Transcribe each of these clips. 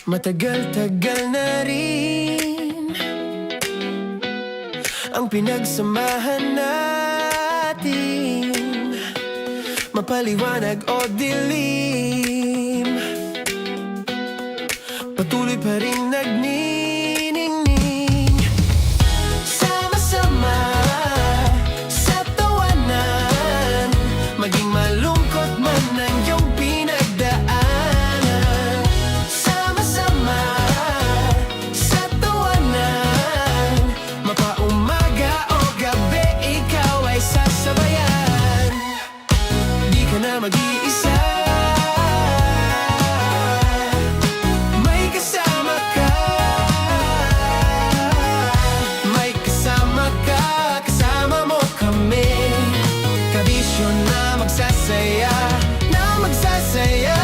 Matagal-tagal na rin ang pinagsamahan natin, mapaliwanag o dilim, patuloy pa rin nagniningning. Sama-sama sa tawanan, maging malungkot man ang iyong pinagdaanan. Sama-sama sa tawanan, mapaumaga o gabi, ikaw ay sasabayan. Di ka na mag-iisa, may kasama ka. May kasama ka, kasama mo kami. Kabisyo na magsasaya, na magsasaya.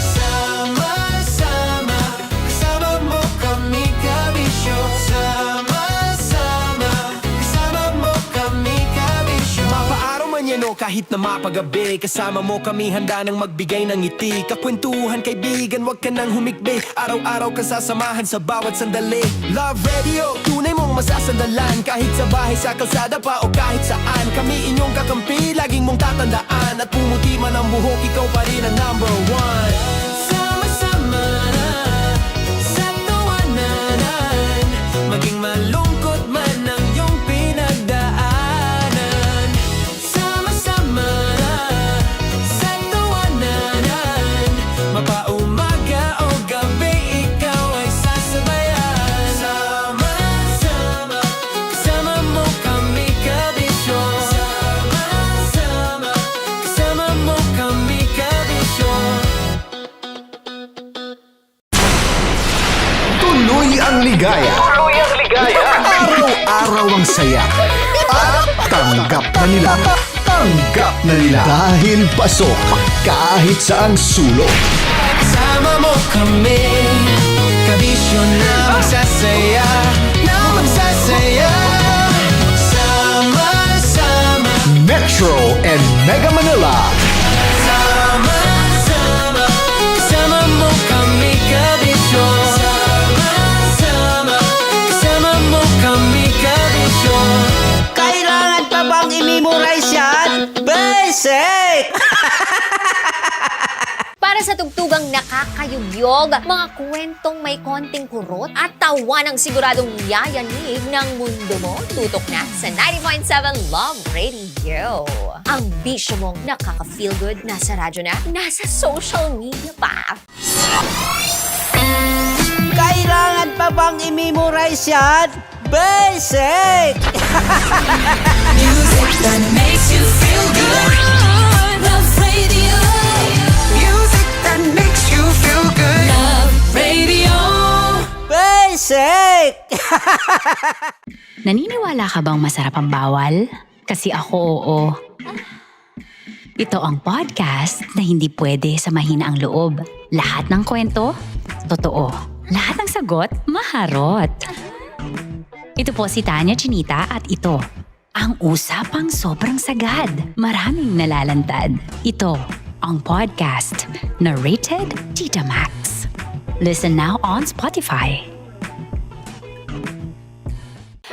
Sama-sama, kasama mo kami, kabisyo. Sama-sama, kasama mo kami, kabisyo. Mapaaraw man yan o kahit na mapagabi, kasama mo kami, handa nang magbigay ng ngiti. Kakwentuhan kaibigan, wag ka nang humikbi. Araw-araw ka sasamahan sa bawat sandali. Love Radio, tunay mong masasandalan. Kahit sa bahay, sa kalsada pa o kahit saan, kami inyong kakampi, laging mong tatandaan. At pumuti man ang buhok, ikaw pa rin ang number one. Sama-sama sa tawanan, maging malungkot man ang iyong pinagdaanan. Sama-sama sa tawanan, mapaumaga o gabi, ikaw ay sasabayan. Sama-sama, kasama mo kami, kabisyo. Sama-sama, kasama mo kami, kabisyo. Tuloy ang ligaya. Araw-araw ang saya. At tanggap na nila. Tanggap na nila. Dahil pasok kahit saang sulok. Kasama mo kami, kabisyo na magsasaya, na magsasaya. Sama-sama, Metro and Mega Manila. sama-sama, kasama mo kami, kabisyo. Sama-sama, kasama mo kami, kabisyo. Kailangan pa bang i-memorize yan? Basic! Para sa tugtugang nakakayubyog, mga kwentong may konting kurot at tawanang siguradong yayanig ng mundo mo, tutok na sa 90.7 Love Radio. Ang bisyo mong nakaka-feel good, nasa radyo na, nasa social media pa. Kailangan pa bang i-memorize yan? Basic! Music that makes you feel good. Love Radio. Music that makes you feel good. Love Radio. Basic! Naniniwala ka bang masarap ang bawal? Kasi ako oo. Ito ang podcast na hindi pwede sa mahina ang loob. Lahat ng kwento, totoo. Lahat ng sagot, maharot. Ito po si Tanya Chinita at ito, ang usapang sobrang sagad. Maraming nalalantad. Ito, ang podcast na Rated Tita Max. Listen now on Spotify.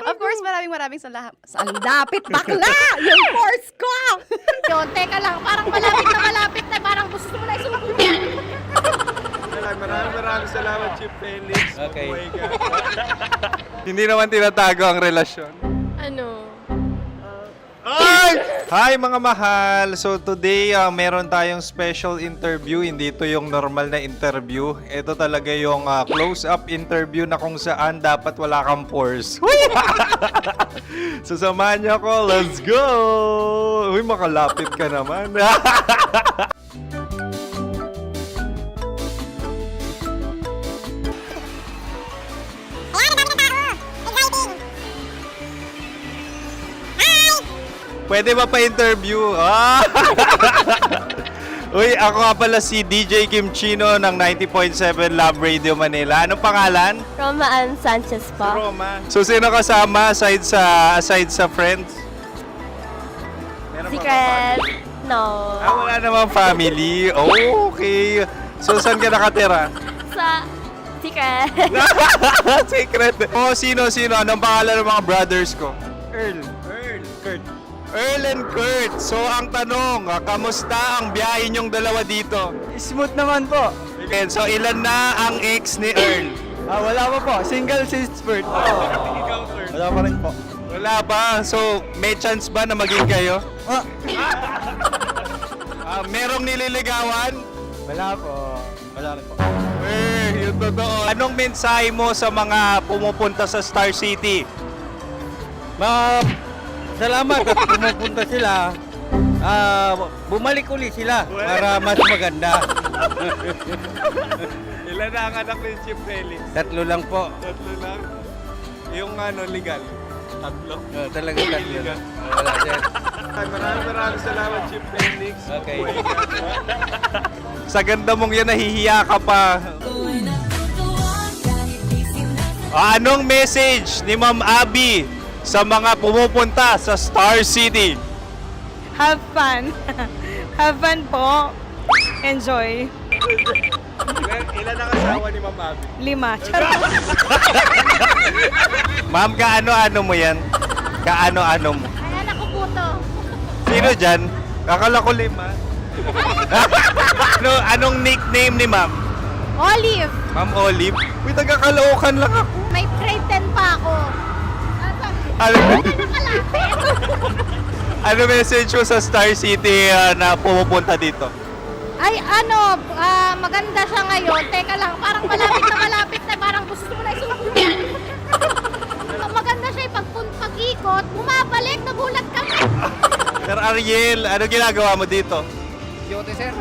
Of course, maraming salamat. Lapit bakla! Yung course ko! Yun, teka lang, parang malapit na, parang gusto mo na isulat. Maraming salamat, Chief Felix. Okay. Oh my God. Hindi naman tinatago ang relasyon. Ano? Ay! Hi mga mahal! So today, meron tayong special interview. Hindi ito yung normal na interview. Ito talaga yung close-up interview na kung saan dapat wala kang pores. So samahan niyo ako. Let's go! Uy, makalapit ka naman. Pwede ba pa-interview? Uy, ako nga pala si DJ Kim Chino ng 90.7 Love Radio Manila. Anong pangalan? Roma Ann Sanchez po. Roma. So, sino kasama aside sa friends? Meron ba Secret. kapatid? No. Wala namang family. Oh, okay. So, saan ka nakatira? Sa Secret. Secret. Oh, sino? Anong pangalan ng mga brothers ko? Kurt. Earl and Kurt. So, ang tanong, kamusta ang biyahe niyong dalawa dito? Smooth naman po. And so, ilan na ang ex ni Earl? Wala pa po. Single since birth. Wala pa rin po. Wala pa. So, may chance ba na maging kayo? Merong nililigawan? Wala po. Wala rin po. Yung totoo. Anong mensahe mo sa mga pumupunta sa Star City? Salamat at pumupunta sila. Bumalik uli sila para mas maganda. Ilan na ang anak ni Chief Felix? 3 lang po. 3 lang. Yung legal? 3? Talaga 3 lang. Wala sir. Maraming salamat, Chief Felix. Okay. Sa ganda mong yan, nahihiya ka pa. Anong message ni Ma'am Abby sa mga pumupunta sa Star City? Have fun. Have fun po. Enjoy. Ilan ang asawa ni Ma'am Abby? 5. Charot. Ma'am, kaano-ano mo yan? Kaano-ano mo? Ay, anak ko po to. Sino dyan? Kakala ko 5. Anong nickname ni Ma'am? Olive. Ma'am Olive? Uy, taga-Caloocan lang ako. May grade 10 pa ako. Ano, Nakalapit. ano message mo sa Star City na pumupunta dito? Ay, maganda siya ngayon. Teka lang, parang malapit na, parang gusto mo na isulat. Maganda siya pag-ikot, bumabalik, nagulat ka. Sir Ariel, ano ginagawa mo dito? Yote sir.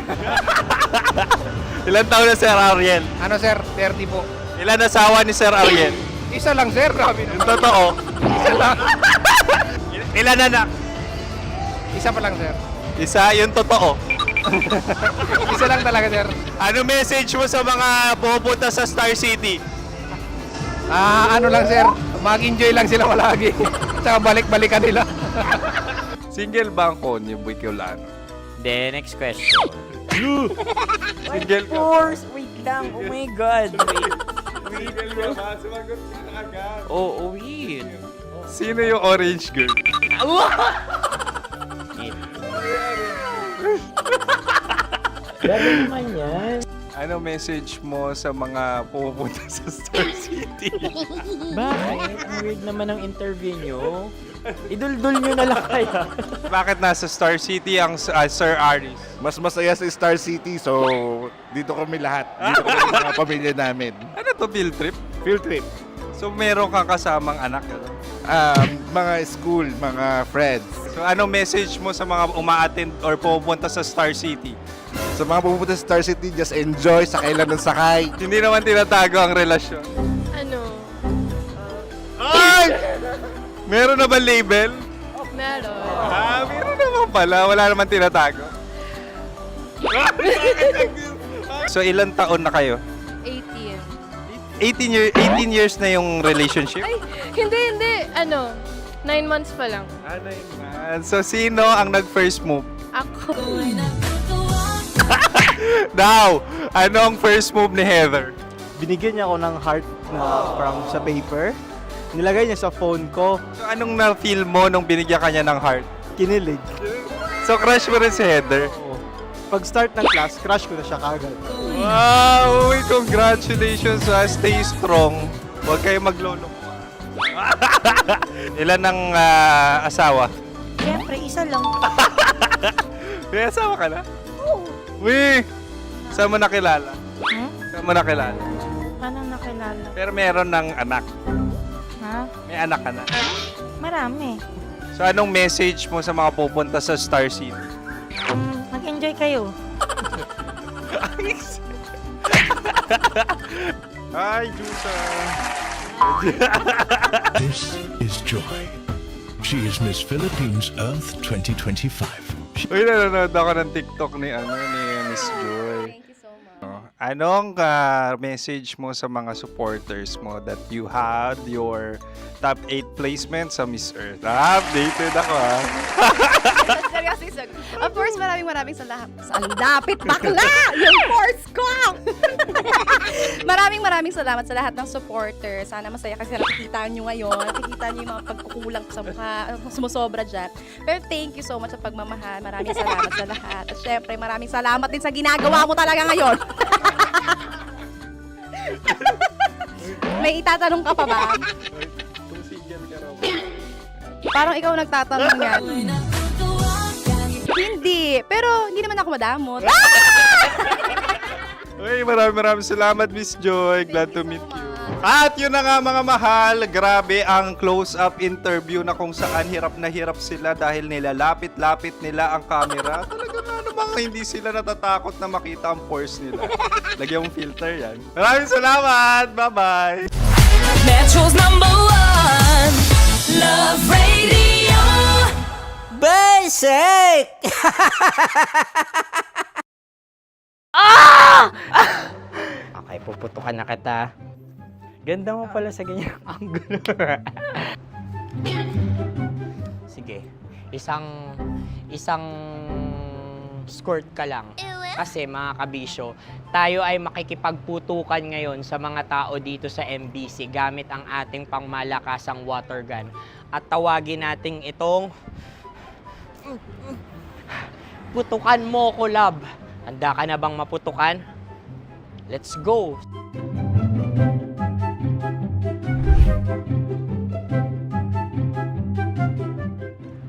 Ilan taon na Sir Ariel? Ano sir? 30 po. Ilan asawa ni Sir Ariel? Isa lang sir. Grabe Yung totoo. Isa lang. Ilan anak? Isa pa lang sir. Isa, yung totoo. Isa lang talaga sir. Ano message mo sa mga pupunta sa Star City? Ano lang sir. Mag-enjoy lang sila palagi. Tsaka balik-balikan nila. Single ba ang Connie Bicolano? Then, next question. Single ka? Wait lang. Oh my God. Single ka ba? Sumagot ka na agad. Oh, wait. Sino yung orange girl? Gano'n naman yan. Ano message mo sa mga pupunta sa Star City? Bakit? Ang weird naman ng interview nyo. Iduldul nyo na lang kaya. Bakit nasa Star City ang Sir Aris? Mas masaya sa Star City, so dito kami lahat. Dito kami mga pamilya namin. Ano to, field trip? Field trip. So meron kang kasamang anak? Ano? Mga school, mga friends. So ano message mo sa mga uma-attend or pupunta sa Star City? Sa mga pupunta sa Star City, just enjoy, sakay lang ng sakay. Hindi naman tinatago ang relasyon. Ano? Ay! Meron na ba label? Meron. Meron naman pala. Wala naman tinatago. So ilan taon na kayo? 18. 18 years na yung relationship? Ay, hindi. 9 months pa lang. So sino ang nag-first move? Ako. Now, ano ang first move ni Heather? Binigyan niya ako ng heart na from sa paper. Nilagay niya sa phone ko. So anong na-feel mo nung binigyan kanya ng heart? Kinilig. So crush mo rin si Heather? Pag start ng class, crush ko na siya kagad. Wow! Uy, congratulations! Stay strong. Huwag kayo maglolo. Ilan ang asawa? Siyempre, isa lang. May asawa ka na? Oo. Uy! Saan mo nakilala? Saan mo nakilala? Paano nakilala? Pero meron ng anak. Ha? May anak ka na. Marami. So anong message mo sa mga pupunta sa Star City? Mag-enjoy kayo. Hi, Jusa! This is Joy. She is Miss Philippines Earth 2025. Uy, nanonood ako ng TikTok ni Miss Joy. Thank you so much. Anong message mo sa mga supporters mo that you had your top 8 placement sa Miss Earth? Updated ako Seryoso Of course, maraming salamat. Ang lapit bakla! Yung course ko! maraming salamat sa lahat ng supporter. Sana masaya kasi nakikita nyo ngayon. Nakikita nyo yung mga pagkukulang sa mukha, sumusobra dyan. Pero thank you so much sa pagmamahal. Maraming salamat sa lahat. At syempre, maraming salamat din sa ginagawa mo talaga ngayon. May itatanong ka pa ba? Parang ikaw nagtatanong yan. Hindi. Pero hindi naman ako madamot. Uy, maraming salamat, Miss Joy. Glad to meet you. At yun na nga mga mahal, grabe ang close-up interview na kung saan hirap na hirap sila dahil nilalapit-lapit nila ang camera. Talaga nga namang hindi sila natatakot na makita ang pores nila. Lagyan mong filter yan. Maraming salamat! Bye-bye! Metro's #1 Love Radio. Basic! Okay, puputukan na kita. Ganda mo pala sa ganyang angulo. Sige, isang skirt ka lang. Kasi mga kabisyo, tayo ay makikipagputukan ngayon sa mga tao dito sa MBC gamit ang ating pangmalakasang water gun. At tawagin natin itong putukan mo ko, love. Handa ka na bang maputukan? Let's go!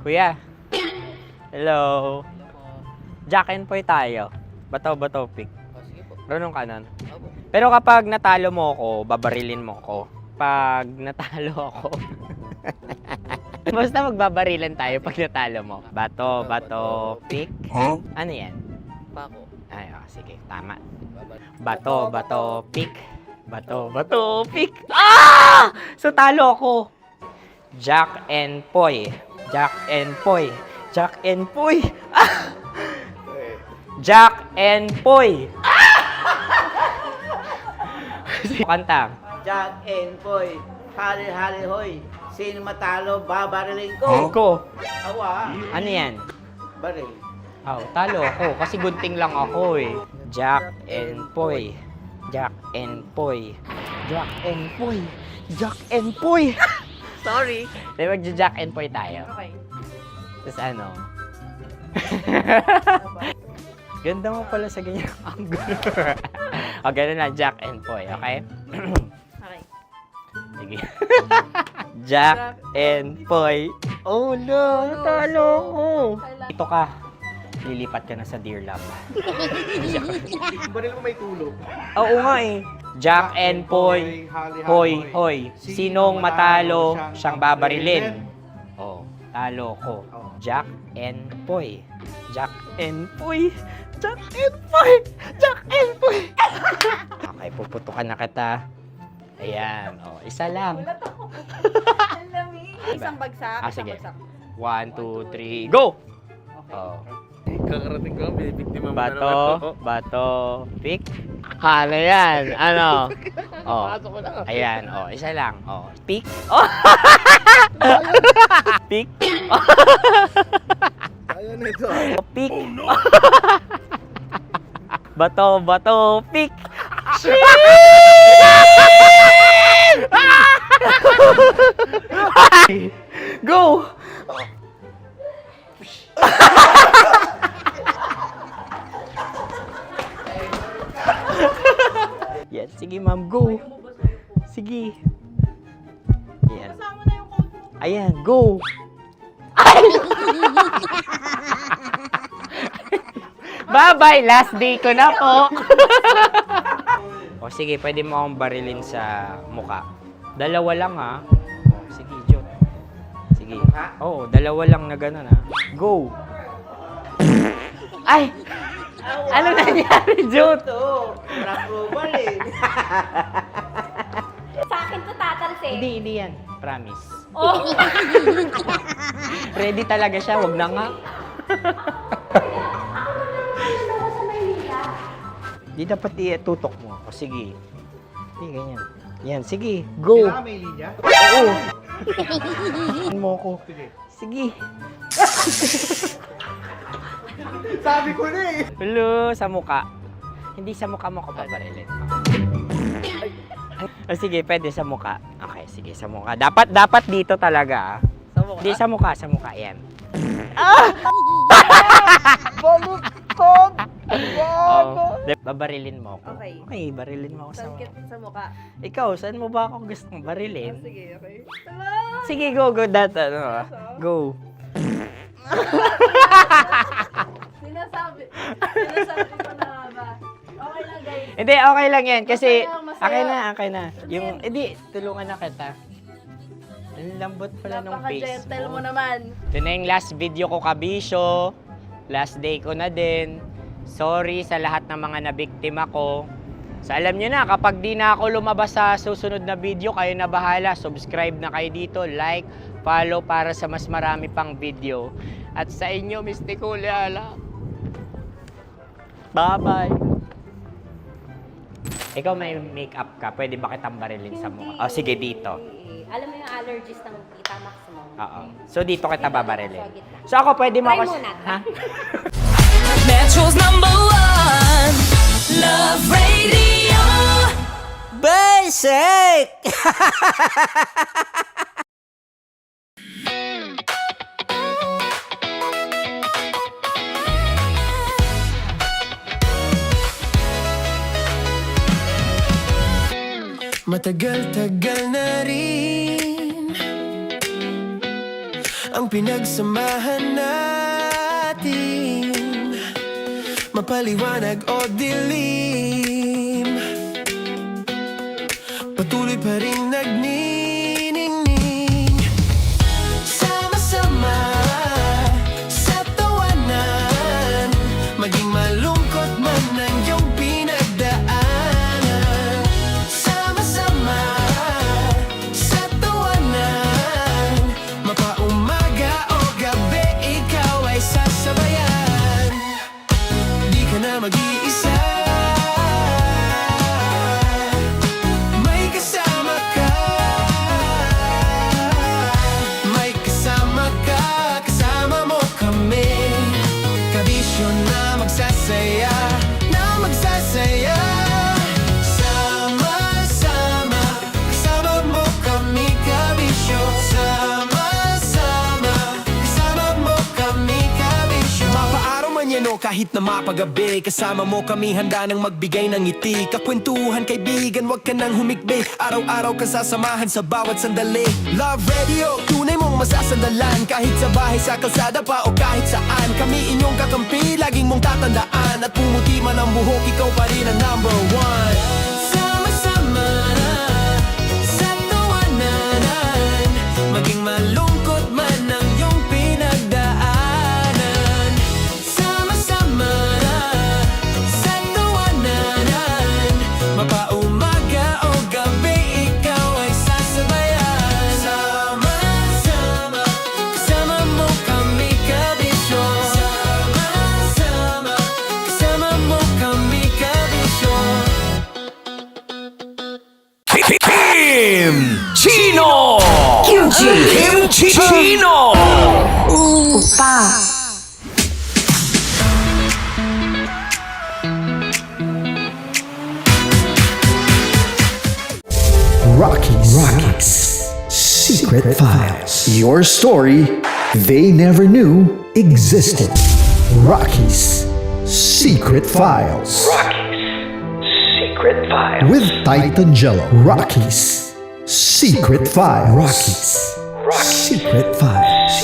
Kuya. Hello. Jack and Poy tayo. Bato-bato pick. Runong ka nun. Pero kapag natalo mo ako, babarilin mo ako. Pag natalo ako, basta magbabarilan tayo pag natalo mo. Bato, pick. Huh? Ano yan? Bako. Ay, sige, tama. Bato, pick. Bato, pick. Ah! So talo ako. Jack and Poy. Jack and Poy. Jack and Poy. Ah! Jack and Poy. Kanta. Jack and Poy, hali hoy. Sino matalo, babariling ko. Ko. Awa, Ano yan? baril. Oh, talo ako kasi gunting lang ako eh. Jack and Poy. Jack and Poy. Jack and Poy. Jack and Poy. Sorry. Di ba Jack and Poy tayo? Okay. Tapos ano? Ganda mo pala sa ganyang angulo. O, ganun na, Jack and Poy, okay? Okay. Sige. Jack and Poy. Oh no, natalo ko. Dito ka. Lilipat ka na sa Dear Love. Baril mo may tulog. Oo nga eh. Jack and Poy. Hoy. Sinong matalo, siyang babarilin. Oh, talo ko. Jack and Poy. Jack and Poy. Jack and Poy. Jack and Poy. Okay, puputukan na kita. Ayan. Oh, isa lang. Isang bagsak. Sige. 1, 2, 3, go! Oh. Kakarating ko, binibiktima mo Bato, pick. Ano yan? Ano? Oh. Ayan, oh, isa lang. Oh, pick. Oh. Pick. Ayaw na ito. Oh, pick. Bato, pick. Go! Yan, sige ma'am, go. Sige. Yan. Ayan, go. Bye-bye, last day ko na po. O sige, pwede mo akong barilin sa muka. Dalawa lang ha. O, sige, Jot. Sige. Oo, dalawa lang na gano'n ha. Go. Ay! Ano nangyari, Jot? Approval eh. Sa akin to tatalsik. Hindi yan. Promise. Oh. Ready talaga siya, wag na nga. Di dapat tutok mo. O sige. Sige, ganyan. Yan, sige. Go. Kailangan may linya? Sabi ko na eh. Hello, sa mukha. Hindi sa mukha mo ko babarilin. O sige, pwede sa mukha. Okay, sige, sa mukha. Dapat dito talaga. Sa mukha? Hindi, sa mukha, yan. Baluktot! Oh, babarilin mo ako. Okay. Okay, barilin mo ako sa mukha. Sa mukha. Ikaw, saan mo ba ako gustong barilin? Sige, okay. Sige, go, go. Sinasabi ko na ba? Okay lang, guys. Hindi, okay lang yan. Kasi, Masaya, masaya. okay na. Yung, hindi, tulungan na kita. Ang lambot pala nung face Napaka-gentle mo. mo naman. Ito na yung last video ko, kabisyo. Last day ko na din. Sorry sa lahat ng mga nabiktima ko. So alam nyo na, kapag di na ako lumabas sa susunod na video, kayo na bahala. Subscribe na kayo dito, like, follow para sa mas marami pang video. At sa inyo, Mistiko Leala. Bye-bye. Ikaw may makeup ka, pwede ba kitang barilin sa mukha? O sige, dito. Alam mo yung allergies ng Tita Max mo? Oo. So dito kita babarilin. So ako pwede mo Try ako... muna. Ha? Metro's #1 Love Radio. Basic! Matagal-tagal na rin ang pinagsamahan natin, mapaliwanag o dilim, patuloy pa rin nagniningning. Sama-sama sa tawanan, maging malungkot man ang iyong pinagdaanan. Sama-sama sa tawanan, mapaumaga o gabi, ikaw ay sasabayan. Di ka na mag-iisa, may kasama ka. May kasama ka, kasama mo kami. Kabisyo na magsasaya, na magsasaya. Sama-sama, kasama mo kami, kabisyo. Sama-sama, kasama mo kami, kabisyo. Mapaaraw man yan o kahit na mapagabi, kasama mo kami, handa nang magbigay ng ngiti. Kakwentuhan, kaibigan, wag ka nang humikbi. Araw-araw ka sasamahan sa bawat sandali. Love Radio, tunay mong masasandalan. Kahit sa bahay, sa kalsada pa o kahit saan, kami inyong kakampi, laging mong tatandaan. At pumuti man ang buhok, ikaw pa rin ang #1. Sama-sama sa tawanan, maging malungkot man ang iyong pinagdaanan. Sama-sama sa tawanan, mapaumaga o gabi, ikaw ay sasabayan. Sama-sama, kasama mo kami, kabisyo. Sama-sama, kasama mo kami, kabisyo. Kimchi Chino! Rockies Secret Files. Your story they never knew existed. Rockies Secret Files. With Titan Jello. Rockies Secret Files. Rockies Secret Files.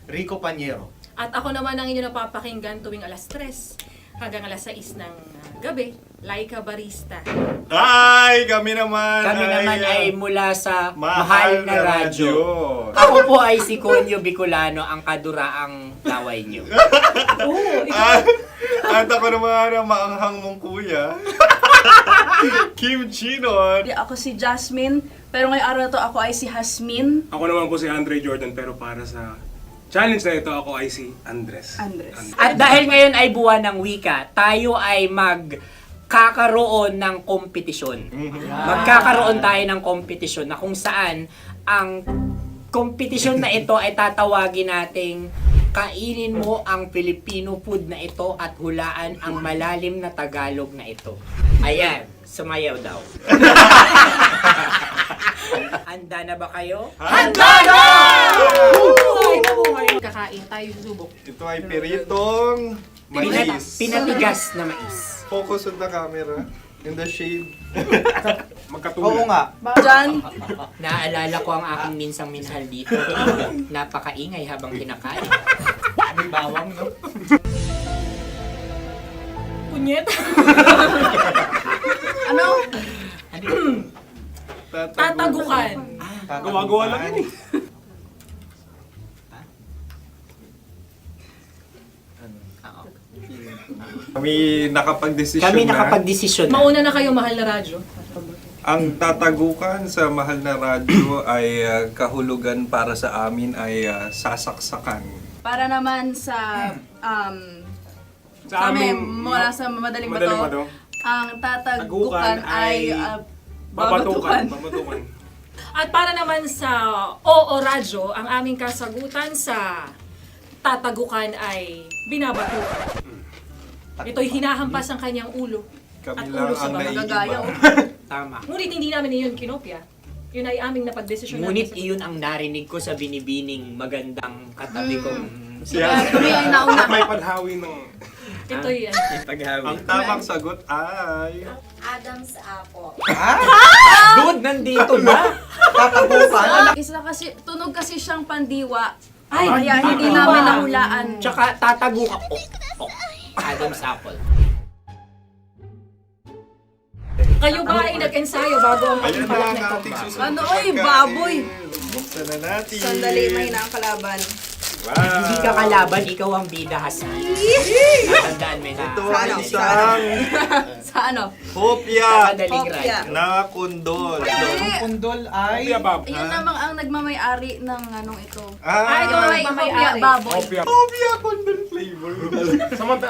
Rico Panyero. At ako naman ang inyo napapakinggan tuwing alas 3 hanggang alas 6 ng gabi, Laika Barista. Hi! Kami naman ay mula sa Mahal na Radyo. Ako po ay si Conyo Bicolano, ang kaduraang laway nyo. At ako naman ang maanghang mong kuya. Kim Chinon. Ako si Jasmine, pero ngayong araw na to ako ay si Hasmin. Ako naman po si Andre Jordan, pero para sa challenge na ito, ako ay si Andres. Andres. At dahil ngayon ay buwan ng wika, tayo ay magkakaroon ng kompetisyon. Magkakaroon tayo ng kompetisyon na kung saan ang kompetisyon na ito ay tatawagin nating kainin mo ang Filipino food na ito at hulaan ang malalim na Tagalog na ito. Ayan, sumayaw daw. Handa na ba kayo? Handa na! Kakain tayo subok. Ito ay piritong mais. Pinatigas na mais. Focus on the camera. In the shade. Magkatulad. nga. Diyan. Naaalala ko ang aking minsang minahal dito. Napakaingay habang kinakain. May bawang, no? Punyet. Ano? Tatagukan. Gawa-gawa lang yun eh. Kami nakapag-desisyon Kami na. nakapag-desisyon na. Mauna na kayo, mahal na radyo. Ang tatagukan sa mahal na radyo ay kahulugan para sa amin ay sasaksakan. Para naman sa Sa amin, mula sa madaling madaling bato, bato. ang tatagukan Tagukan ay Babatukan. babatukan. Babatukan. At para naman sa Oo Radyo, ang aming kasagutan sa tatagukan ay binabatukan. Ito'y hinahampas ang kanyang ulo. Kami At lang ulo sa ang mga gagaya, naiiba. Tama. Ngunit hindi namin iyon kinopya. Yun ay aming napagdesisyon Ngunit namin. iyon ang narinig ko sa binibining magandang katabi kong Kami ay nauna. May panhawi ng... Ito'y Ang tamang sagot ay... Adam's apple. Dude, nandito ba? Tatagukan? Isa kasi, tunog kasi siyang pandiwa. Ay, Kaya hindi namin nahulaan. Tsaka tatagukan. Adam's apple. kayo ba ay nag-ensayo bago ang Ayan na pagpalat ang nito? ating susunod Ano, na oy, pagkain. baboy. Buksan na natin. Sandali, may na ang kalaban. Wow. Hindi ka kalaban, ikaw ang bida, Hassan. Natandaan mo na. Ito ay isang Sa ano? hopya Madaling Hopya. radyo. na kundol. Kundol ay... Bab. Yun namang ang nagmamay-ari ng anong ito. Ah, Ito ay Mamay-ari. baboy. Opya. hopya kundol flavor. Samanta.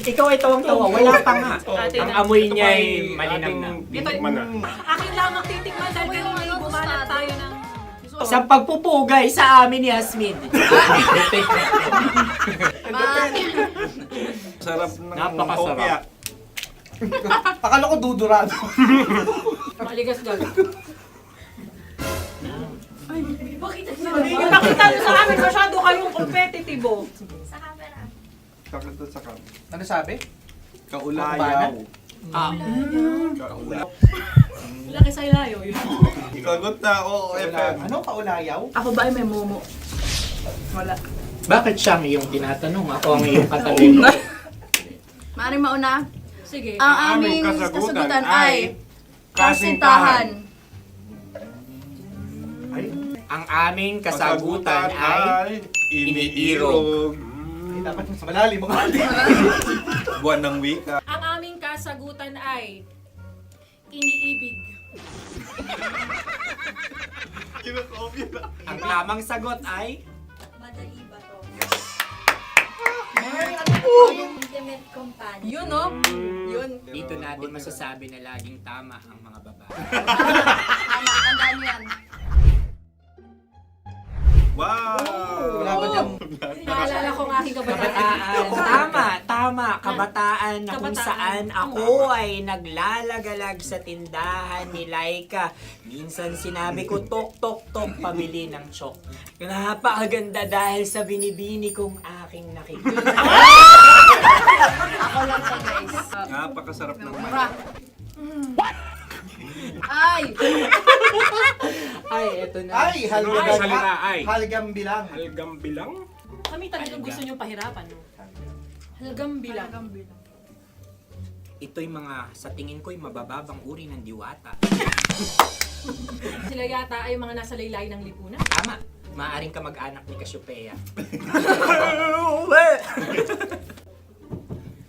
Ikaw ay tawang-tawa, wala pa nga. Atin Ang na. amoy niya ay malinam na. Titikman na. Akin lamang titikman dahil kayo ay bumalat tayo ng... Sa pagpupugay sa amin ni Yasmin. Sarap ng Napakasarap. hopya. Akala ko dudurado. Maligas gag. Ay, bakit? Yung nakita nyo sa amin, masyado kayong competitive. Sakit to sakit. Ano sabi? Kaulayaw. Kaulayaw. Laki sa ilayo yun. Sagot na, oo, FM. Ano kaulayaw? Ako ba ay may momo? Wala. Bakit siya ang iyong tinatanong? Ako ang iyong katabi. Maaaring mauna. Sige. Ang aming kasagutan ay kasintahan. Ang aming kasagutan ay iniirog. Dapat mas malalim mga Buwan ng wika. Ang aming kasagutan ay iniibig. ang tamang sagot ay Madali ba to? Intimate companion. Yun, no? Yun. dito natin masasabi na laging tama ang mga babae. Tama, tandaan nyo yan. Wow! Naalala ko ang aking kabataan. Kabataan. Tama. Kabataan na kung Kabataan. saan ako ay naglalagalag sa tindahan ni Laika. Minsan sinabi ko, tok, tok, tok, pabili ng chok. Napakaganda dahil sa binibini kong aking nakikita. Ako lang siya, guys. Napakasarap ng Mura. Ay! Ay, eto na. Ay, Ay, salita ay. halgam bilang. Halgam bilang? Kami talagang gusto niyong pahirapan. No? Halagang bilang. Ito'y mga, sa tingin ko'y mabababang uri ng diwata. Sila yata ay mga nasa laylay ng lipunan. Tama. Maaring ka mag-anak ni Cassiopeia.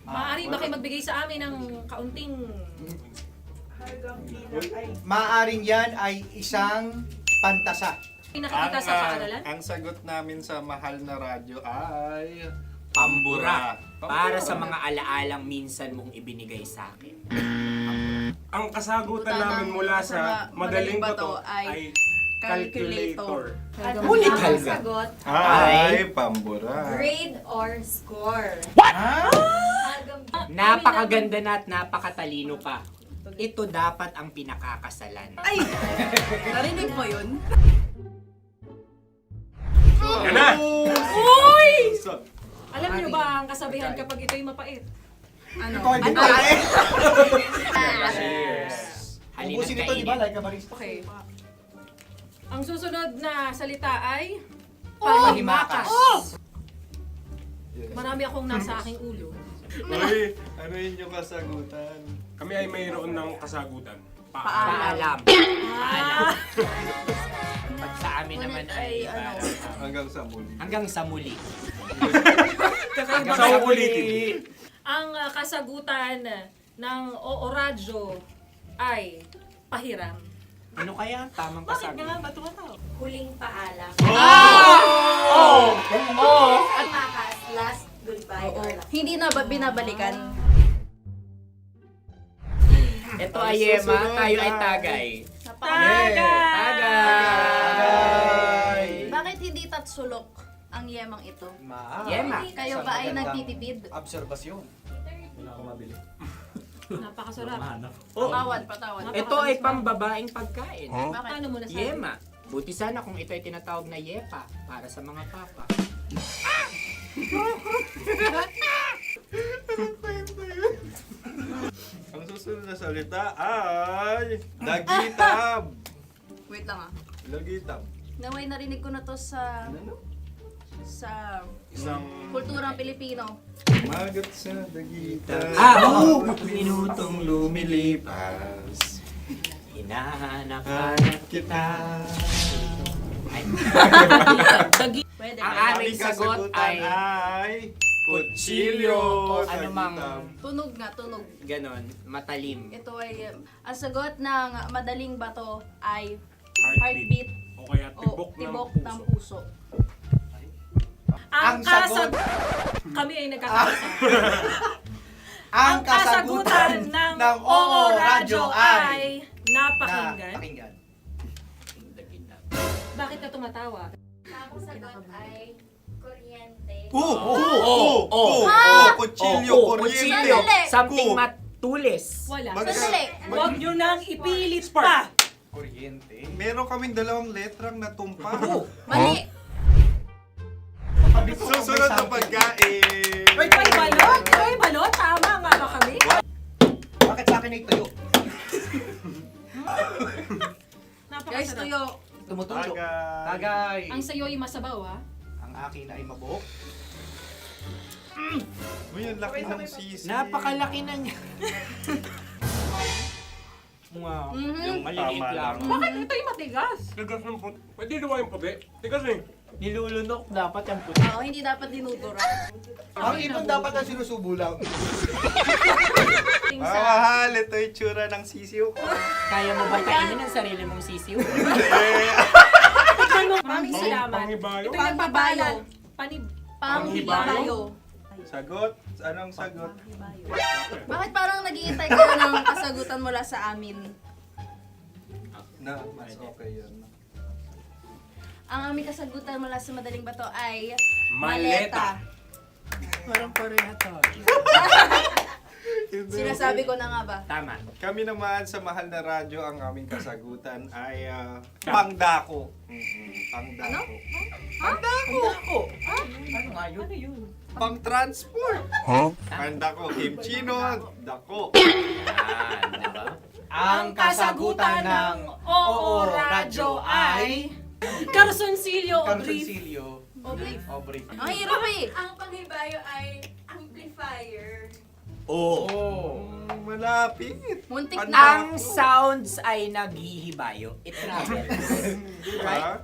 Maaari ba kayo magbigay sa amin ng kaunting... Maaring yan ay isang pantasa. Nakikita sa paaralan? Ang sagot namin sa mahal na radyo ay Pambura. Para sa mga alaalang minsan mong ibinigay sa akin. Ang kasagutan namin mula sa Madaling Bato ay calculator. Ngunit ang sagot, Ay, pambura. grade or score. Napakaganda na at napakatalino pa. Ito dapat ang pinakakasalan. Narinig mo yun? Yan na! Uy! Alam niyo ba ang kasabihan kapag ito'y mapait? Ano? Halina kainin. Okay. Ang susunod na salita ay panghimakas. Marami akong nasa aking ulo. Uy, ano yun yung kasagutan? Kami ay mayroon ng kasagutan. Paalam. Paalam. Pag sa amin naman ay Hanggang sa muli. hanggang sa muli. Sa uulitin. Ang kasagutan ng Oo Radyo ay pahiram. Ano kaya ang tamang kasagutan? Huling paalam. Oh! Makas, last goodbye. Hindi na ba binabalikan? Ito ay Yema, tayo ay Tagay. Tagay! Bakit hindi tatsulok ang yemang ito? Yema. Kayo ba ay nagtitipid? Napakasarap. Patawad. Ito ay pambabaeng pagkain. Bakit? Paano mo nasabi? Yema. Buti sana kung ito ay tinatawag na Yepa para sa mga papa. Ang susunod na salita ay lagitab. Wait lang ah. Lagitab. Naway narinig ko na to sa Isang kulturang Pilipino. magat sa lagitab. Oo! Minutong lumilipas. Hinahanap-hanap kita. Pwede Ang ba? aming sagot ay kutsilyo. anumang Tunog nga, tunog. ganon, matalim. Ito ay, ang sagot ng Madaling Bato ay Heartbeat. heartbeat O kaya o tibok tibok ng ng puso. puso. Ang kasagot... Kami ay nagkakasa. Ang kasagutan ng Oo Radyo ay napakinggan. Bakit ka tumatawa? Ang sagot ay kuryente. Kutsilyo, kuryente. Sandali. Something matulis. Wala. Sandali. Huwag nyo nang ipilit pa. Meron kaming dalawang letrang natumpa. Mali. Susunod na pagkain. May balot? May balot? Tama nga ba kami? Bakit sa akin ay tuyo? Guys, Napakasarap. tuyo. Tumutulo. Tagay. Tagay. Ang sayo ay masabaw, ha? Ang akin ay mabuhok. Uy, ang laki ng sisi. Napakalaki na niya. Wow. Yung maliliit Tama lang. lang. Bakit ito'y matigas? Tigas ng puti. Pwede naman yung puti. Tigas eh. Nilulunok dapat yung puti. Oo, hindi dapat dinudura. Ang ibon dapat ang sinusubo lang. Ah, mahal. Ito yung tsura ng sisiw ko. Kaya mo ba kainin ang sarili mong sisiw? Maraming salamat. Panghibayo. Ito'y nagpapaalam. Panghibayo. Sagot? Anong sagot? Bakit parang nag-iintay kayo ng kasagutan mula sa amin? Na, mas okay yun. Ang aming kasagutan mula sa Madaling Bato ay Maleta. Parang pareha tayo. Sinasabi ko na nga ba? Tama. Kami naman sa mahal na radyo, ang aming kasagutan ay pangdako. Pangdako. Pangdako. Ano nga yun? Ano yun? Pang-transport. Pangdako. Kimchino, dako. Yan, diba? Ang kasagutan ng Oo Radyo ay... Carsoncillo o Brief. Obrief. Ang hirap eh! Ang panghibayo ay amplifier. Malapit. Muntik Ano? na. Ang sounds ay naghihibayo. It travels. Diba?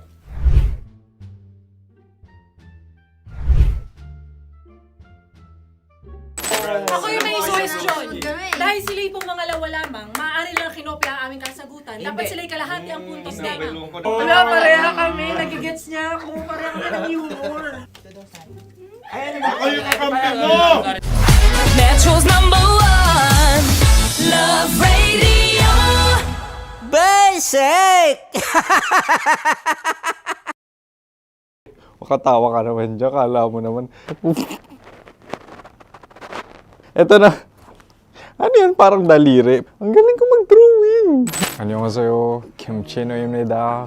Ako yung may question. Kami. Dahil sila'y pong mga lawa lamang, maaari lang kinopya ang aming kasagutan. Dapat Hindi. sila'y kalahati ang puntos Hindi, may lamang. lungkot. Wala, pareha kami. Nagigets niya ako. Pareha kami ng humor. Ako yung kakampi mo! Metro's #1 Love Radio. Basic! Makatawa ka naman dyan. Kala mo naman. Eto na. Ano yan? Parang daliri. Ang galing ko mag-drawing. 안녕하세요. 김치노입니다.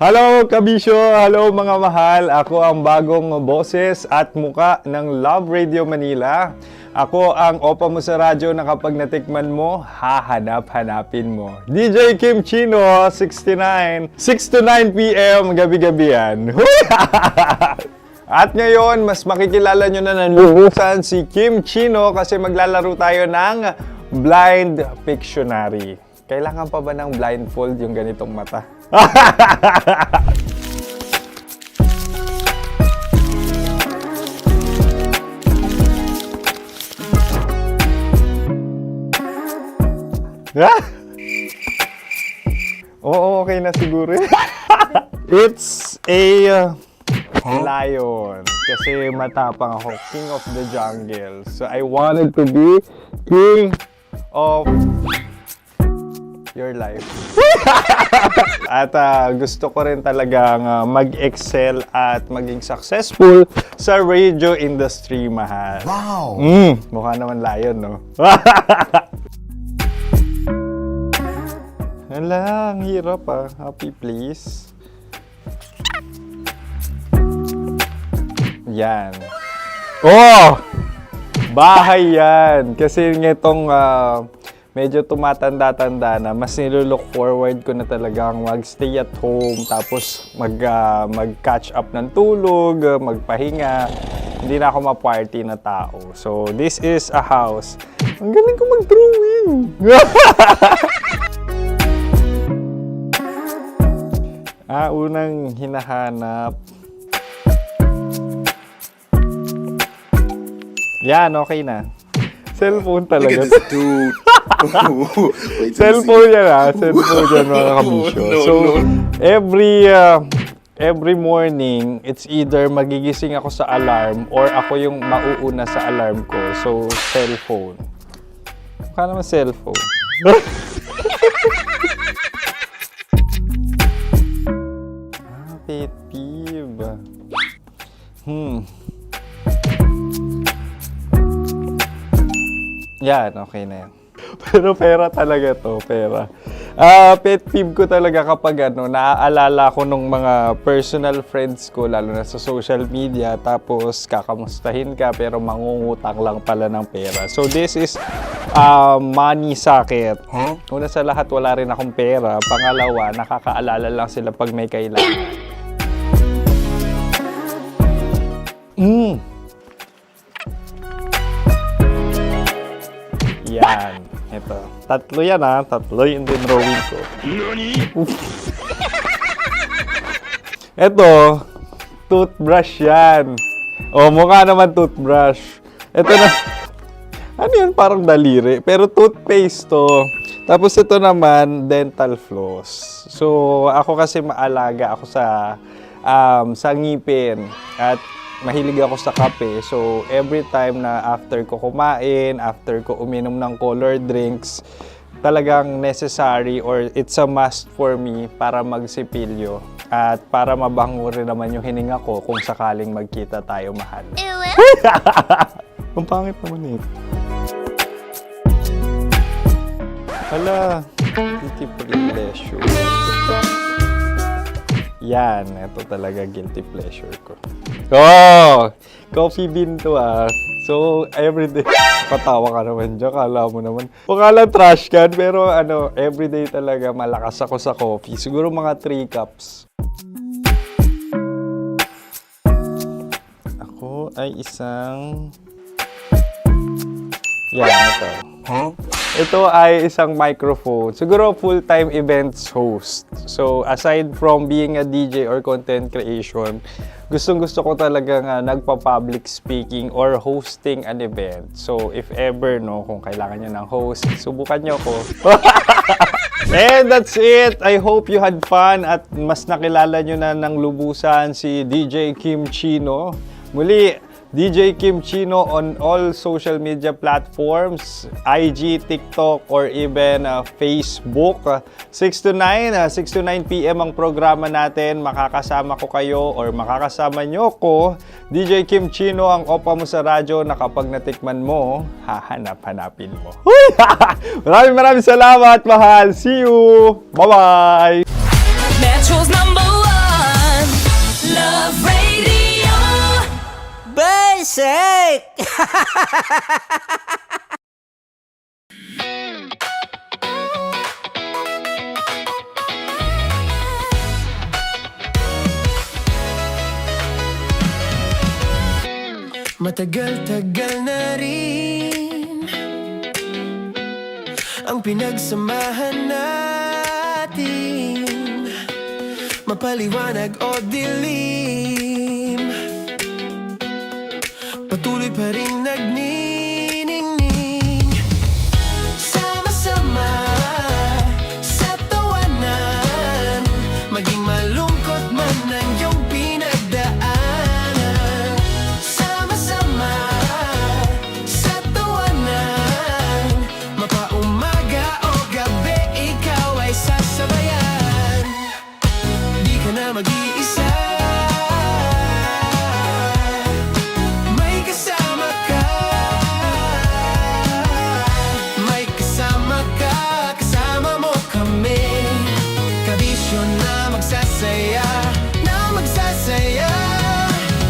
Hello, kabisyo! Hello, mga mahal! Ako ang bagong boses at muka ng Love Radio Manila. Ako ang opa mo sa radyo na kapag natikman mo, hahanap-hanapin mo. DJ Kim Chino, 69. 6 to 9 p.m. gabi-gabi yan. At ngayon, mas makikilala nyo na ng lubusan si Kim Chino kasi maglalaro tayo ng Blind Pictionary. Kailangan pa ba ng blindfold yung ganitong mata? Oo, okay na siguro. It's a lion. Kasi matapang ako. King of the jungle. So I wanted to be king of your life. At gusto ko rin talagang mag-excel at maging successful sa radio industry, mahal. Wow! Mukha naman lion, no? Hala, ang hirap Happy, please. Yan. Oh! Bahay yan. Kasi nitong medyo tumatanda-tanda na, mas nilook forward ko na talagang mag-stay at home, tapos mag-catch up ng tulog, magpahinga. Hindi na ako ma-party na tao. So, this is a house. Ang galing ko mag-drawing! Unang hinahanap. Yan, okay na. Cellphone talaga. Dude. Cellphone yan Cellphone yan, mga kabisyo. So, every morning, it's either magigising ako sa alarm or ako yung mauuna sa alarm ko. So, cellphone. Mukha naman cellphone. Pet peeve. Yan, okay na yan. Pero pera talaga to, pera. Pet peeve ko talaga kapag naaalala ko nung mga personal friends ko, lalo na sa social media, tapos kakamustahin ka pero mangungutang lang pala ng pera. So this is money sakit. Una sa lahat, wala rin akong pera. Pangalawa, nakakaalala lang sila pag may kailangan. Yan. Ito. Tatlo yan Tatlo yung dinrawing ko. Ito. Toothbrush yan. Mukha naman toothbrush. Ito na. Ano yan? Parang daliri. Pero toothpaste to. Tapos ito naman, dental floss. So, ako kasi maalaga ako sa ngipin. At mahilig ako sa kape. So, every time na after ko kumain, after ko uminom ng colored drinks, talagang necessary or it's a must for me para magsipilyo. At para mabango rin naman yung hininga ko kung sakaling magkita tayo, mahal. Ang pangit naman ito. Hala, guilty pleasure. Yan, ito talaga guilty pleasure ko. Coffee bean to So, everyday. Patawa ka naman dyan, kala mo naman. Pakala trash can, pero everyday talaga malakas ako sa coffee. Siguro mga 3 cups. Ako ay isang... Yan, ito. Ito ay isang microphone. Siguro full-time events host. So, aside from being a DJ or content creation, gustong-gusto ko talaga nagpa-public speaking or hosting an event. So, if ever, kung kailangan nyo ng host, subukan nyo ko. And that's it! I hope you had fun at mas nakilala nyo na ng lubusan si DJ Kim Chino. Muli, DJ Kim Chino on all social media platforms, IG, TikTok, or even Facebook. 6 to 9 p.m. ang programa natin. Makakasama ko kayo or makakasama nyo ko. DJ Kim Chino, ang opa mo sa radyo na kapag natikman mo, hahanap-hanapin mo. Maraming salamat, mahal. See you! Bye-bye! Metro's #1 Love Radio. Basic! Matagal-tagal na rin ang pinagsamahan natin, mapaliwanag o dilim, patuloy pa rin nagniningning. Sama-sama sa tawanan, maging malungkot man ang iyong pinagdaanan. Sama-sama sa tawanan, mapaumaga o gabi, ikaw ay sasabayan. Di ka na mag-iisa, may kasama ka. May kasama ka, kasama mo kami. Kabisyo na magsasaya, na magsasaya.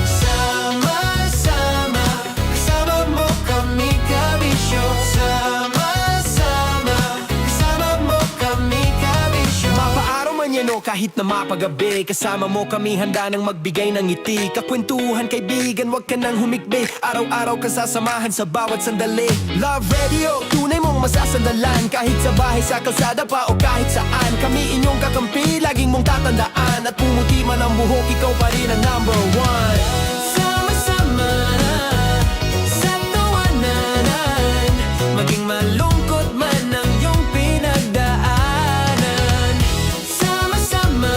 Sama-sama, kasama mo kami, kabisyo. Sama-sama, kasama mo kami, kabisyo. Mapaaraw man yan o kahit na mapagabi, kasama mo kami, handa nang magbigay ng ngiti. Kakwentuhan, kaibigan, wag ka nang humikbi. Araw-araw ka sasamahan sa bawat sandali. Love Radio, tunay mong masasandalan. Kahit sa bahay, sa kalsada pa o kahit saan, kami inyong kakampi, laging mong tatandaan. At pumuti man ang buhok, ikaw pa rin ang #1. Sama-sama sa tawanan, maging malungkot man ang iyong pinagdaanan. Sama-sama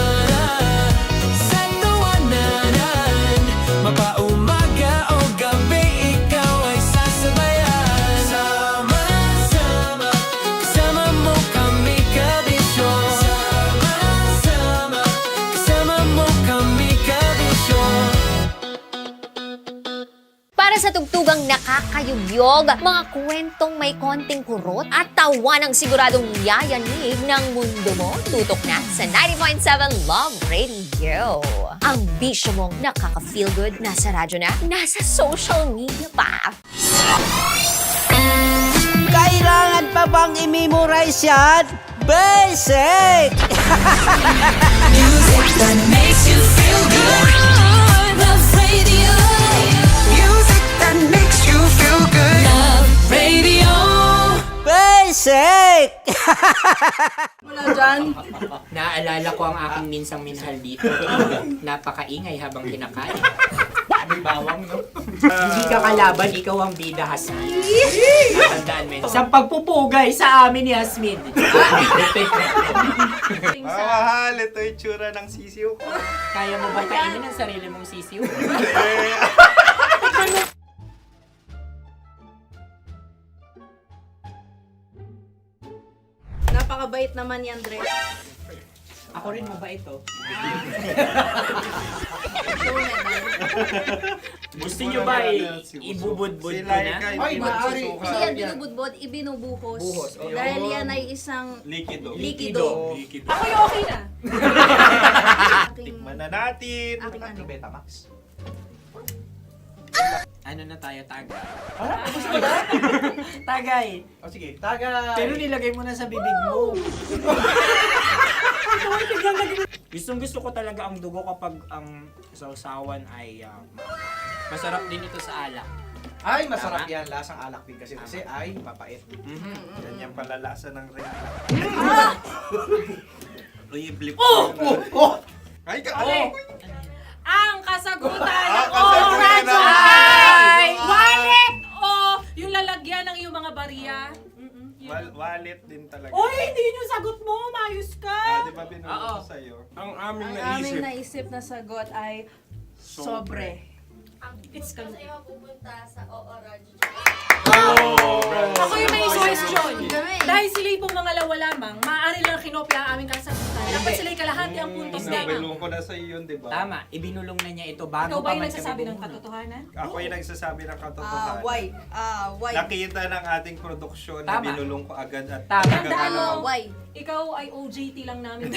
sa tawanan, mapaumaga o gabi, ikaw ay sasabayan. Sama-sama, kasama mo kami, kabisyo. Sama-sama, kasama mo kami, kabisyo. Para sa tugtugang nakakayugyog, mga kwentong may konting kurot at tawa ng siguradong yayanig ng mundo mo, tutok na sa 90.7 Love Radio. Ang bisyo mong nakaka-feel good, nasa radyo na, nasa social media pa. Kailangan pa bang i-memorize yan? Basic! Music that makes you feel good. Love Radio. Music that makes you feel good. Love Radio. Basic! Wala dyan. Naaalala ko ang aking minsang minahal dito. Napakaingay habang kinakain. May bawang, no? Hindi ka kalaban, ikaw ang bida, Hasmin. Natandaan mo yun. Sa pagpupugay sa amin ni Hasmin. Mahal, ito yung tsura ng sisiw ko. Kaya mo ba kainin ang sarili mong sisiw? Napakabait naman yan, Dre. Ako rin mabait, oh. Gusto nyo ba ibubudbud ko na? Ay, maaari. Hindi yan binubudbod, ibinubuhos. Buhos, ayun. Dahil yan ay isang Likido. likido. Ako yung okay na. Tikman na natin. Aking ano? Betamax. Ano na tayo, tagay? Tagay. O sige, tagay. Pero nilagay mo na sa bibig mo. Gustong-gusto ko talaga ang dugo kapag ang sausawan ay masarap din ito sa alak. Ay, masarap Tama. yan. Lasang alak din kasi ay mapait. Yan yung palalasa ng rin. Uy, blip. Ay, Ang kasagutan ng kasagutan Oradyo ng- ay wallet o yung lalagyan ng iyong mga barya. Wallet din talaga. Oy, hindi yun yung sagot mo. Mayos ka. Di ba binulong ko sa'yo? Ang aming Ang aming naisip, naisip na sagot ay sobre. It's kalupi. pupunta sa Ooradyo. Ako yung may question. Dahil sila'y pong mga lawa lamang, maaari lang kinopya ang aming kasagutan. Dapat sila'y kalahati ang puntos lamang. Binulong ko na sa iyo, di ba? Tama, ibinulong na niya ito bago Ikaw ba pa yung man nagsasabi kami ng bumulong. katotohanan? Ako yung nagsasabi ng katotohanan. Why? Nakita ng ating produksyon na Tama. binulong ko agad at Tama. talagang Tandaan mo, Why? ikaw ay OJT lang namin.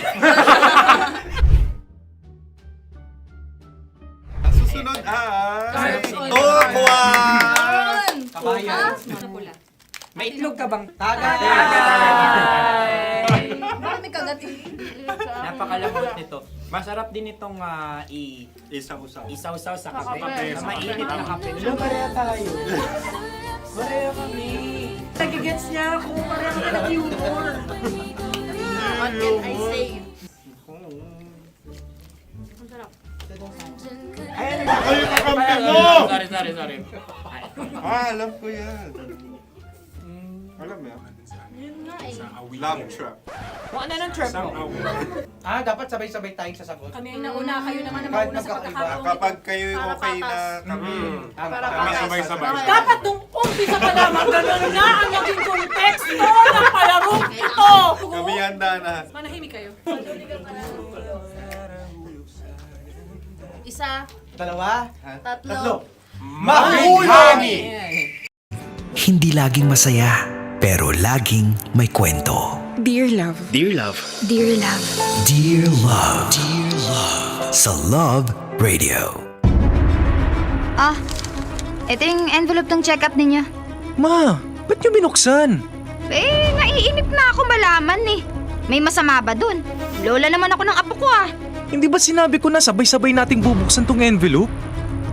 Ang susunod ay... Cards. Tokwa! Kabayan. Sa pula. May itlog ka bang? Tagay! Bakit may kagat Napakalambot nito. Masarap din itong Isaw-usaw. isaw-saw sa kape. Kape. Sa mainit na kape. Pareha tayo. Pareha kami. Nagigets niya ako, pareho ka ng humor. What can I say? Sorry. Alam ko yan. Alam mo yan? Love trap. Kung ano ng trap mo? Dapat sabay-sabay tayong sasagot. Kami ay nauna, kayo naman ang mauna sa pagkakataon. Kapag kayo okay na kami, kami sabay-sabay. Dapat nung umpisa pa lamang, ganun na ang naging konteksto ng palarong ito! Kami handa na. Manahimik kayo. Isa, Dalawa? tatlo. Mahulog! Hindi laging masaya, pero laging may kwento. Dear love. Dear Love. Dear Love. Sa Love Radio. Ito yung envelope ng check-up ninyo. Ma, ba't niyo binuksan? Naiinip na ako malaman eh. May masama ba dun? Lola naman ako ng apo ko Hindi ba sinabi ko na sabay-sabay nating bubuksan tong envelope?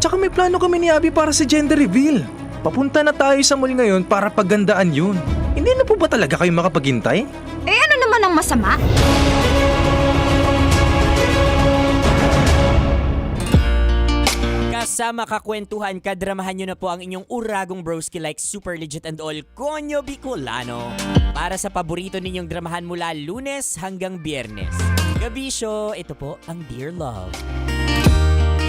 Tsaka may plano kami ni Abby para sa gender reveal. Papunta na tayo sa mall ngayon para paggandaan yun. Hindi na po ba talaga kayo makapaghintay? Ano naman ang masama? Kasama kakwentuhan, kadramahan nyo na po ang inyong uragong broski like Super Legit and All Konyo Bicolano para sa paborito ninyong dramahan mula Lunes hanggang Biyernes. Kabisyo, ito po ang Dear Love.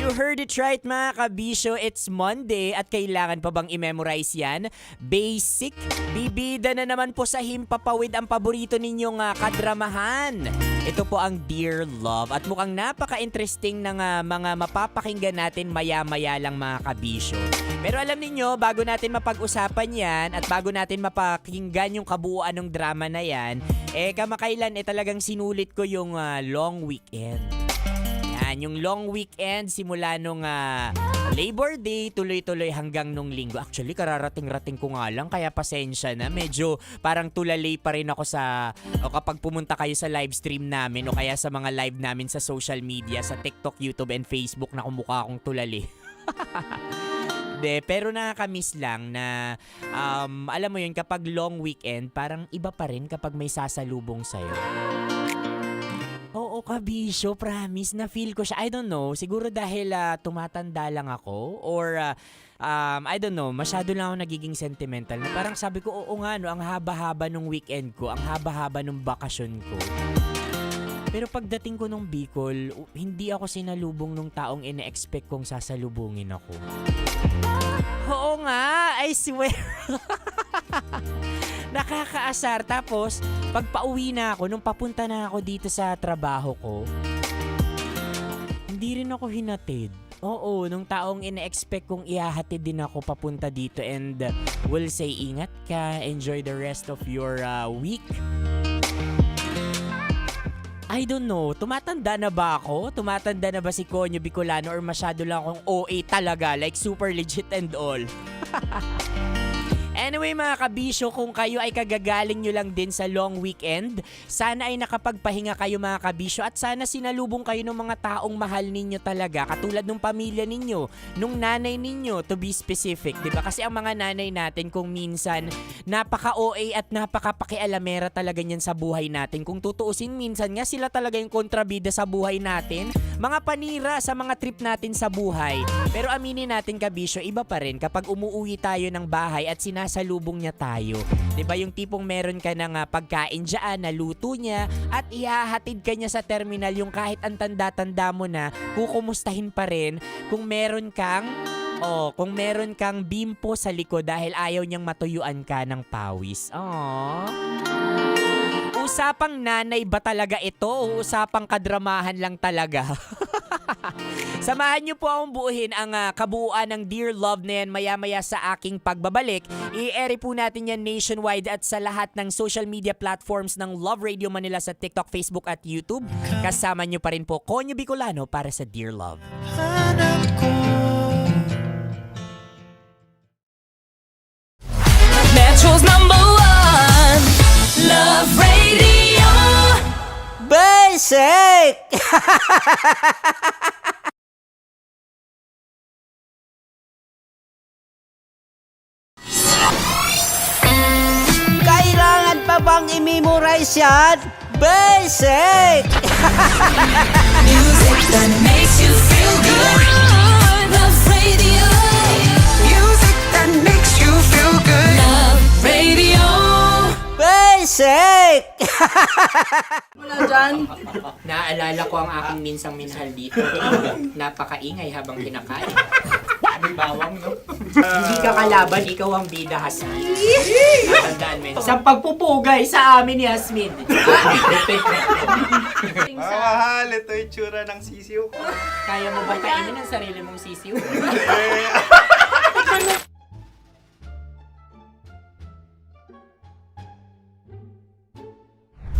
You heard it right mga kabisyo, it's Monday at kailangan pa bang i-memorize yan? Basic, bibida na naman po sa Himpapawid ang paborito ninyong kadramahan. Ito po ang Dear Love at mukhang napaka-interesting ng mga mapapakinggan natin maya-maya lang mga kabisyo. Pero alam niyo bago natin mapag-usapan yan at bago natin mapakinggan yung kabuuan ng drama na yan, kamakailan talagang sinulit ko yung long weekend. Yung long weekend simula nung Labor Day, tuloy-tuloy hanggang nung linggo. Actually, kararating-rating ko nga lang, kaya pasensya na. Medyo parang tulalay pa rin ako o kapag pumunta kayo sa live stream namin o kaya sa mga live namin sa social media, sa TikTok, YouTube, and Facebook na kumukha akong tulali. Pero nakakamiss lang na alam mo yun, kapag long weekend, parang iba pa rin kapag may sasalubong sa'yo. Oo, kabisyo, promise, na-feel ko siya. I don't know, siguro dahil tumatanda lang ako or I don't know, masyado lang ako nagiging sentimental. Na parang sabi ko, oo nga, no, ang haba-haba nung weekend ko, ang haba-haba nung bakasyon ko. Pero pagdating ko nung Bicol, hindi ako sinalubong nung taong ine-expect kong sasalubungin ako. Oo nga, I swear. Nakakaasar. Tapos, pag pauwi na ako, nung papunta na ako dito sa trabaho ko, hindi rin ako hinatid. Oo, nung taong ina-expect kong ihahatid din ako papunta dito and will say, ingat ka, enjoy the rest of your week. I don't know, tumatanda na ba ako? Tumatanda na ba si Konyo Bicolano or masyado lang akong OA talaga, like Super Legit and All? Anyway mga kabisyo, kung kayo ay kagagaling nyo lang din sa long weekend, sana ay nakapagpahinga kayo mga kabisyo at sana sinalubong kayo ng mga taong mahal ninyo talaga, katulad ng pamilya ninyo, nung nanay ninyo, to be specific, diba? Kasi ang mga nanay natin kung minsan napaka-OA at napaka-pakialamera talaga niyan sa buhay natin. Kung tutuusin, minsan nga sila talaga yung kontrabida sa buhay natin, mga panira sa mga trip natin sa buhay. Pero aminin natin kabisyo, iba pa rin kapag umuwi tayo ng bahay at sinasalubong niya tayo. 'Di ba yung tipong meron ka ng pagkain diyan, naluto niya at ihahatid ka niya sa terminal, yung kahit ang tanda-tanda mo na, kukumustahin pa rin kung meron kang Oh, kung meron kang bimpo sa likod dahil ayaw niyang matuyuan ka ng pawis. Oh. Usapang nanay ba talaga ito o usapang kadramahan lang talaga? Samahan niyo po akong buuhin ang kabuuan ng Dear Love na yan maya-maya sa aking pagbabalik. I-ere po natin yan nationwide at sa lahat ng social media platforms ng Love Radio Manila sa TikTok, Facebook at YouTube. Kasama niyo pa rin po Konyo Bicolano para sa Dear Love. Metro's #1 Love Radio. Basic! Kailangan pa bang i-memorize yan? Basic! Music that makes you feel good. Love Radio. Music that makes you feel good. Love Radio. Basic! Wala dyan. Naaalala ko ang aking minsang minahal dito. Napakaingay habang kinakain. May bawang, no? Hindi ka kalaban, ikaw ang bida, Hasmin. Natandaan mo yun. Sa pagpupugay sa amin ni Hasmin. Mahal, ito yung tsura ng sisiw ko. Kaya mo ba kainin ang sarili mong sisiw?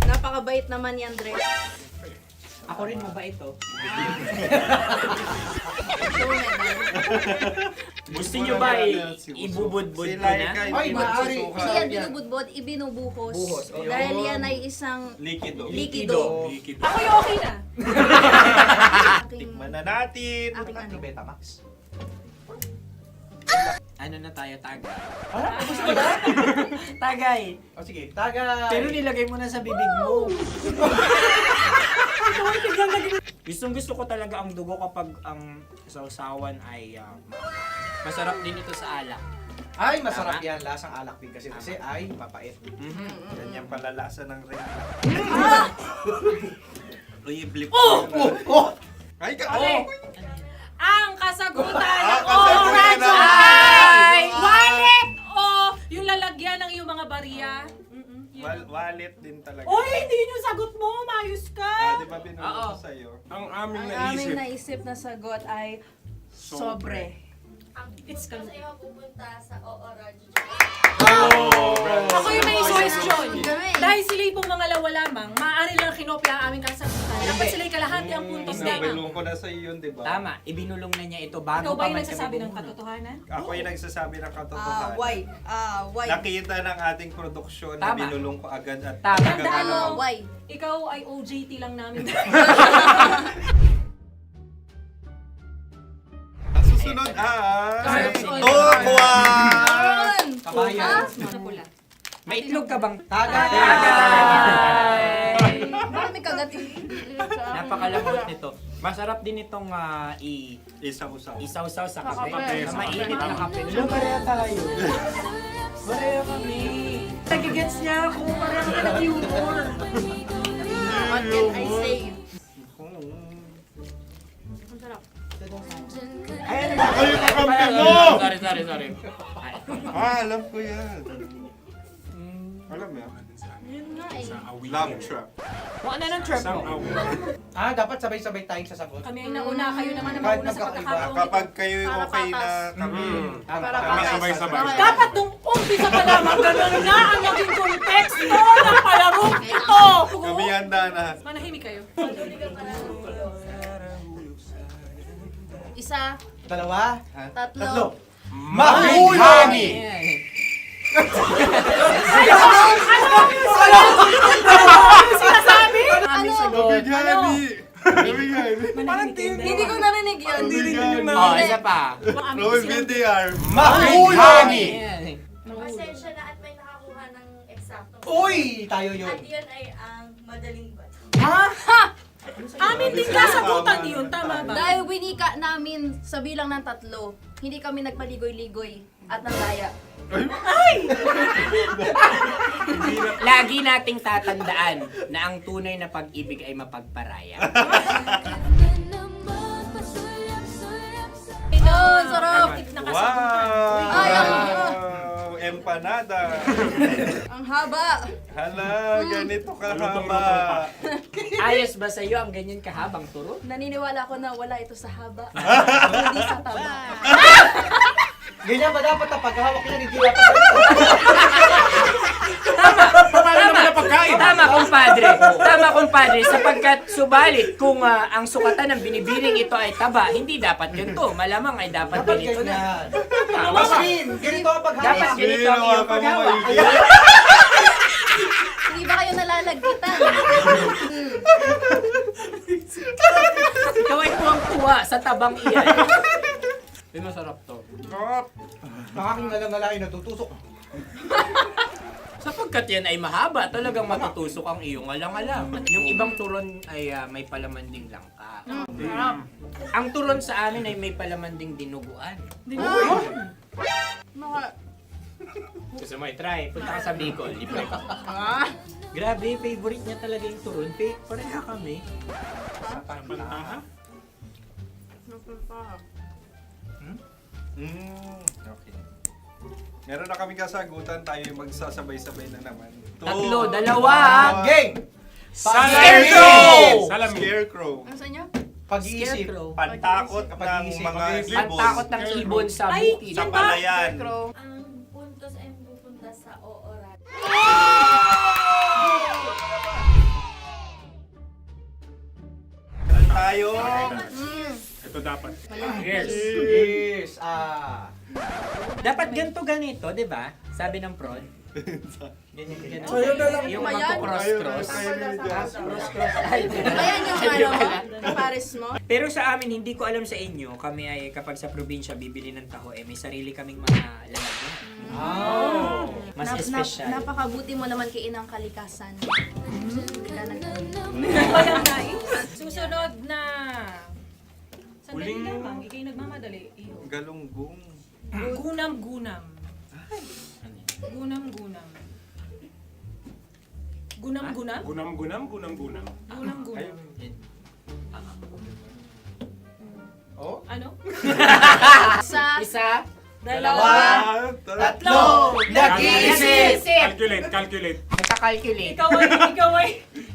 Napakabait naman yan, Dre. Ako rin mabait, oh. Gusto nyo ba ibubudbud ko na? Ay, maaari. Hindi yan binubudbod, ibinubuhos. Buhos, oh. Dahil yan ay isang Likido. likido. Ako'y okay na. Tikman na natin. Aking ano. Betamax. Ano na tayo, tagay? Tagay. O sige, tagay. Pero nilagay mo na sa bibig mo. Gusto ko talaga ang dugo kapag ang sausawan ay masarap din ito sa alak. Ay, masarap yan. Lasang alak din kasi ay papait. Ganyan pala lasa ng rin. Uy, blip. Ay, Ang kasagutan ng kasagutan oradyo ng- ay wallet o yung lalagyan ng iyong mga bariya. Wallet din talaga. Oy, hindi yung sagot mo. Mayos ka. Di ba binulong ko sa'yo? Ang aming Ang aming naisip na sagot ay sobre. It's ka. pupunta sa OORADIO. Ako yung may question. Kami. Dahil sila pong mga lawa lamang, maaari lang kinopya ang aming kasagutan. Dapat sila'y kalahati ang puntos Hindi, lamang. binulong ko na sa'yo yun, di ba? Tama, ibinulong na niya ito bago Ikaw ba pa yung man nagsasabi kami ng katotohanan? Ako yung nagsasabi ng katotohanan. Why? Nakita ng ating produksyon na Tama. binulong ko agad at Tama. talagang Tandaan mo, ano, Why? ikaw ay OJT lang namin. Ang susunod ay... Susunod. Tokwa! Kabayan. Sa pula. May itlog ka bang? Tagay! Marami kagat. Napakalamot nito. Masarap din itong Isa-usaw. isaw-saw sa kape. Kape. Na mainit na kape. Alam, pareha tayo. Pareha kami. Nagigets niya ako. Pareha kami ng humor. What can I say? Ang sarap. Ay, Sorry. Alam ko yan. Alam mo yan? Yun nga eh. Love trap. Kung ano ng trap mo? Dapat sabay-sabay tayong sasagot. Kami ay nauna, kayo naman ang Kahit mauna sa magkakaiba. pagkakataon. Kapag kayo Para okay na patas. kami. Para Kami patas. sabay-sabay. Dapat nung umpisa pa lamang, ganun na ang naging konteksto ng palarong ito. Kami handa na. Manahimik kayo. Isa, Dalawa. tatlo. Mahulagi! Sinasabi? Ano? Gabigani! Gabigani! Hindi ko narinig yun. Oh, isa pa. Roll VTR. Mahulagi! Pasensya na at may nakakuha ng eksakto. Uy! Tayo yun. At yun ay ang madaling bato. Amin din kasagutan yun, tama ba? Dahil winika namin sa bilang ng 3, hindi kami nagpaligoy-ligoy at nandaya. Lagi nating tatandaan na ang tunay na pag-ibig ay mapagparaya. Ito, sarap! kasagutan. Uy, Wow! Empanada! Ang haba. Hala, ganito kahaba. Ayos ba sa'yo ang ganyan kahabang turo? Naniniwala ko na wala ito sa haba. Hindi sa taba. Ganyan ba dapat ang paghawak niya? Hindi dapat Tama, kumpadre. Tama, kumpadre. Sapagkat subalit kung ang sukatan ng binibining ito ay taba, hindi dapat ganito. Malamang ay dapat ganito na. ganito ang paghawak. Dapat ganito ang iyong paghawak. Hindi ba kayo nalalagkitan? Ikaw ay tuwang-tuwa sa tabang iyan. Ay, masarap to. Nakaking ngalang-ngalain natutusok. Sapagkat yan ay mahaba, talagang matutusok ang iyong alang-alang. Yung ibang turon ay may palaman ding langka. Ang turon sa amin ay may palaman ding dinuguan. Gusto mo i-try? Punta ka sa Bicol, libre ka. Grabe, favorite niya talaga yung turon. Pareha kami. Sa pantaha. Okay. Meron na kaming kasagutan, tayo yung magsasabay-sabay na naman. Tatlo, dalawa. Game! Scarecrow! Salamin. Scarecrow. Ano sa inyo? Pag-iisip. Scarecrow. Pantakot ng mga ibon. Pantakot ng ibon sa Ay, bukid. Sa palayan. Ang puntos ay pupunta sa oorat. Tayo. Ito dapat. Yes. Dapat ganito, di ba? Sabi ng prod. Ganyan. Yung Ayan. magko-cross-cross. Cross-cross. Ay, Ayan yung pares mo. Pero sa amin, hindi ko alam sa inyo, kami ay kapag sa probinsya bibili ng taho, may sarili kaming mga lalagyan. Mas espesyal. Napakabuti mo naman kay Inang Kalikasan. walang nais. Susunod na. Sandali lamang, ikay nagmamadali. Iyo. Galunggong. Gunam-gunam. Gunam-gunam. Gunam-gunam? Gunam-gunam. Gunam-gunam. Oh? Ano? Isa, Dalawa. Tatlo! Nag-iisip! Calculate. nakakalculate.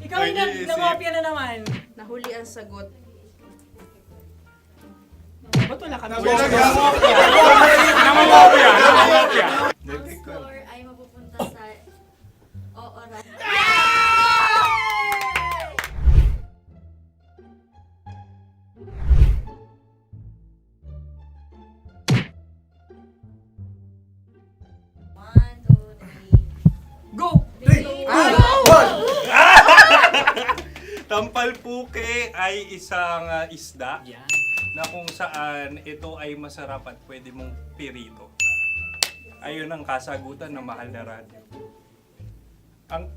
Ikaw ay nangopya na naman. Nahuli ang sagot. Ba't wala kami? Nangongopya. Ang score ay mapupunta sa oorat. One, two, three. Go! Tampalpuke ay isang isda Yan. na kung saan ito ay masarap at pwede mong pirito. Ayun ang kasagutan ng Mahal na Radyo. Ang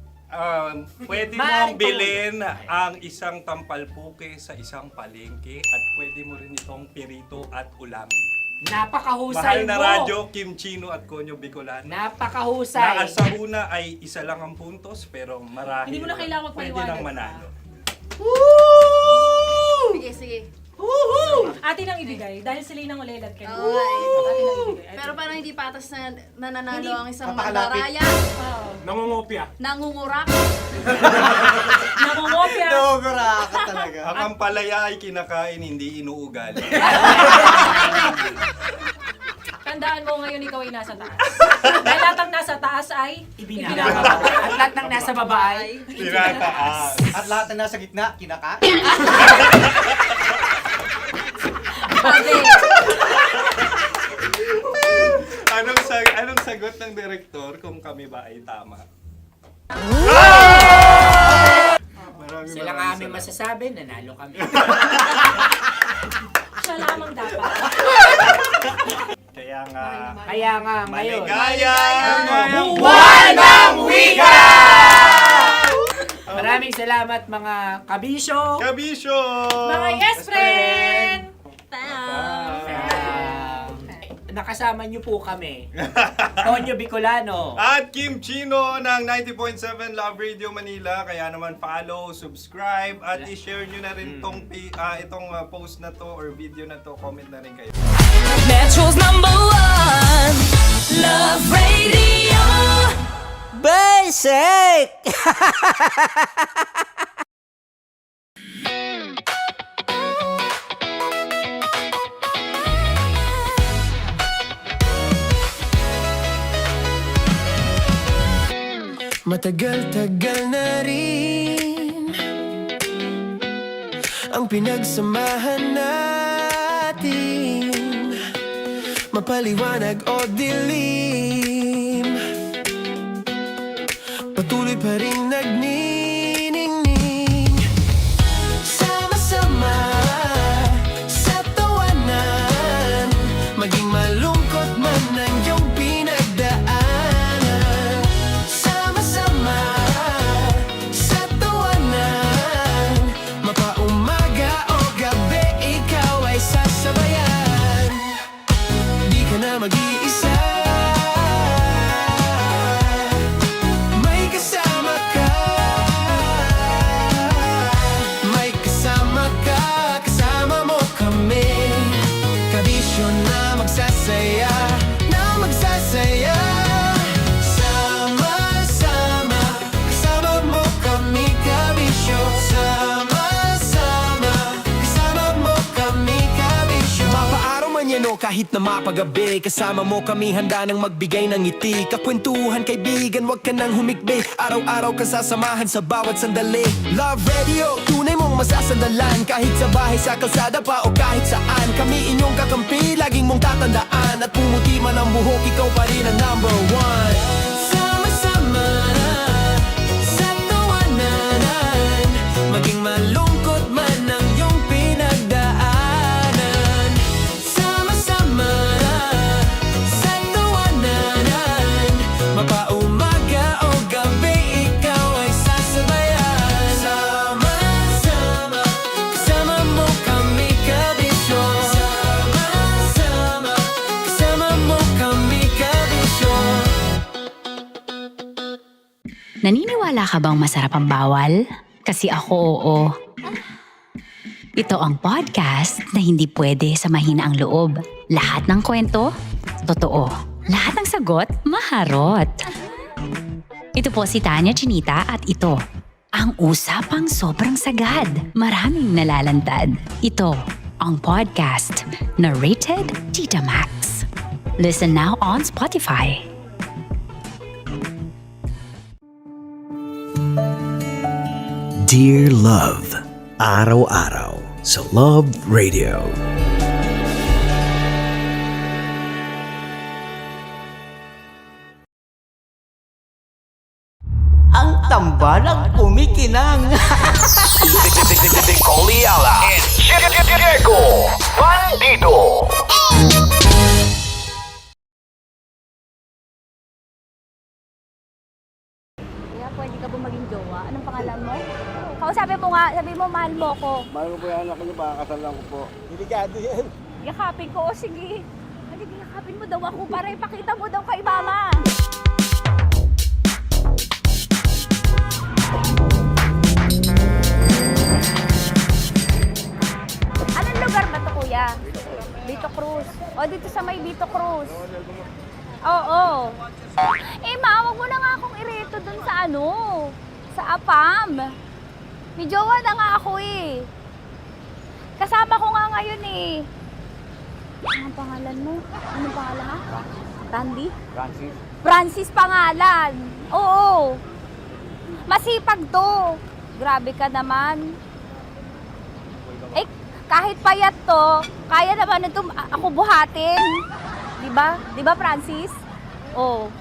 pwede mong bilhin ang isang tampalpuke sa isang palengke at pwede mo rin itong pirito at ulamin. Napakahusay Mahal na mo! Radyo, Kim Chino at Konyo Bicolano. Napakahusay! Na sa una ay isa lang ang puntos pero marahil Hindi mo na kailangan pwede magpaliwanag nang pa. manalo. Sige. Atin ang ibigay dahil sila yung ulelat kayo. Okay. Atin ang ibigay. Pero parang hindi patas na nananalo Hindi. ang isang Napakalapit. mandaraya. Nangongopya. Nangungurak. Nangungopya. Dogora ka talaga. Ang ampalaya ay kinakain, hindi inuugali. Tandaan mo ngayon ikaw ay nasa taas. Dahil lahat ng nasa taas ay Ibinababa. At lahat ng nasa baba ay Tinataas. At lahat na nasa gitna, kinakain. Anong sagot ng direktor kung kami ba ay tama? sila nga aming masasabi, nanalo kami. siya lamang dapat. Kaya nga, Kaya nga ngayon, maligayang buwan ng wika! Maraming salamat mga kabisyo! Kabisyo! Mga yes friend! nakasama niyo po kami. Tonyo Bicolano. At Kim Chino ng 90.7 Love Radio Manila. Kaya naman follow, subscribe, at i-share nyo na rin itong post na to or video na to. Comment na rin kayo. Metro's #1 Love Radio. Basic! Matagal-tagal na rin ang pinagsamahan natin, mapaliwanag o dilim, patuloy pa rin nagniningning. Sama-sama sa tawanan, maging malungkot man ang iyong pinagdaanan. Sama-sama sa tawanan, mapaumaga o gabi, ikaw ay sasabayan. Di ka na mag-iisa, may kasama ka. May kasama ka, kasama mo kami. Kabisyo na magsasaya, na magsasaya. Sama-sama, kasama mo kami, kabisyo. Sama-sama, kasama mo kami, kabisyo. Mapaaraw man yan o kahit na mapagabi, kasama mo kami, handa nang magbigay ng ngiti. Kakwentuhan, kaibigan, wag ka nang humikbi. Araw-araw ka sasamahan sa bawat sandali. Love Radio, tunay mong masasandalan. Kahit sa bahay, sa kalsada pa o kahit saan, kami inyong kakampi, laging mong tatandaan. At pumuti man ang buhok, ikaw pa rin ang #1. Sama-sama sa tawanan, maging malungkot man ang iyong pinagdaanan. Sama-sama sa tawanan, mapaumaga o gabi, ikaw ay sasabayan. Sama-sama, kasama mo kami, kabisyo. Sama-sama, kasama mo kami, kabisyo. Naniniwala ka bang masarap ang bawal? Kasi ako oo. Ito ang podcast na hindi pwede samahin ang loob. Lahat ng kwento, totoo. Lahat ng sagot, maharot. Ito po si Tanya Chinita at ito, ang usapang sobrang sagad. Maraming nalalantad. Ito, ang podcast na rated Tita Max. Listen now on Spotify. Dear Love, araw-araw sa Love Radio. Ang tambalang kumikinang. Coliala and Diego Bandido. Kaya pwede ka ba maging jowa? Anong pangalan mo? Kausapin mo nga, sabi mo mahal mo ko. Mahal ko po yung anak niyo, pakakasalan ko po. Delikado yan. Yakapin ko, o sige. Halika, yakapin mo daw ako para ipakita mo daw kay mama. Anong lugar ba to, kuya? Vito Cruz. O, dito sa may Vito Cruz. Oo. Eh, ma, wag mo na nga akong ireto dun sa ano, sa APAM. May jowa na nga ako eh. Kasama ko nga ngayon eh. Anong pangalan mo? Anong pangalan ka? Randy? Francis. Francis pangalan. Oo. Masipag to. Grabe ka naman. Eh, kahit payat to, kaya naman ito ako buhatin. Diba? Diba, Francis? Oo.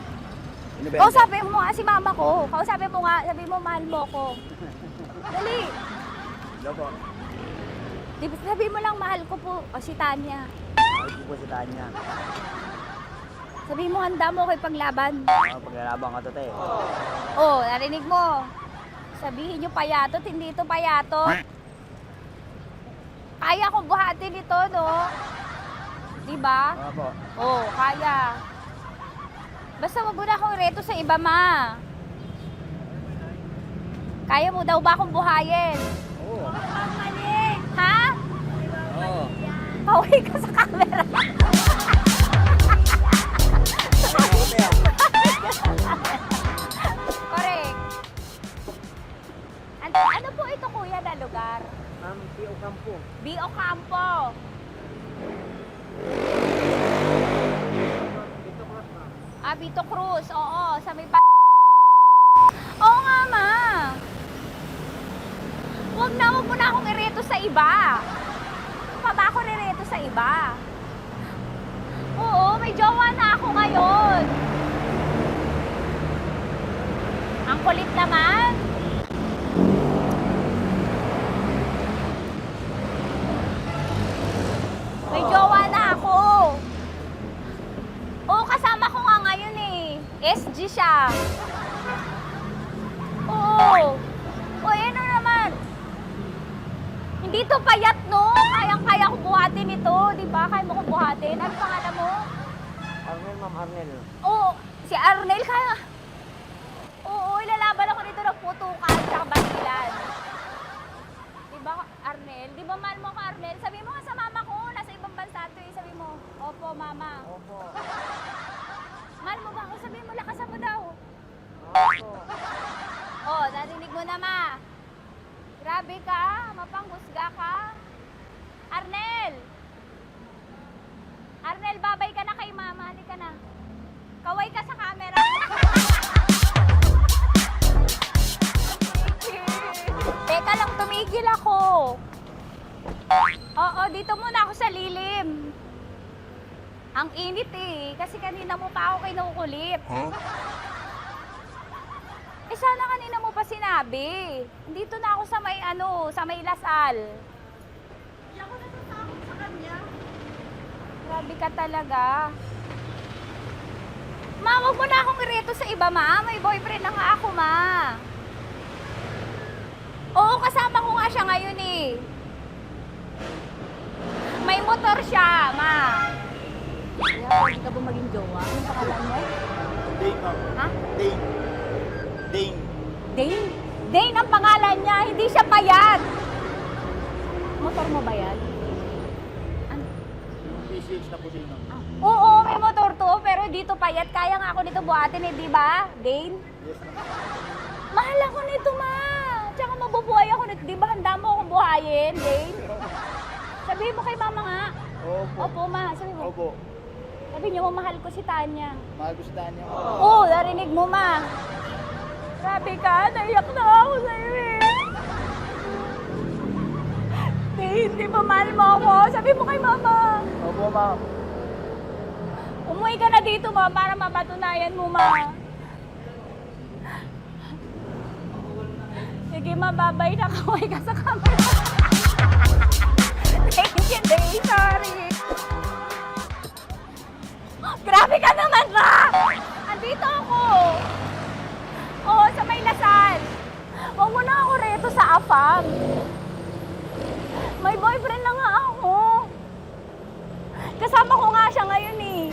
Kausapin mo nga si mama ko. Kausapin mo nga, sabi mo mahal mo ko. Dali. Hello po. Sabi mo lang mahal ko po. O si Tanya. Mahal ko po si Tanya. Sabi mo handa mo ko ipaglaban. Paglalabang ka to, te. Oh, narinig mo. Sabihin nyo payatot, hindi ito payatot. Kaya kong buhatin ito, no? Di ba? Opo. Oo, kaya. Basta wag mo na akong reto sa iba, ma. Kaya mo daw ba akong buhayin? Oo. Ha? Oo. Pauwi ka sa camera. Correct. Ano po ito, kuya, na lugar? P.O. Campo. B.O. Campo. Vito Cruz. Oo, sa may Oo nga, ma. Huwag mo na akong ireto sa iba. Pa ba ako ireto sa iba? Oo, may jowa na ako ngayon. Ang kulit naman. May jowa na ako. Oo, kasama ko nga ngayon eh. SG siya. Oo. O, ano naman. Hindi to payat, no? Kayang-kaya ko buhatin ito. Di ba? Kaya mo ko buhatin. Ano pangalan mo? Arnel, ma'am, Arnel. Oo, si Arnel kaya. Oo, ilalaban ako nito ng putukan sa basilan. Di ba, Arnel? Di ba mahal mo ako, Arnel? Sabi mo nga sa mama ko, nasa ibang bansa to eh. Sabi mo, opo, mama. Opo. Mahal mo ba ako? Sabi mo, lakasan mo daw. Opo. Oh, narinig mo na, ma. Grabe ka, mapanghusga ka. Arnel! Arnel, babay ka na kay mama. Halika na. Kaway ka sa camera. Teka lang, tumigil ako. Oo, dito muna ako sa lilim. Ang init eh, kasi kanina mo pa ako kinukulit. Eh sana kanina mo pa sinabi. Dito na ako sa may sa may Lasal. Hindi ako natatakot sa kanya. Grabe ka talaga. Ma, wag mo na akong ireto sa iba, ma. May boyfriend na nga ako, ma. Oo, kasama ko nga siya ngayon eh. May motor siya, ma. Pwede ka ba maging jowa? Anong pangalan mo? Dane, ma'am. Ha? Dane. Dane. Dane? Dane ang pangalan niya, hindi siya payat. Motor mo ba yan? Ano? PCH na po din, ma'am. Oo, may motor to, pero dito payat. Kaya nga ako nito buhatin eh, di ba? Dane? Yes, ma'am. Mahal ako nito, ma. Tsaka mabubuhay ako nito. Di ba handa mo akong buhayin, Dane? Sabihin mo kay mama nga. Opo. Opo, ma. Sabi mo. Opo. Sabi niyo mo, mahal ko si Tanya. Mahal ko si Tanya. Oo, narinig mo, ma. Grabe ka, naiyak na ako sa'yo eh. Hindi ba mahal mo ako? Sabi mo kay mama. Opo, ma'am. Umuwi ka na dito, ma, para mapatunayan mo, ma. Sige, ma, babay na. Kaway ka sa camera. Thank you, Day. Sorry. Grabe ka naman, ma! Andito ako. Oo, sa may Lasal. Huwag mo na ako reto sa afam. May boyfriend na nga ako. Kasama ko nga siya ngayon eh.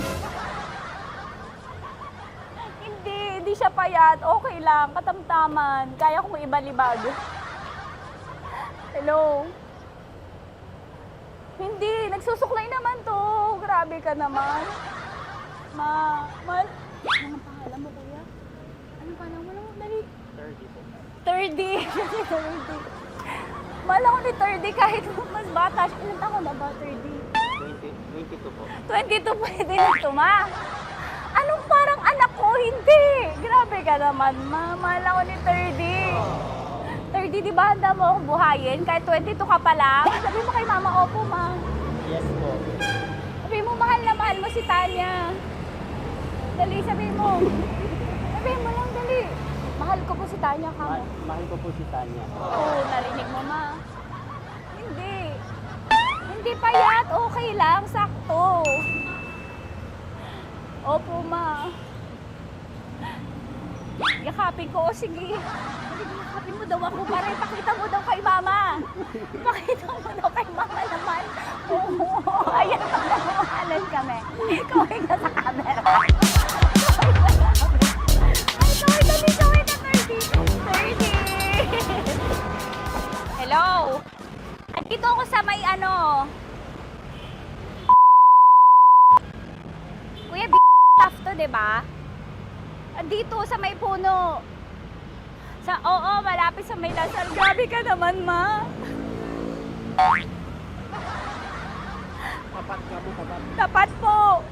Hindi siya payat. Okay lang, katamtaman. Kaya kong ibalibag. Hello? Hindi, nagsusuklay naman to. Grabe ka naman. Anong pangalan mo, kuya? Anong pangalan mo? Dali. 30 po. 30. 30. Mahal ako ni 30 kahit mas bata siya. Ilan taon na ba, 30? 22 po. 22 pwede na ito, ma. Anong parang anak ko? Hindi. Grabe ka naman, ma. Mahal ako ni 30. 30, di ba handa mo akong buhayin? Kahit 22 ka pa lang. Sabi mo kay mama, opo, ma. Yes po. Sabi mo, mahal na mahal mo si Tanya. Dali, sabi mo. Sabi mo lang, dali. Mahal ko po si Tanya ka mo. Mahal ko po si Tanya. Oo, narinig mo, ma. Hindi. Hindi payat. Okay lang. Sakto. Opo, ma. Yakapin ko. O, sige. Yakapin mo daw ako para ipakita mo daw kay mama. Ipakita mo daw kay mama naman. Oo, ayan ang namahalan Kaway ka sa camera. Ay, kaway ka, 30. Hello? Andito ako sa may ano. Kuya, tough to, diba? Andito sa may puno. Oo, malapit sa may Lasal. Grabe ka naman, ma. Tapat ka mo, tapat. Tapat po.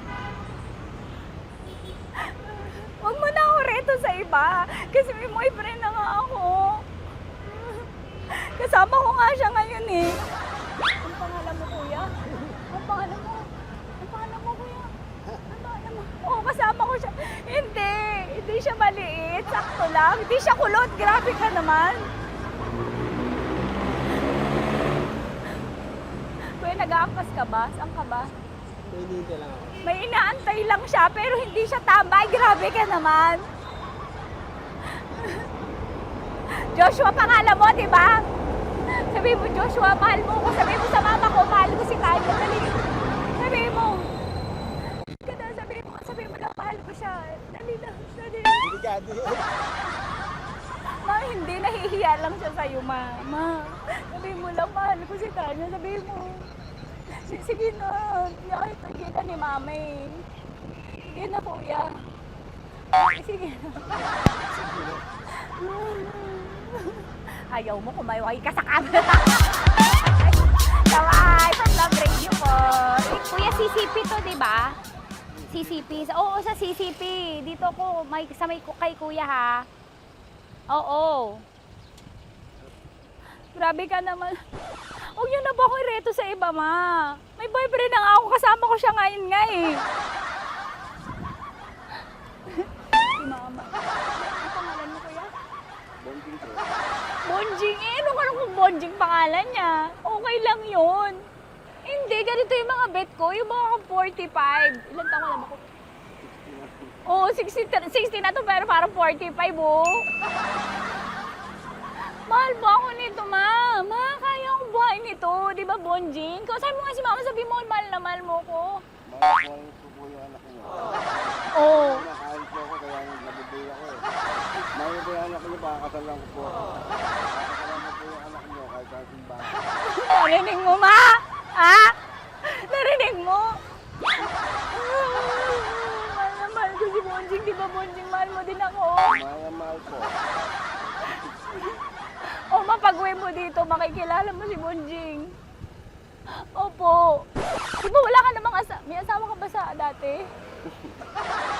Huwag mo na ako reto sa iba. Kasi may boyfriend na nga ako. Kasama ko nga siya ngayon eh. Ang pangalan mo, kuya? Ang pangalan mo? Ang pangalan mo, kuya? Ang pangalan mo? Oo, kasama ko siya. Hindi siya maliit. Sakto lang. Hindi siya kulot. Grabe ka naman. Kuya, nag-aangkas ka ba? Saan ka ba? May inaantay lang siya, pero hindi siya tambay. Grabe ka naman. Joshua, pangalan mo, di ba? Sabi mo, Joshua, mahal mo ko. Sabi mo sa mama ko, mahal ko si Tanya. Sabi mo. Sabi mo na, mahal ko siya. Dali lang. Ma, hindi. Nahihiya lang siya sa'yo, ma. Sabi mo lang, mahal ko si Tanya. Sabi mo. Sige na. Sige na ni mama eh. Sige na, kuya. Sige na. Ayaw mo kumayway ka sa camera. Kaway, from Love Radio po. Kuya, CCP to, di ba? CCP. Oo, sa CCP. Dito ko, sa may kay kuya ha. Oo. Grabe ka naman. Huwag niyo na ba ako ireto sa iba, ma? May boyfriend na nga ako. Kasama ko siya ngayon nga eh. Si mama. Ano pangalan mo, kuya? Bonjing eh. Ano ka kung Bonjing pangalan niya? Okay lang yun. Hindi, ganito yung mga bet ko. Yung mga 45. Ilan taon alam ako? Oo, 60 na to pero parang 45 oh. Mahal ba ako nito, ma? Ma, kaya akong buhay nito. Di ba, Bonjing? Sabi mo nga si mama, sabi mo, mahal na mahal mo ko. Mahal ko po yung anak niyo. Oo. Nakahal po ako kaya nabibay ako eh. Mahal ko yung anak niyo, pakakasalan ko po. Pakakasalan ko po yung anak niyo kahit sa simbahan. Narinig mo, ma? Ha? Narinig mo? Mahal na mahal ko si Bonjing. Di ba, Bonjing, mahal mo din ako? Mahal po. O, mapag-uwi mo dito, makikilala mo si Bonjing. Opo. Di ba wala ka namang may asawa ka ba sa dati?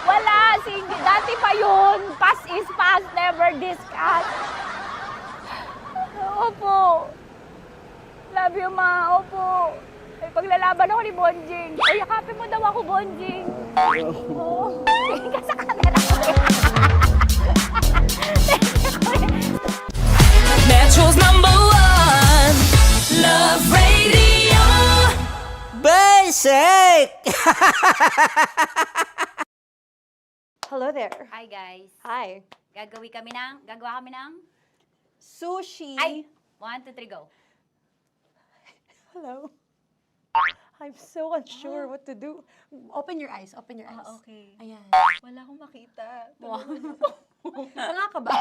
Wala, dati pa yun. Past is past, never discuss. Opo. Love you, ma. Opo. Ay, paglalaban ako ni Bonjing. O, yakapin mo daw ako, Bonjing. Oo. Tingin ka sa camera. Metro's #1 Love Radio. Basic! Hello there. Hi, guys. Hi. Gagawa kami ng Sushi. Ay! 1, 2, 3, go. Hello. I'm so unsure what to do. Open your eyes. Open your eyes. Okay. Ayan. Wala akong makita. Tanga ka ba?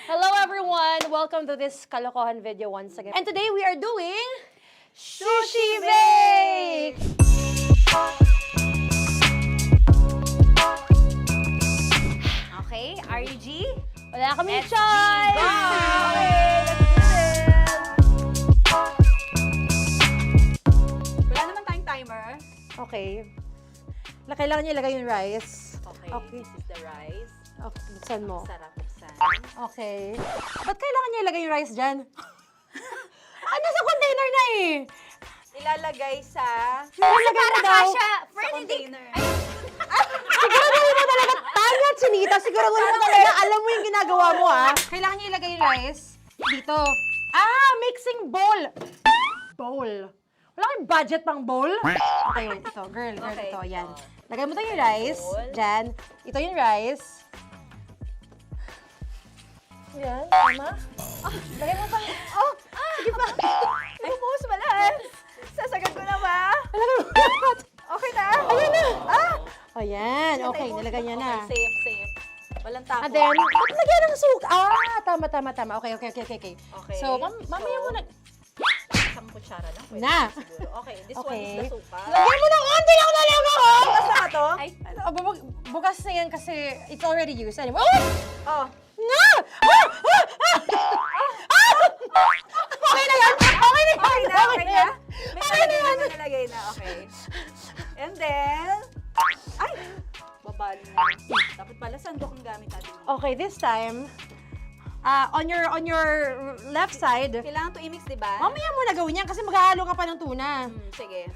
Hello everyone! Welcome to this kalokohan video once again. And today we are doing Sushi Bake! Okay, RG? Wala kaming Let's choice! Go! Okay, let's do this! Wala naman tayong timer. Okay. Kailangan niyo ilagay yung rice. Okay, this is the rice. Okay, buksan mo. Sarap buksan. Okay. Ba't kailangan niya ilagay yung rice dyan? Ano sa container na eh? Ilalagay sa... Ilalagay mo daw. container. Siguraduhin mo talaga, Tanya at Chinita, siguraduhin mo talaga, alam mo yung ginagawa mo ah. Kailangan niya ilagay yung rice dito. Mixing bowl. Bowl. Wala kayong budget pang bowl? Okay, wait, ito, girl, Okay, ito, yan. ito. Lagay mo tayo yung rice, dyan. Ito yung rice. Yan, tama. Lagay mo pa. Sige pa. Ay, buhos malas. Sasagad ko na ba? Lagay mo. Okay na? Ayun na. Yan, okay, nilagay niya na. Okay, safe. Walang tapon. And then, ba't lagyan ng suka? Tama. Okay. Okay. So, mamaya mo na. Isang kutsara lang. Pwede Na. siguro. Okay, this one Okay. is the suka. Lagyan mo ng konti lang talaga ko! Bukas na to? Ay, bukas na yan kasi it's already used. Anyway, Oh. nga! Okay na yan! Okay na yan! Okay na? Okay na yan! May nalagay na, okay. And then, ay! Babali na. Dapat pala sandok ang gamit natin. Okay, this time, on your left side, Kailangan to i-mix, di ba? mamaya mo na gawin yan kasi maghahalo ka pa ng tuna. Sige.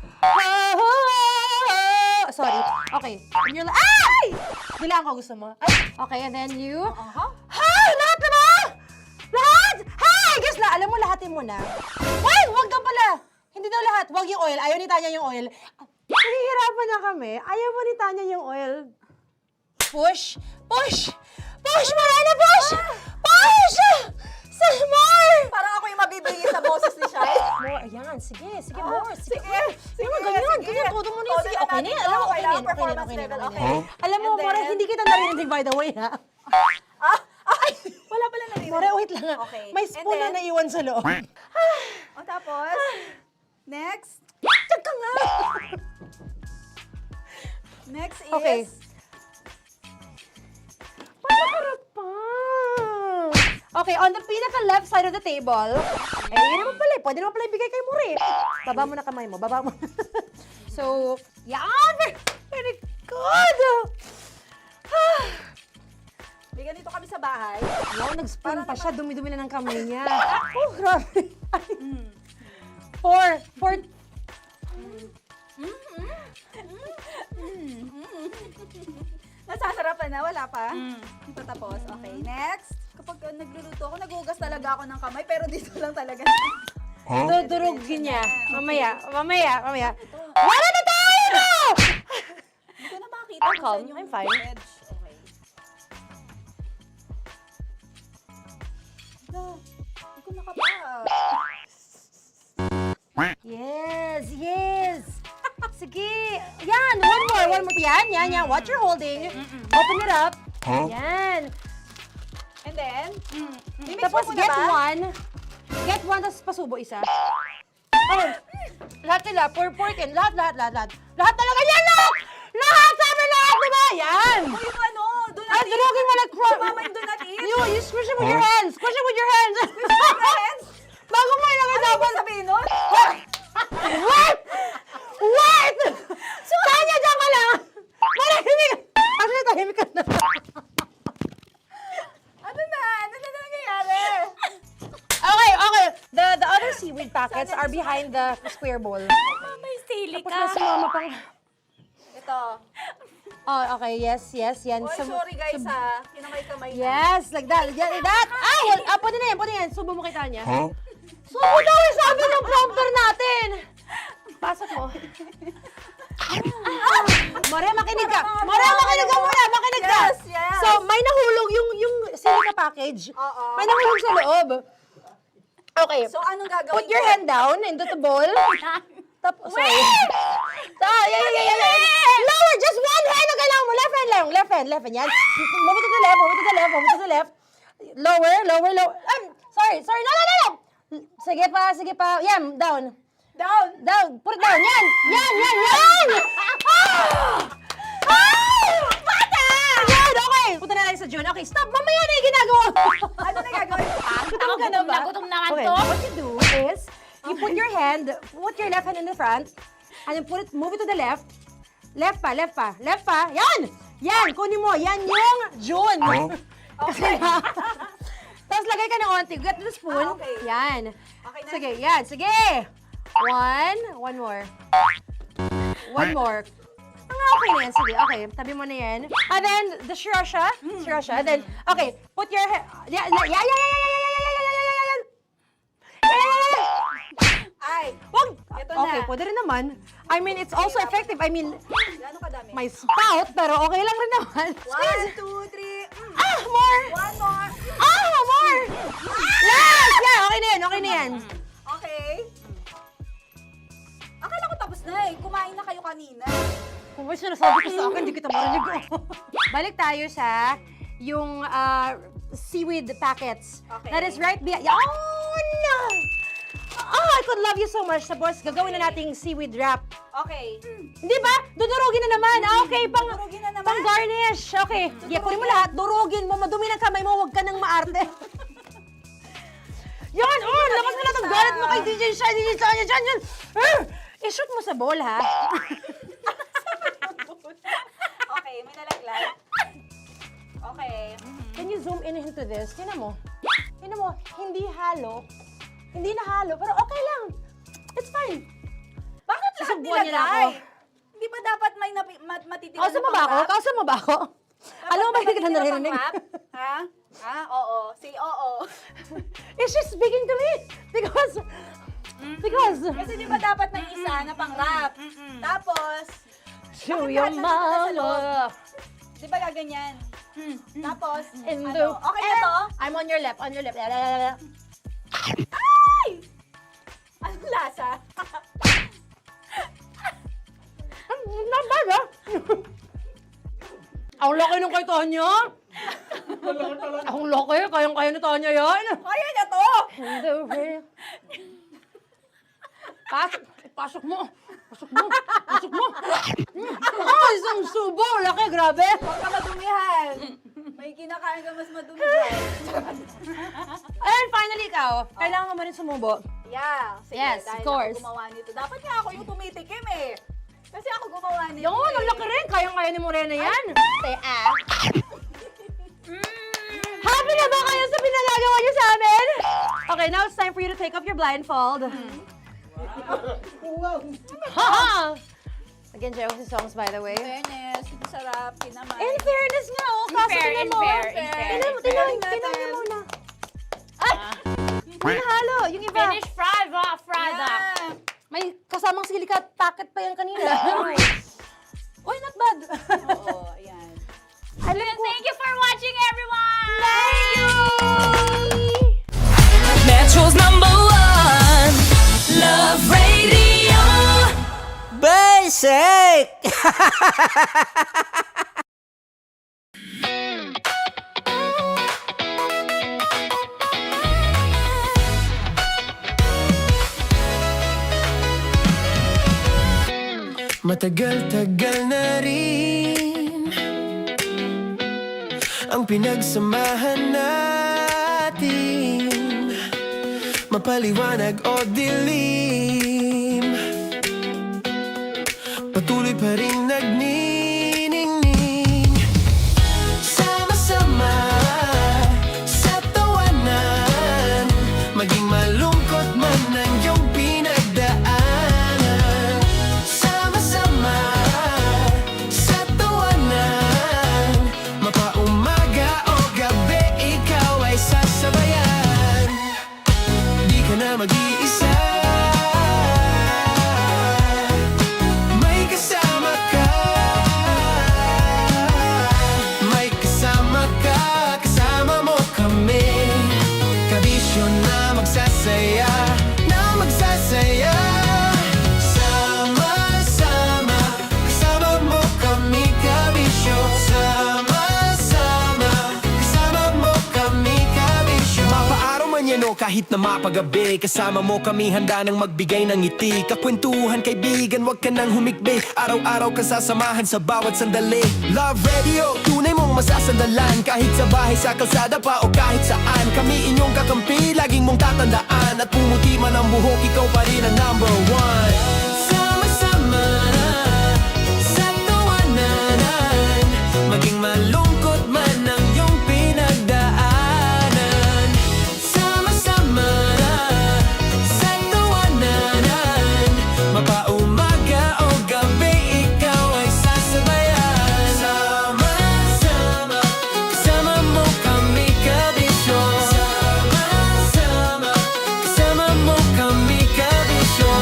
Sorry. Okay. On your ay! Bilang ko gusto mo. Ay, okay, and then you... Lahat na ba? Lahat? Hi! Guess la, alam mo, lahatin mo na. Wait, wag ka pala. Hindi daw lahat. Wag yung oil. Ayaw ni Tanya yung oil. Nahihirapan na kami. Ayaw mo ni Tanya yung oil. Push! Push! Push! Marana, push! Push! Some more! Parang ako yung mabibigay sa boses ni Shai. More, ayan. Sige, more. Sige. Sige, Ganyan. sige. Todo mo na yun. Todo Sige, na okay na natin yan. to. Alam mo, okay na Kailangan yan. performance level, okay. Alam mo, And More, then- hindi kita narinig by the way, ha? Wala pala narinig. More, wait lang. Okay. May And spoon na then- naiwan sa loob. O tapos, next. Diyan ka nga. Next is... Okay. Panakarap pa. Okay, on the pinaka-left side of the table, yun naman pala, pwede naman pala ibigay kay More. Baba mo na kamay mo, baba mo. So, yan! Very good! Bigyan dito kami sa bahay. Wow, nag-spoon pa siya, dumi-dumi na ng kamay niya. Oh, grabe. Four. Nasasarapan na, wala pa? Hindi pa tapos. Okay, next. Kapag nagluluto ako, nagugas talaga ako ng kamay, pero dito lang talaga. Dudurugin niya. Mamaya. Wala na tayo! Hindi ko na makita I'm kung calm. saan yung I'm fine. edge. Okay. Hindi ko nakapa. Yes. Sige. Yan, one more. Yan. What you're holding. Open it up. Yan. And then, i-mix Tapos mo muna get ba? one. Get one, tapos pasubo isa. Oh, lahat nila. Pork and lahat. Lahat talaga yan, lahat! Lahat! Sabi lahat, diba? Yan! O yung ano, do not Ay, eat. durugin mo like Si Mama yung do not eat. You squish it with your hands. Squish it with your hands. Friends, Bago mo ilagay ano dapat. ibig sabihin nun? Wait! Tanya, dyan ka lang! Marahimik! Actually, tahimik ka na. Ano na nangyayari? Okay. The other seaweed packets are behind the square bowl. May sili Tapos na si Mama pang... Ito. Oh, okay. Yes. Yan. Oy, sorry guys ha. Kinamay-kamay na. Yes, like that. Like that. Ay, pwede na yan. Subo mo kay Tanya. Subo daw yung sabi ng prompter natin. Pasok mo. Maria, makinig ka. Maria, makinig ka muna. Makinig ka. Yes. So, may nahulog yung silica package. Oo. May nahulog sa loob. Okay. So, anong gagawin Put your ko? hand down into the bowl. Tapos, sorry. Yeah. Lower, just one hand ang kailangan mo. Left hand. Yan. Move it to the left. Lower. Sorry. No. Sige pa. Yan, down. Put it down. Yan. Bata! Yan, okay. Punta na lang sa June. Okay, stop. Mamaya na yung ginagawa mo. Ano na gagawin ko? Gutom na nga Okay, to. what you do is, you put your left hand in the front, and then move it to the left. Left pa. Yan, kunin mo. Yan yung June. Okay. Tapos lagay ka ng onti. Get the spoon. Okay. Yan. Okay na. Sige, yan. Sige. One more. One more. Okay na yan. Sige, okay. Tabi mo na yan. And then, the sriracha. And then, okay. Put your hand. Yan. Ay, Wag! Ito na. Okay, pwede rin naman. I mean, it's also effective. I mean, gano'ng kadami? may spout, pero okay lang rin naman. 1, 2, 3. More! One more. More! Yes! Yeah, okay na yan. Okay. Akala ko tapos na eh. Kumain na kayo kanina. Kung may sinasabi ko sa akin, hindi kita marinig. Balik tayo sa yung seaweed packets. Okay. That is right behind. Oh, no! Oh, I could love you so much. Tapos, gagawin na nating seaweed wrap. Okay. Hindi ba? Dudurugin na naman. Okay, Dudurugin na naman? pang garnish. Okay. Yeah, kunin mo lahat. Durugin mo. Madumi ng kamay mo. Huwag ka nang maarte. Yan! Oh, lakas mo na itong galit mo kay DJ Shiny. Yan. I-shoot mo sa bowl, ha? Okay, may nalaglag. Okay. Can you zoom in into this? Tingnan mo. Hindi halo. Hindi na halo, pero okay lang. It's fine. Bakit lahat Susubuan niya na ako. nilagay? Hindi ba dapat may matitira Kausa mo ba ako? Kausa mo ba ako? Alam mo ba hindi kita naririnig? Ha? Ha? Oo. Say oo. Is she speaking to me? Because... Kasi di ba dapat may isa na pang-rap? Tapos, Show your mama. di ba gaganyan? Tapos, In the... okay na to? I'm on your left, on your left. Ay! Anong lasa? Not bad, ha? Ang laki nung kay Tonya. Ang laki. Kayang-kaya ni Tonya yan. Kaya niya to! Hindi, okay. Pasok mo. Oh, isang subo. Laki, grabe. Huwag ka madumihan. May kinakain ka mas madumi dyan. And finally, ikaw. Kailangan mo rin sumubo. Yeah. Sige, Yes, dahil of course. ako gumawa nito. Dapat nga ako yung tumitikim eh. Kasi ako gumawa nito. Yung, ang laki rin. Kayang-kaya ni Morena yan. Happy na ba kayo sa pinagagawa niyo sa amin? Okay, now it's time for you to take off your blindfold. Ha! Again, Jay, what's the songs, by the way? Fairness, sarap, kinamay. In fairness nga, oh. Kaso tingnan mo. Tingnan niyo muna. Hindi nahalo. Yung iba. Finish fried, Yeah. May kasamang silikat packet pa yan kanina. Uy, not bad. Oo, ayan. Thank you for watching, everyone! Metro's #1 Love Radio. Basic! Matagal-tagal na rin ang pinagsamahan natin, mapaliwanag o dilim, patuloy pa rin nagniningning. Sama-sama sa tawanan, maging malungkot man ang iyong pinagdaanan. Sama-sama sa tawanan, mapaumaga o gabi, ikaw ay sasabayan. Di ka na mag-iisa, may kasama ka. May kasama ka, kasama mo kami. Kabisyo na magsasaya, na magsasaya. Sama-sama, kasama mo kami, kabisyo. Sama-sama, kasama mo kami, kabisyo. Mapaaraw man yan o kahit na mapagabi, kasama mo kami, handa nang magbigay ng ngiti. Kakwentuhan, kaibigan, wag ka nang humikbi. Araw-araw kasasamahan sa bawat sandali. Love Radio, tunay mong masasandalan. Kahit sa bahay, sa kalsada pa o kahit saan, kami inyong kakampi, laging mong tatandaan. At pumuti man ang buhok, ikaw pa rin ang #1. Sama-sama sa tawanan, maging malungkot man ang iyong pinagdaanan. Sama-sama sa tawanan, mapaumaga o gabi, ikaw ay sasabayan. Sama-sama, kasama mo kami, kabisyo. Sama-sama, kasama mo kami, kabisyo.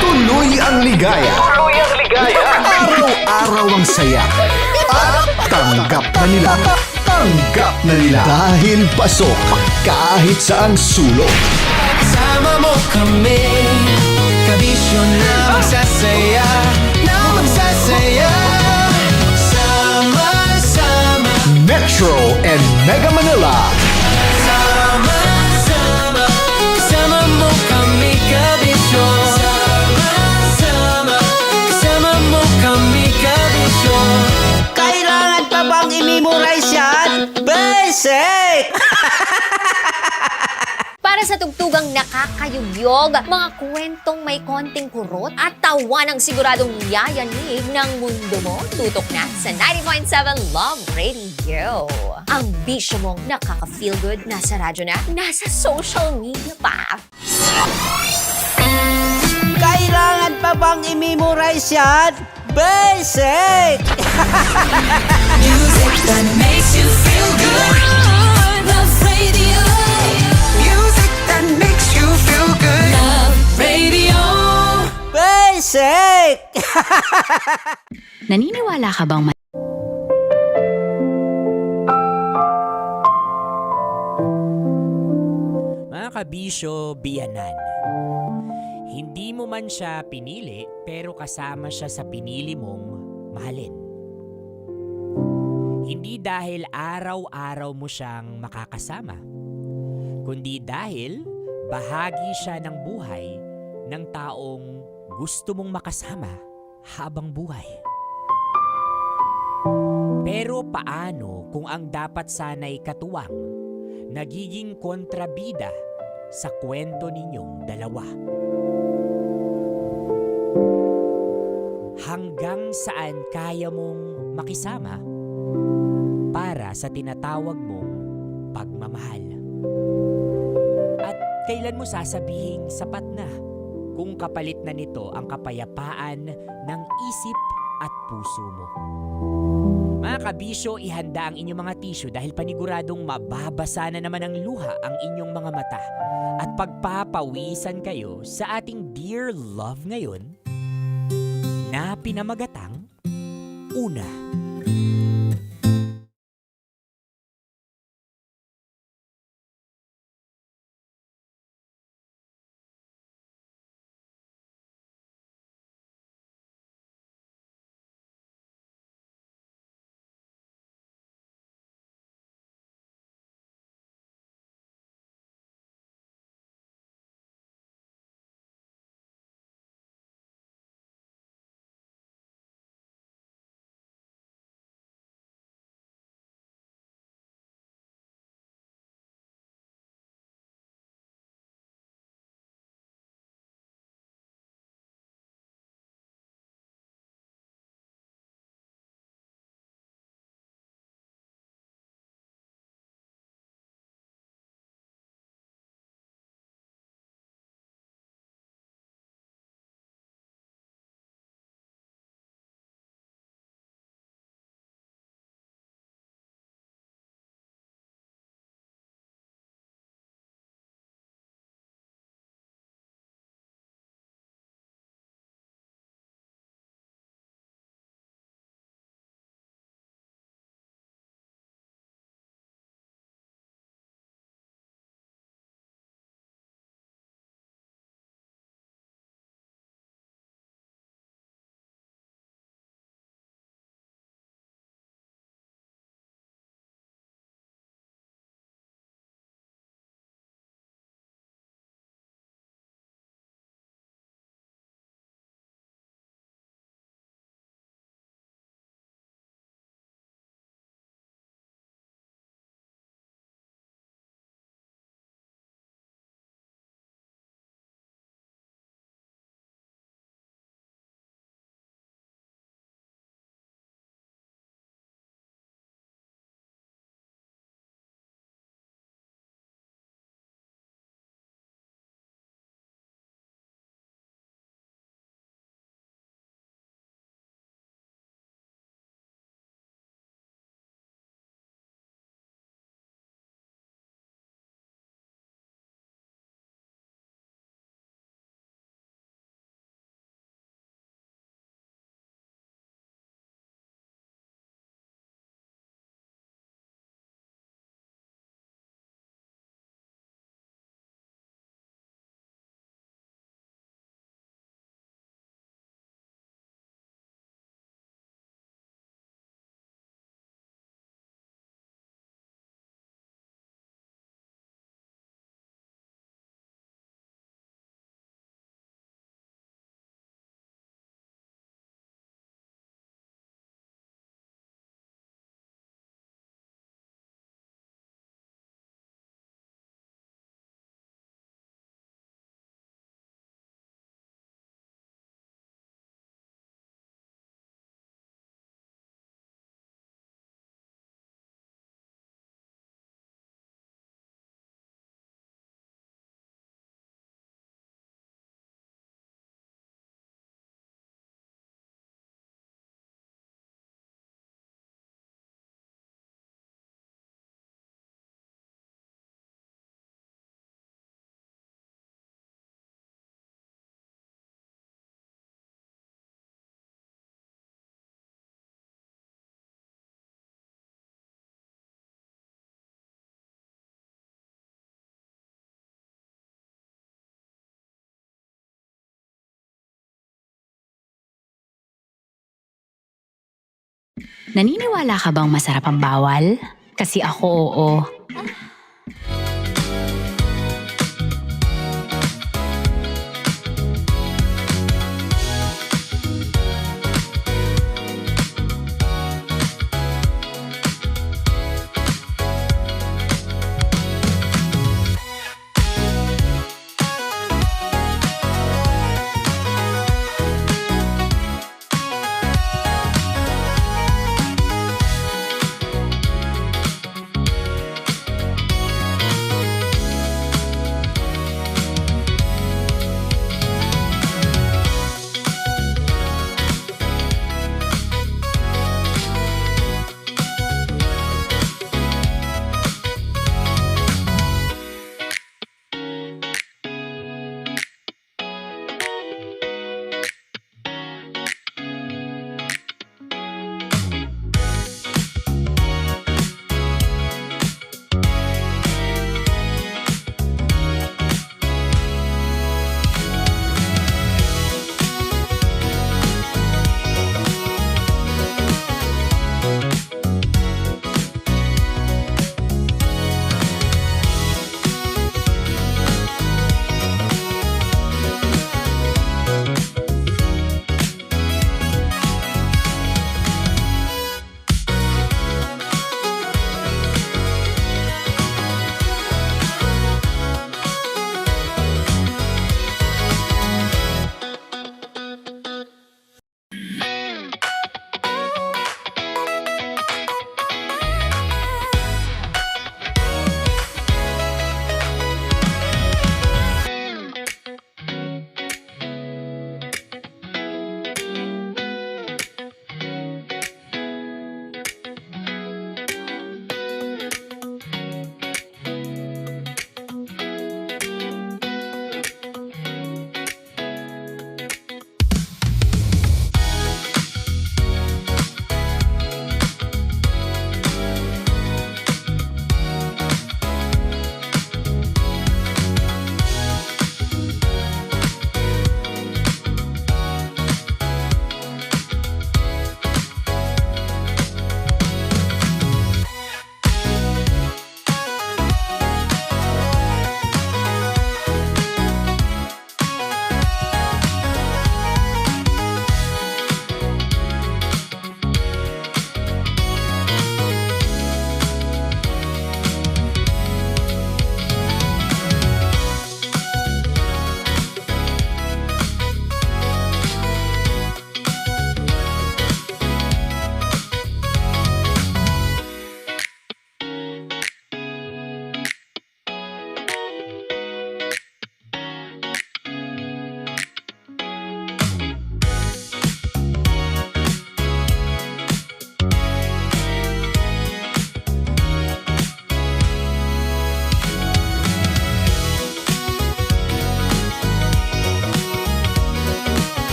Tuloy ang ligaya. Araw-araw ang saya. At tanggap na nila. Dahil pasok kahit saang sulok. Kasama mo kami, kabisyo. bisyo na magsasaya, na magsasaya. Sama-sama, Metro and Mega Manila. sama-sama, kasama mo kami kabisyo. Sama-sama, kasama mo kami kabisyo. Kailangan pa bang i-memorize yan? Basic! Para sa tugtugang nakakayugyog, mga kwentong may konting kurot at tawa ng siguradong yayanig ng mundo mo, tutok na sa 90.7 Love Radio. Ang bisyo mong nakaka-feel good, nasa radyo na, nasa social media pa. Kailangan pa bang i-memorize yan? Basic! Music that makes you feel good. Love Radio. Music that makes you feel good. Love Radio. Basic! Naniniwala ka bang Mga kabisyo, biyanan. Hindi mo man siya pinili, pero kasama siya sa pinili mong mahalin. Hindi dahil araw-araw mo siyang makakasama, kundi dahil bahagi siya ng buhay ng taong gusto mong makasama habang buhay. Pero paano kung ang dapat sana'y katuwang nagiging kontrabida sa kwento ninyong dalawa? Hanggang saan kaya mong makisama para sa tinatawag mong pagmamahal? At kailan mo sasabihing sapat na kung kapalit na nito ang kapayapaan ng isip at puso mo? Mga kabisyo, ihanda ang inyong mga tissue dahil paniguradong mababasa na naman ng luha ang inyong mga mata at pagpapawisan kayo sa ating Dear Love ngayon na pinamagatang Una. Naniniwala ka bang masarap ang bawal? Kasi ako oo.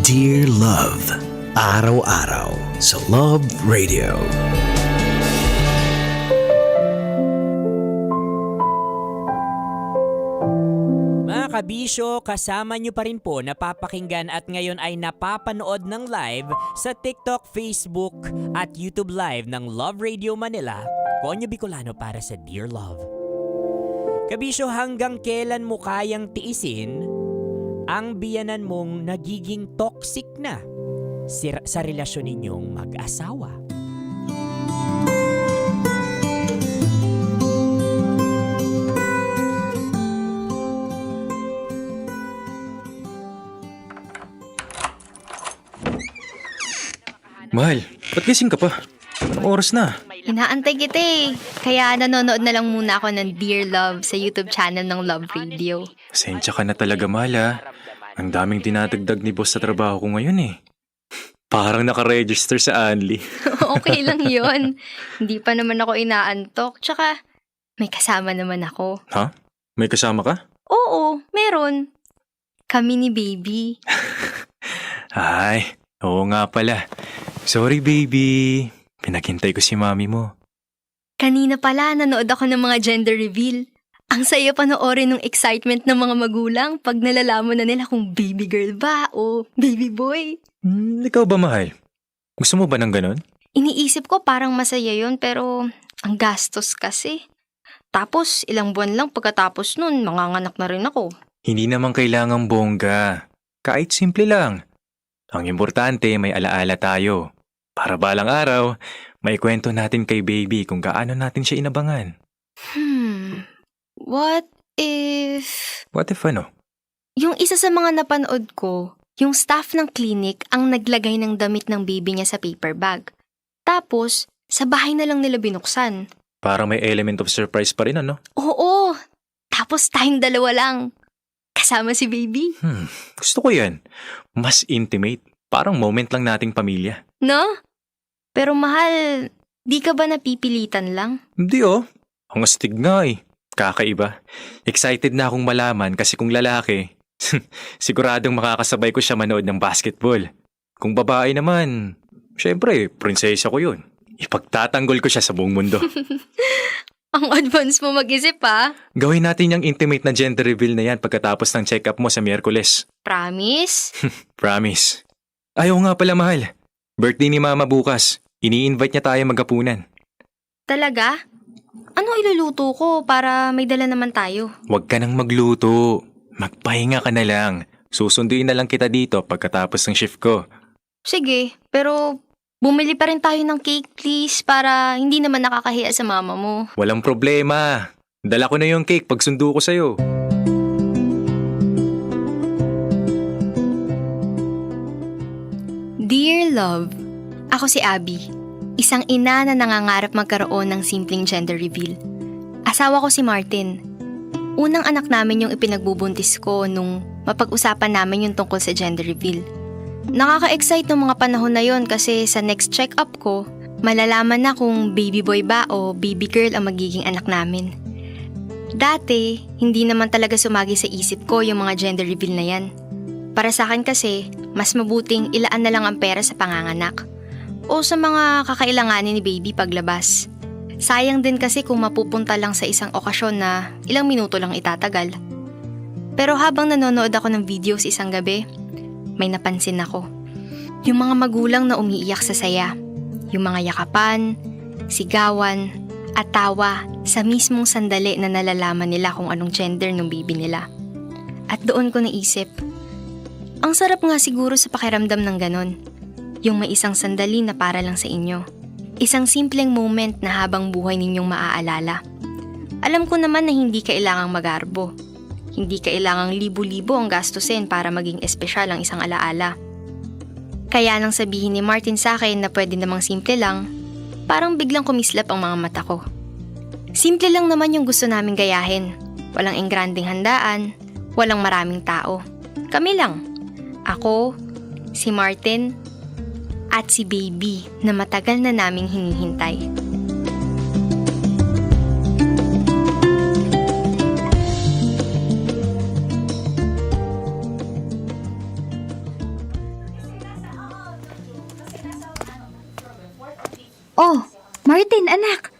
Dear Love, araw-araw sa Love Radio. Mga kabisyo, kasama nyo pa rin po napapakinggan at ngayon ay napapanood ng live sa TikTok, Facebook at YouTube Live ng Love Radio Manila, Konyo Bicolano para sa Dear Love. Kabisyo, hanggang kailan mo kayang tiisin ang biyanan mong nagiging toxic na sa relasyon ninyong mag-asawa? Mahal, ba't gising ka pa? Anong oras na? Inaantay kita eh. Kaya nanonood na lang muna ako ng Dear Love sa YouTube channel ng Love Radio. Pasensya ka na talaga, mahal ha. Ang daming dinadagdag ni boss sa trabaho ko ngayon eh. Parang nakaregister sa Anli. Okay lang yon. Hindi pa naman ako inaantok. Tsaka, may kasama naman ako. Ha? May kasama ka? Oo, meron. Kami ni Baby. Ay, oo nga pala. Sorry baby. Pinaghintay ko si mami mo. Kanina pala, nanood ako ng mga gender reveal. Ang saya panoorin ng excitement ng mga magulang pag nalalaman na nila kung baby girl ba o baby boy. Ikaw ba, mahal? Gusto mo ba ng ganon? Iniisip ko parang masaya yon pero ang gastos kasi. Tapos ilang buwan lang pagkatapos nun, manganganak na rin ako. Hindi naman kailangang bongga. Kahit simple lang. Ang importante, may alaala tayo. Para balang araw, may kwento natin kay baby kung gaano natin siya inabangan. What if... What if ano? Yung isa sa mga napanood ko, yung staff ng clinic ang naglagay ng damit ng baby niya sa paper bag. Tapos, sa bahay na lang nila binuksan. Parang may element of surprise pa rin, ano? Oo! Tapos tayong dalawa lang. Kasama si baby. Gusto ko yan. Mas intimate. Parang moment lang nating pamilya. No? Pero mahal, di ka ba napipilitan lang? Hindi oh. Ang astig nga eh. Kakaiba. Excited na akong malaman kasi kung lalaki, siguradong makakasabay ko siya manood ng basketball. Kung babae naman, syempre, prinsesa ko yun. Ipagtatanggol ko siya sa buong mundo. Ang advance mo mag-isip ha? Gawin natin yung intimate na gender reveal na yan pagkatapos ng check-up mo sa Miyerkules. Promise? Promise. Ayaw nga pala, mahal. Birthday ni Mama bukas. Ini-invite niya tayo maghapunan. Talaga? Ano iluluto ko para may dala naman tayo? Huwag ka nang magluto. Magpahinga ka na lang. Susunduin na lang kita dito pagkatapos ng shift ko. Sige, pero bumili pa rin tayo ng cake please para hindi naman nakakahiya sa mama mo. Walang problema. Dala ko na yung cake pag sundo ko sa'yo. Dear Love, ako si Abby. Isang ina na nangangarap magkaroon ng simpleng gender reveal. Asawa ko si Martin. Unang anak namin yung ipinagbubuntis ko nung mapag-usapan namin yung tungkol sa gender reveal. Nakaka-excite ng mga panahon na yon kasi sa next check-up ko, malalaman na kung baby boy ba o baby girl ang magiging anak namin. Dati, hindi naman talaga sumagi sa isip ko yung mga gender reveal na yan. Para sa akin kasi, mas mabuting ilaan na lang ang pera sa panganganak o sa mga kakailanganin ni baby paglabas. Sayang din kasi kung mapupunta lang sa isang okasyon na ilang minuto lang itatagal. Pero habang nanonood ako ng videos isang gabi, may napansin ako. Yung mga magulang na umiiyak sa saya. Yung mga yakapan, sigawan, at tawa sa mismong sandali na nalalaman nila kung anong gender ng baby nila. At doon ko naisip, ang sarap nga siguro sa pakiramdam ng ganon. Yung may isang sandali na para lang sa inyo. Isang simpleng moment na habang buhay ninyong maaalala. Alam ko naman na hindi kailangang magarbo. Hindi kailangang libo-libo ang gastusin para maging espesyal ang isang alaala. Kaya nang sabihin ni Martin sa akin na pwede namang simple lang, parang biglang kumislap ang mga mata ko. Simple lang naman yung gusto naming gayahin. Walang engranding handaan, walang maraming tao. Kami lang. Ako, si Martin, at si baby na matagal na naming hinihintay. Oh, Martin, anak.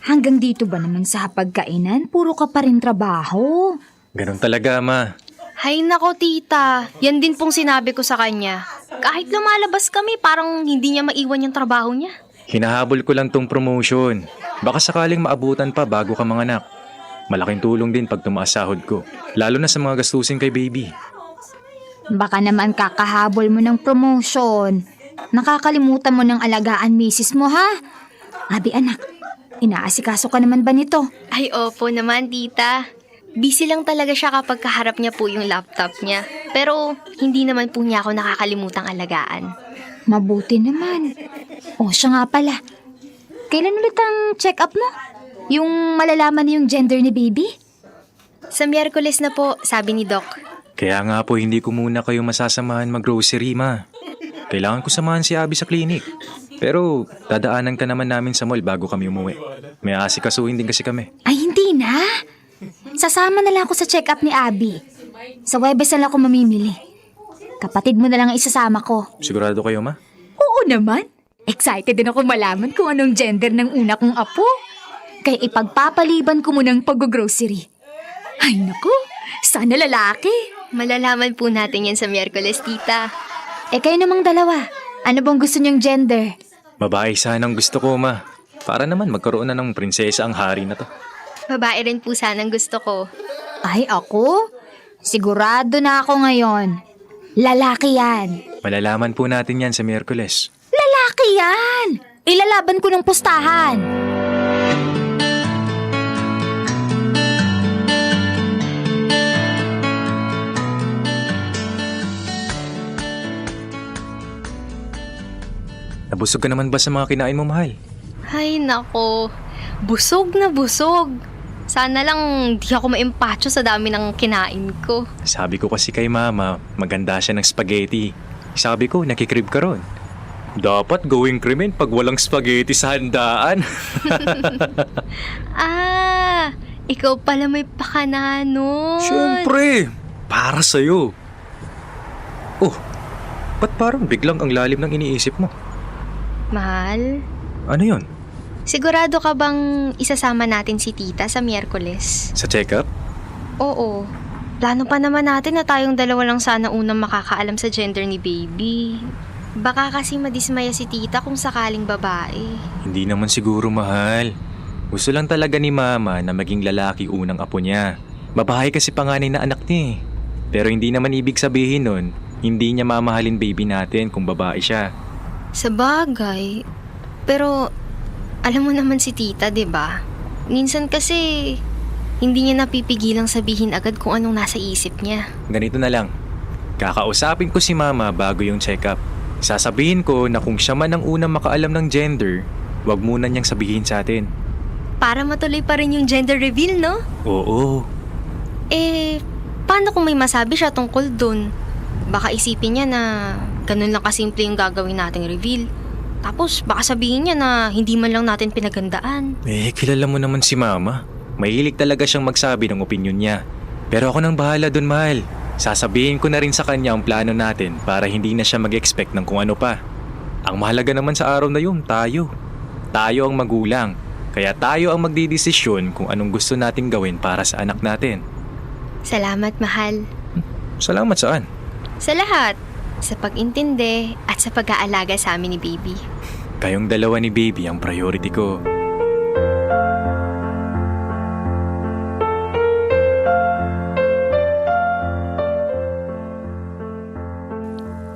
Hanggang dito ba naman sa pagkainan? Puro ka pa rin trabaho. Ganun talaga, Ma. Hay nako, tita. Yan din pong sinabi ko sa kanya. Kahit lumalabas kami, parang hindi niya maiwan yung trabaho niya. Hinahabol ko lang tong promotion. Baka sakaling maabutan pa bago ka manganak. Malaking tulong din pag tumaas sahod ko. Lalo na sa mga gastusin kay baby. Baka naman kakahabol mo ng promotion. Nakakalimutan mo ng alagaan misis mo, ha? Abi, anak, inaasikaso ka naman ba nito? Ay, opo naman, tita. Busy lang talaga siya kapag kaharap niya po yung laptop niya. Pero hindi naman po niya ako nakakalimutang alagaan. Mabuti naman. O, siya nga pala. Kailan ulit ang check-up mo? Yung malalaman na yung gender ni baby? Sa Miyerkules na po, sabi ni Doc. Kaya nga po hindi ko muna kayo masasamahan mag-grocery, Ma. Kailangan ko samahan si Abby sa clinic. Pero dadaanan ka naman namin sa mall bago kami umuwi. May asikasuhin din kasi kami. Ay, hindi na. Sasama na lang ako sa check-up ni Abby. Sa Webes na lang ako mamimili. Kapatid mo na lang ang isasama ko. Sigurado kayo, Ma? Oo naman. Excited din ako malaman kung anong gender ng una kong apo. Kaya ipagpapaliban ko munang pag-grocery. Ay naku, sana lalaki. Malalaman po natin yan sa Miyerkules, tita. Kayo namang dalawa. Ano bang gusto niyong gender? Babae sanang gusto ko, Ma. Para naman magkaroon na ng prinsesa ang hari na to. Babae rin po sanang gusto ko. Ay, ako? Sigurado na ako ngayon. Lalaki yan. Malalaman po natin yan sa Miyerkules. Lalaki yan! Ilalaban ko ng pustahan. Nabusog ka naman ba sa mga kinain mo, mahal? Ay, nako. Busog na busog. Sana lang di ako maimpatyo sa dami ng kinain ko. Sabi ko kasi kay Mama, maganda siya ng spaghetti. Sabi ko, nakikrib ka ron. Dapat gawing krimen pag walang spaghetti sa handaan. Ah, ikaw pala may pakana nun. Siyempre, para sa'yo. Oh, ba't parang biglang ang lalim ng iniisip mo? Mahal, Ano yon? sigurado ka bang isasama natin si tita sa Miyerkules? Sa check-up? Oo. Plano pa naman natin na tayong dalawa lang sana unang makakaalam sa gender ni baby. Baka kasi madismaya si tita kung sakaling babae. Hindi naman siguro, mahal. Gusto lang talaga ni Mama na maging lalaki unang apo niya. Babae kasi panganay na anak niya eh. Pero hindi naman ibig sabihin nun, hindi niya mamahalin baby natin kung babae siya. Sa bagay. Pero, alam mo naman si tita, 'di ba? Minsan kasi, hindi niya napipigilang sabihin agad kung anong nasa isip niya. Ganito na lang. Kakausapin ko si Mama bago yung check-up. Sasabihin ko na kung siya man ang unang makaalam ng gender, wag muna niyang sabihin sa atin. Para matuloy pa rin yung gender reveal, no? Oo. Paano kung may masabi siya tungkol dun? Baka isipin niya na ganun lang kasimple yung gagawin nating reveal. Tapos baka sabihin niya na hindi man lang natin pinagandaan. Kilala mo naman si Mama. Mahilig talaga siyang magsabi ng opinyon niya. Pero ako nang bahala dun, mahal. Sasabihin ko na rin sa kanya ang plano natin para hindi na siya mag-expect ng kung ano pa. Ang mahalaga naman sa araw na yun, tayo. Tayo ang magulang. Kaya tayo ang magdidesisyon kung anong gusto nating gawin para sa anak natin. Salamat, mahal. Salamat saan? Sa lahat. Sa pag-intindi at sa pag-aalaga sa amin ni baby. Kayong dalawa ni baby ang priority ko.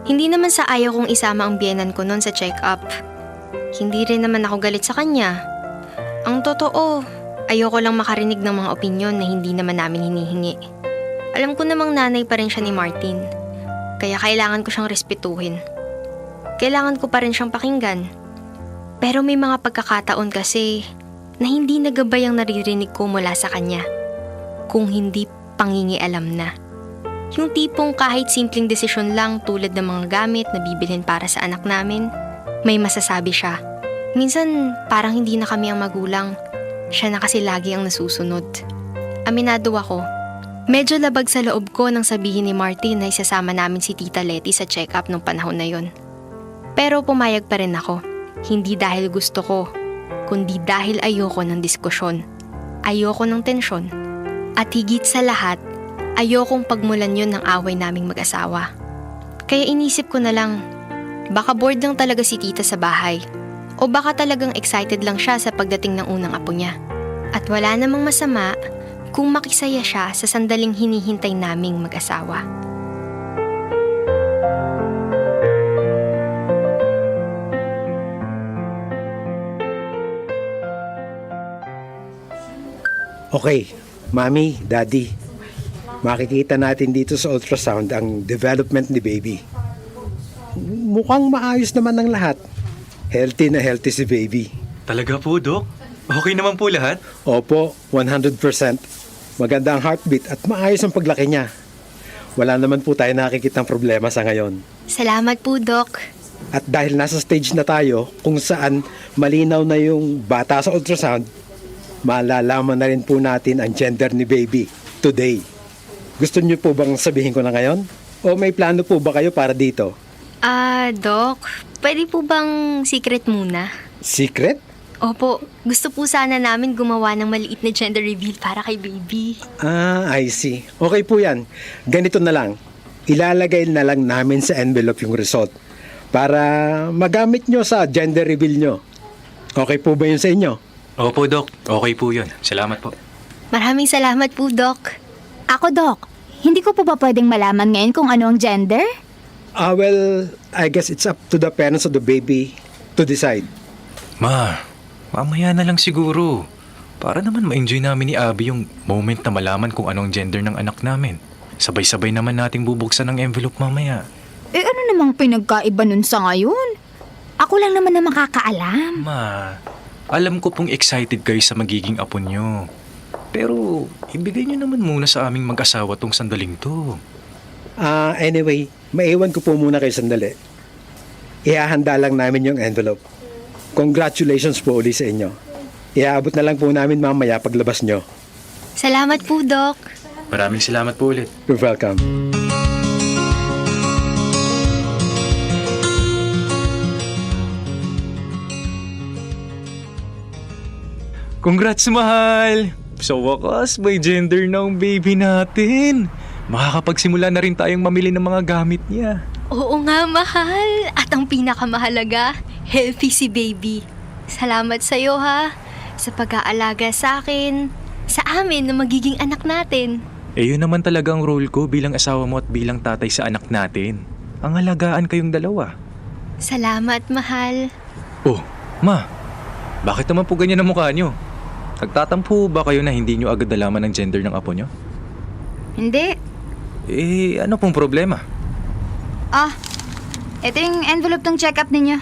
Hindi naman sa ayaw kong isama ang biyenan ko noon sa check-up. Hindi rin naman ako galit sa kanya. Ang totoo, ayoko lang makarinig ng mga opinyon na hindi naman namin hinihingi. Alam ko namang nanay pa rin siya ni Martin. Kaya kailangan ko siyang respetuhin. Kailangan ko pa rin siyang pakinggan. Pero may mga pagkakataon kasi na hindi nagabay ang naririnig ko mula sa kanya. Kung hindi pangingialam na. Yung tipong kahit simpleng desisyon lang tulad ng mga gamit na bibilhin para sa anak namin, may masasabi siya. Minsan parang hindi na kami ang magulang. Siya na kasi lagi ang nasusunod. Aminado ako. Medyo labag sa loob ko nang sabihin ni Martin na isasama namin si Tita Letty sa check-up nung panahon na yon. Pero pumayag pa rin ako. Hindi dahil gusto ko, kundi dahil ayoko ng diskusyon. Ayoko ng tensyon. At higit sa lahat, ayokong pagmulan yun ng away naming mag-asawa. Kaya inisip ko na lang, baka bored lang talaga si tita sa bahay. O baka talagang excited lang siya sa pagdating ng unang apo niya. At wala namang masama kung makisaya siya sa sandaling hinihintay naming mag-asawa. Okay, Mami, Daddy, makikita natin dito sa ultrasound ang development ni baby. Mukhang maayos naman ang lahat. Healthy na healthy si baby. Talaga po, Dok? Okay naman po lahat? Opo, 100%. Maganda ang heartbeat at maayos ang paglaki niya. Wala naman po tayo nakikitang problema sa ngayon. Salamat po, Doc. At dahil nasa stage na tayo kung saan malinaw na yung bata sa ultrasound, malalaman na rin po natin ang gender ni baby today. Gusto niyo po bang sabihin ko na ngayon? O may plano po ba kayo para dito? Doc, pwede po bang secret muna? Secret? Opo, gusto po sana namin gumawa ng maliit na gender reveal para kay baby. I see. Okay po yan. Ganito na lang. Ilalagay na lang namin sa envelope yung result para magamit nyo sa gender reveal nyo. Okay po ba yun sa inyo? Opo, Dok. Okay po yun. Salamat po. Maraming salamat po, Doc. Ako, Doc, hindi ko po ba pwedeng malaman ngayon kung ano ang gender? Well, I guess it's up to the parents of the baby to decide. Ma, mamaya na lang siguro. Para naman ma-enjoy namin ni Abby yung moment na malaman kung ano ang gender ng anak namin. Sabay-sabay naman nating bubuksan ang envelope mamaya. Ano namang pinagkaiba nun sa ngayon? Ako lang naman na makakaalam. Ma, alam ko pong excited kayo sa magiging apo nyo. Pero, ibigay nyo naman muna sa aming mag-asawa tong sandaling to. Anyway, maiwan ko po muna kayo sandali. Ihahanda lang namin yung envelope. Congratulations po ulit sa inyo. Iaabot na lang po namin mamaya paglabas nyo. Salamat po, Doc. Maraming salamat po ulit. You're welcome. Congrats, mahal! Sa wakas, may gender na ang baby natin. Makakapagsimula na rin tayong mamili ng mga gamit niya. Oo nga, mahal. At ang pinakamahalaga, healthy si baby. Salamat sa'yo, ha? Sa pag-aalaga sa akin, sa amin na magiging anak natin. Yun naman talaga ang role ko bilang asawa mo at bilang tatay sa anak natin. Ang alagaan kayong dalawa. Salamat, mahal. Oh, ma, bakit naman po ganyan ang mukha nyo? Nagtatampo ba kayo na hindi nyo agad nalaman ang gender ng apo nyo? Hindi. Ano pong problema? Ito yung envelope ng check-up ninyo.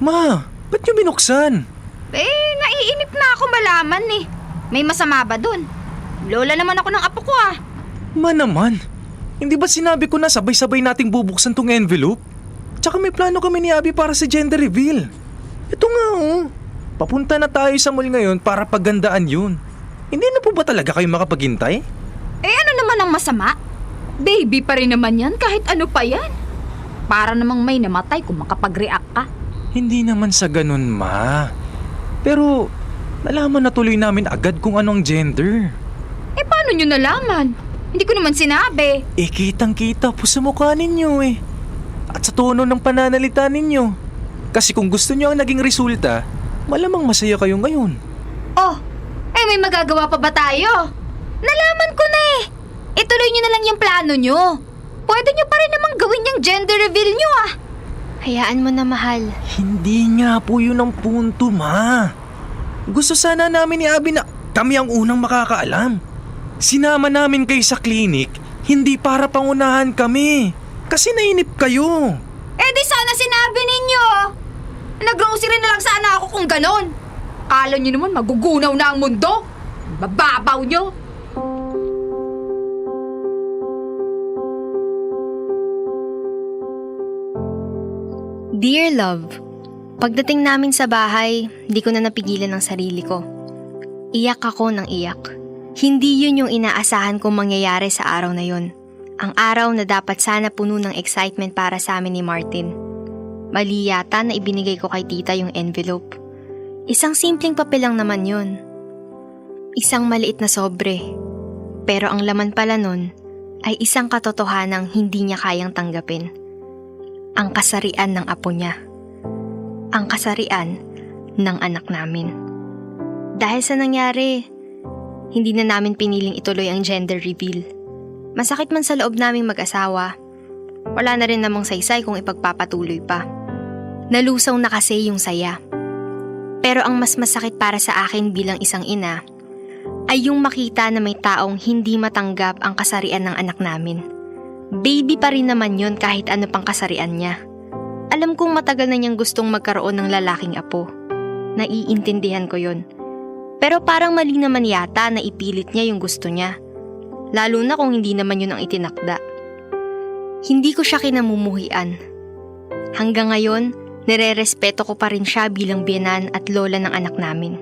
Ma, ba't nyo binuksan? Naiinip na ako malaman eh. May masama ba dun? Lola naman ako ng apo ko Ma naman, hindi ba sinabi ko na sabay-sabay nating bubuksan tong envelope? Tsaka may plano kami ni Abby para sa gender reveal. Ito nga papunta na tayo sa mall ngayon para paggandaan yun. Hindi na po ba talaga kayo makapaghintay? Ano naman ang masama? Baby pa rin naman yan kahit ano pa yan. Para namang may namatay kung makapag-react ka. Hindi naman sa ganun, ma. Pero nalaman na tuloy namin agad kung anong gender. Paano nyo nalaman? Hindi ko naman sinabi. Kitang-kita po sa mukha ninyo At sa tono ng pananalita ninyo. Kasi kung gusto nyo ang naging resulta, malamang masaya kayo ngayon. May magagawa pa ba tayo? Nalaman ko na Ituloy nyo na lang yung plano nyo. Pwede nyo pa rin namang gawin yung gender reveal nyo Hayaan mo na, mahal. Hindi nga po yun ang punto, ma. Gusto sana namin ni Abby na kami ang unang makakaalam. Sinama namin kayo sa clinic, hindi para pangunahan kami. Kasi nainip kayo. Di sana sinabi ninyo. Nag-grocery na lang sana ako kung ganon. Kala nyo naman magugunaw na ang mundo. Bababaw nyo. Dear love, pagdating namin sa bahay, di ko na napigilan ang sarili ko. Iyak ako ng iyak. Hindi yun yung inaasahan kong mangyayari sa araw na yun. Ang araw na dapat sana puno ng excitement para sa amin ni Martin. Mali yata na ibinigay ko kay tita yung envelope. Isang simpleng papel lang naman yun. Isang maliit na sobre. Pero ang laman pala nun ay isang katotohanang hindi niya kayang tanggapin. Ang kasarian ng apo niya. Ang kasarian ng anak namin. Dahil sa nangyari, hindi na namin piniling ituloy ang gender reveal. Masakit man sa loob naming mag-asawa, wala na rin namang saysay kung ipagpapatuloy pa. Nalusaw na kasi yung saya. Pero ang mas masakit para sa akin bilang isang ina, ay yung makita na may taong hindi matanggap ang kasarian ng anak namin. Baby pa rin naman yun kahit ano pang kasarian niya. Alam kong matagal na niyang gustong magkaroon ng lalaking apo. Naiintindihan ko yun. Pero parang mali naman yata na ipilit niya yung gusto niya. Lalo na kung hindi naman yun ang itinakda. Hindi ko siya kinamumuhian. Hanggang ngayon, nire-respeto ko pa rin siya bilang biyenan at lola ng anak namin.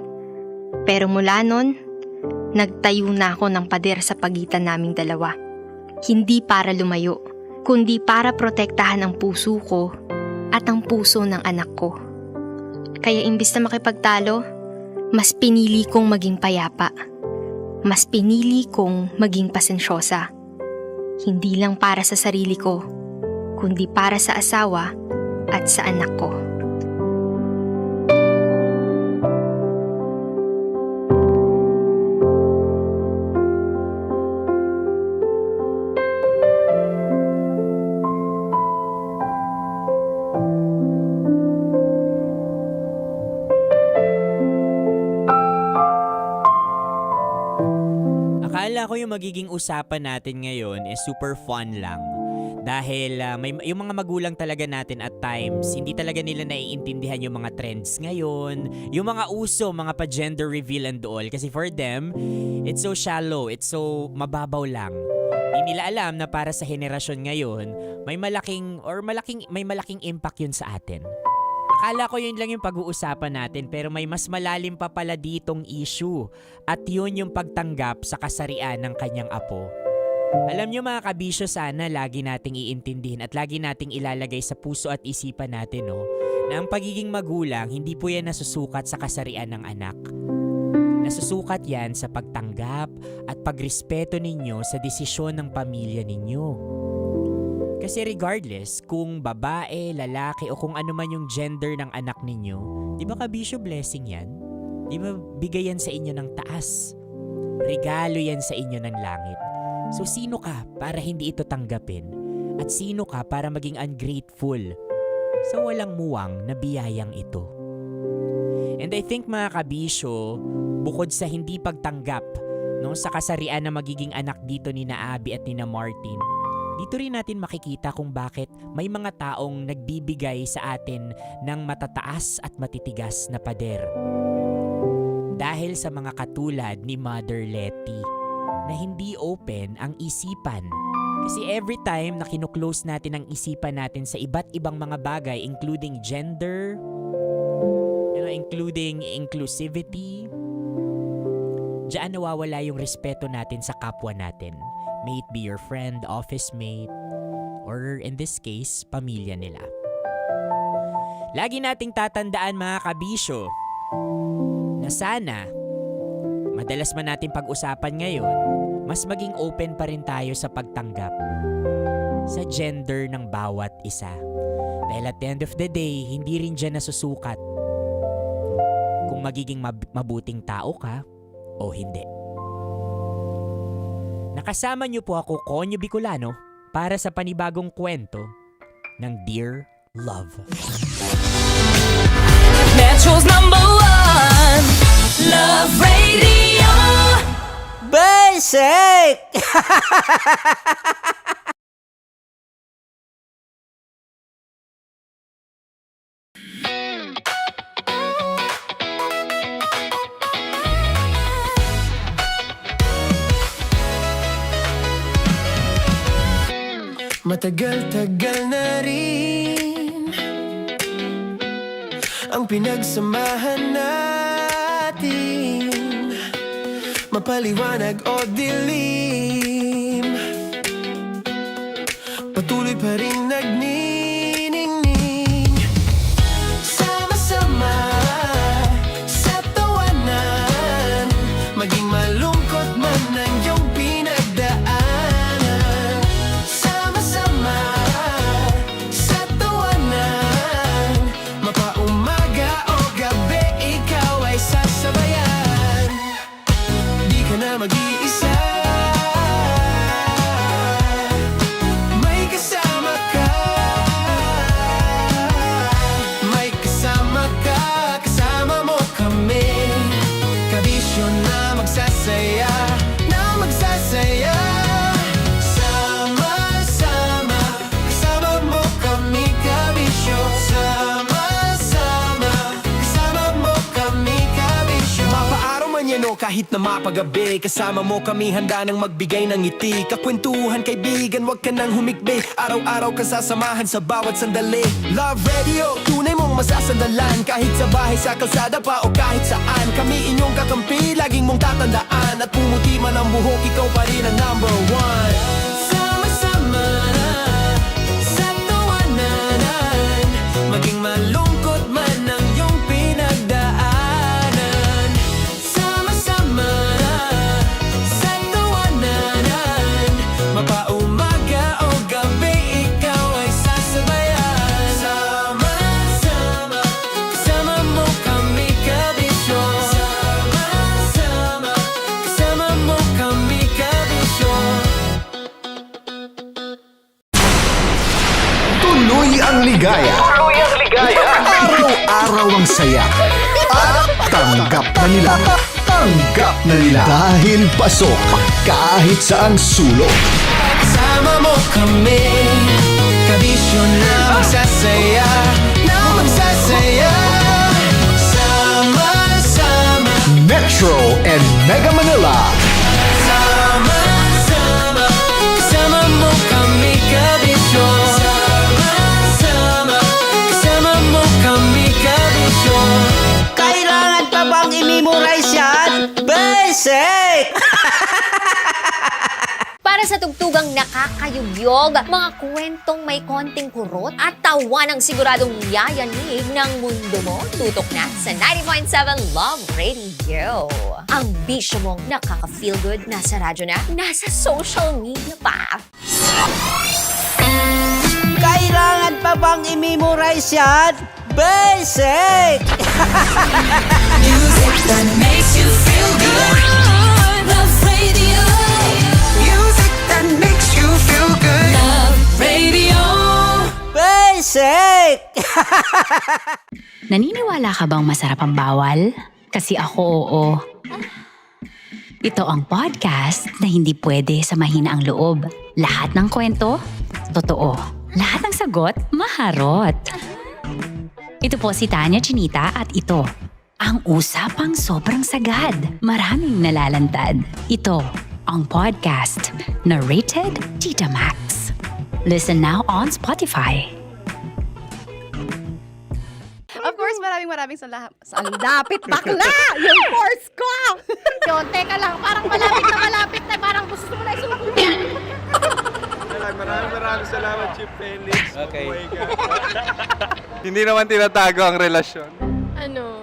Pero mula nun, nagtayo na ako ng pader sa pagitan naming dalawa. Hindi para lumayo, kundi para protektahan ang puso ko at ang puso ng anak ko. Kaya imbis na makipagtalo, mas pinili kong maging payapa. Mas pinili kong maging pasensyosa. Hindi lang para sa sarili ko, kundi para sa asawa at sa anak ko. Akala ko yung magiging usapan natin ngayon is super fun lang. Dahil yung mga magulang talaga natin at times, hindi talaga nila naiintindihan yung mga trends ngayon, yung mga uso, mga pa-gender reveal and all. Kasi for them, it's so shallow, it's so mababaw lang. Hindi nila alam na para sa henerasyon ngayon, may malaking impact yun sa atin. Akala ko yun lang yung pag-uusapan natin pero may mas malalim pa pala ditong issue at yun yung pagtanggap sa kasarian ng kanyang apo. Alam nyo mga kabisyo, sana lagi nating iintindihin at lagi nating ilalagay sa puso at isipan natin na ang pagiging magulang hindi po yan nasusukat sa kasarian ng anak. Nasusukat yan sa pagtanggap at pagrespeto ninyo sa desisyon ng pamilya ninyo. Kasi regardless kung babae, lalaki o kung ano man yung gender ng anak ninyo, di ba kabisyo blessing yan? Di ba bigay yan sa inyo ng taas? Regalo yan sa inyo ng langit. So sino ka para hindi ito tanggapin? At sino ka para maging ungrateful sa walang muwang na biyayang ito? And I think mga kabisyo, bukod sa hindi pagtanggap sa kasarian na magiging anak dito ni na Abby at ni na Martin, dito rin natin makikita kung bakit may mga taong nagbibigay sa atin ng matataas at matitigas na pader. Dahil sa mga katulad ni Mother Letty na hindi open ang isipan. Kasi every time na kinuklose natin ang isipan natin sa iba't ibang mga bagay including gender, including inclusivity, diyan nawawala yung respeto natin sa kapwa natin. May it be your friend, office mate, or in this case, pamilya nila. Lagi nating tatandaan mga kabisyo na sana, madalas man natin pag-usapan ngayon, mas maging open pa rin tayo sa pagtanggap sa gender ng bawat isa. Dahil at the end of the day, hindi rin dyan nasusukat kung magiging mabuting tao ka o hindi. Nakasama niyo po ako, Konyo Bicolano, para sa panibagong kwento ng Dear Love. Metro's #1 Love Radio. Basic! Matagal-tagal na rin ang pinagsamahan natin, mapaliwanag o dilim, patuloy pa rin nagniningning. kahit na mapagabi. Kasama mo kami handa nang magbigay ng ngiti. Kakwentuhan kaibigan, wag ka nang humikbi. Araw-araw ka sasamahan sa bawat sandali. Love Radio, tunay mong masasandalan. Kahit sa bahay, sa kalsada pa o kahit saan. Kami inyong kakampi, laging mong tatandaan. At pumuti man ang buhok, ikaw pa rin ang number one. Sama-sama sa tawanan, maging malungkot man ang iyong pinagdaanan. Sama-sama sa tawanan, mapaumaga o gabi, ikaw ay sasabayan. Sama-sama, kasama mo kami kabisyon. Sama-sama, kasama mo kami kabisyon. Tuloy ang ligaya. Araw-araw ang saya. At tanggap na nila. Tanggap na nila. Dahil pasok kahit saang sulok. Sama mo kami, kabisyon na magsasaya, na magsasaya. Sama-sama, Metro and Mega Manila. sama-sama, kasama mo kami kabisyon. Sama-sama, kasama mo kami kabisyon. Kailangan pa bang i-memorize yan? Basic! Para sa tugtugang nakakayugyog, mga kwentong may konting kurot at tawa ng siguradong yayanig ng mundo mo, tutok na sa 90.7 Love Radio. Ang bisyo mong nakaka-feel good, nasa radyo na, nasa social media pa. Kailangan pa bang i-memorize yan? Basic! Music that makes you feel good. Love Radio. Music that makes you feel good. Love Radio. Basic! Naniniwala ka bang masarap ang bawal? Kasi ako oo. Ito ang podcast na hindi pwede sa mahina ang loob. Lahat ng kwento, totoo. Lahat ng sagot, maharot. Ito po si Tanya Chinita at ito, ang usapang sobrang sagad. Maraming nalalantad. Ito, ang podcast na Rated Tita Max. Listen now on Spotify. Of course, maraming salamat. Ang lapit bakla! Yung course ko! Yun, teka lang, parang malapit na, parang gusto mo na isulat. Maraming salamat, Chief Felix. Okay. Oh my God. Hindi naman tinatago ang relasyon. Ano?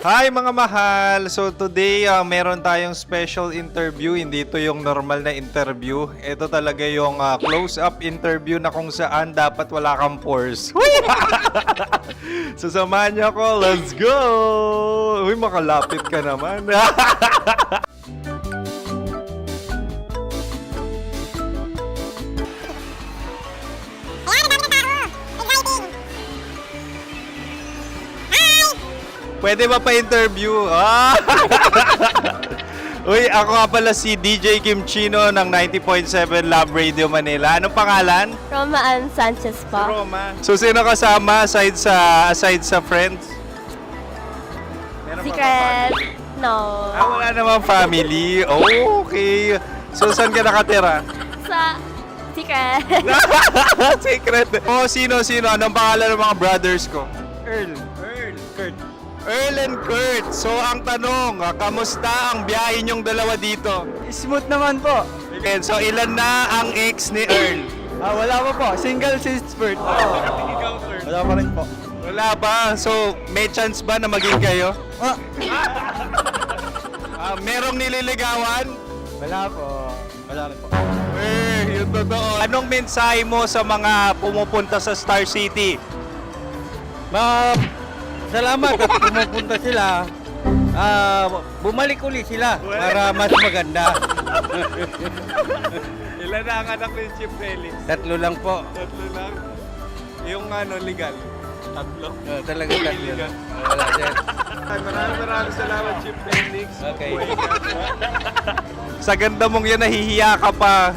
Hi mga mahal! So today, meron tayong special interview. Hindi ito yung normal na interview. Ito talaga yung close-up interview na kung saan dapat wala kang pores. So samahan niyo ako. Let's go! Uy, makalapit ka naman. Pwede ba pa-interview? Uy, ako nga pala si DJ Kim Chino ng 90.7 Love Radio Manila. Anong pangalan? Roma Ann Sanchez po. Roma. So, sino kasama aside sa friends? Meron ba Secret. No. wala namang family. Oh, okay. So, saan ka nakatira? Sa Secret. Secret. Oh, sino? Anong pangalan ng mga brothers ko? Earl, Kurt. Earl and Kurt. So, ang tanong, kamusta ang biyahe niyong dalawa dito? Smooth naman po. Okay, so ilan na ang ex ni Earl? Wala pa po. Single since birth. Wala pa rin po. Wala ba? So, may chance ba na maging kayo? Merong nililigawan? Wala po. Wala rin po. Yung totoo. Anong mensahe mo sa mga pumupunta sa Star City? Salamat at pumupunta sila. Bumalik uli sila para mas maganda. Ilan na ang anak ni Chief Felix? 3 lang po. 3 lang? Yung legal? 3? Talaga 3 lang. Wala din. Maraming salamat, Chief Felix. Okay. Sa ganda mong yan, nahihiya ka pa.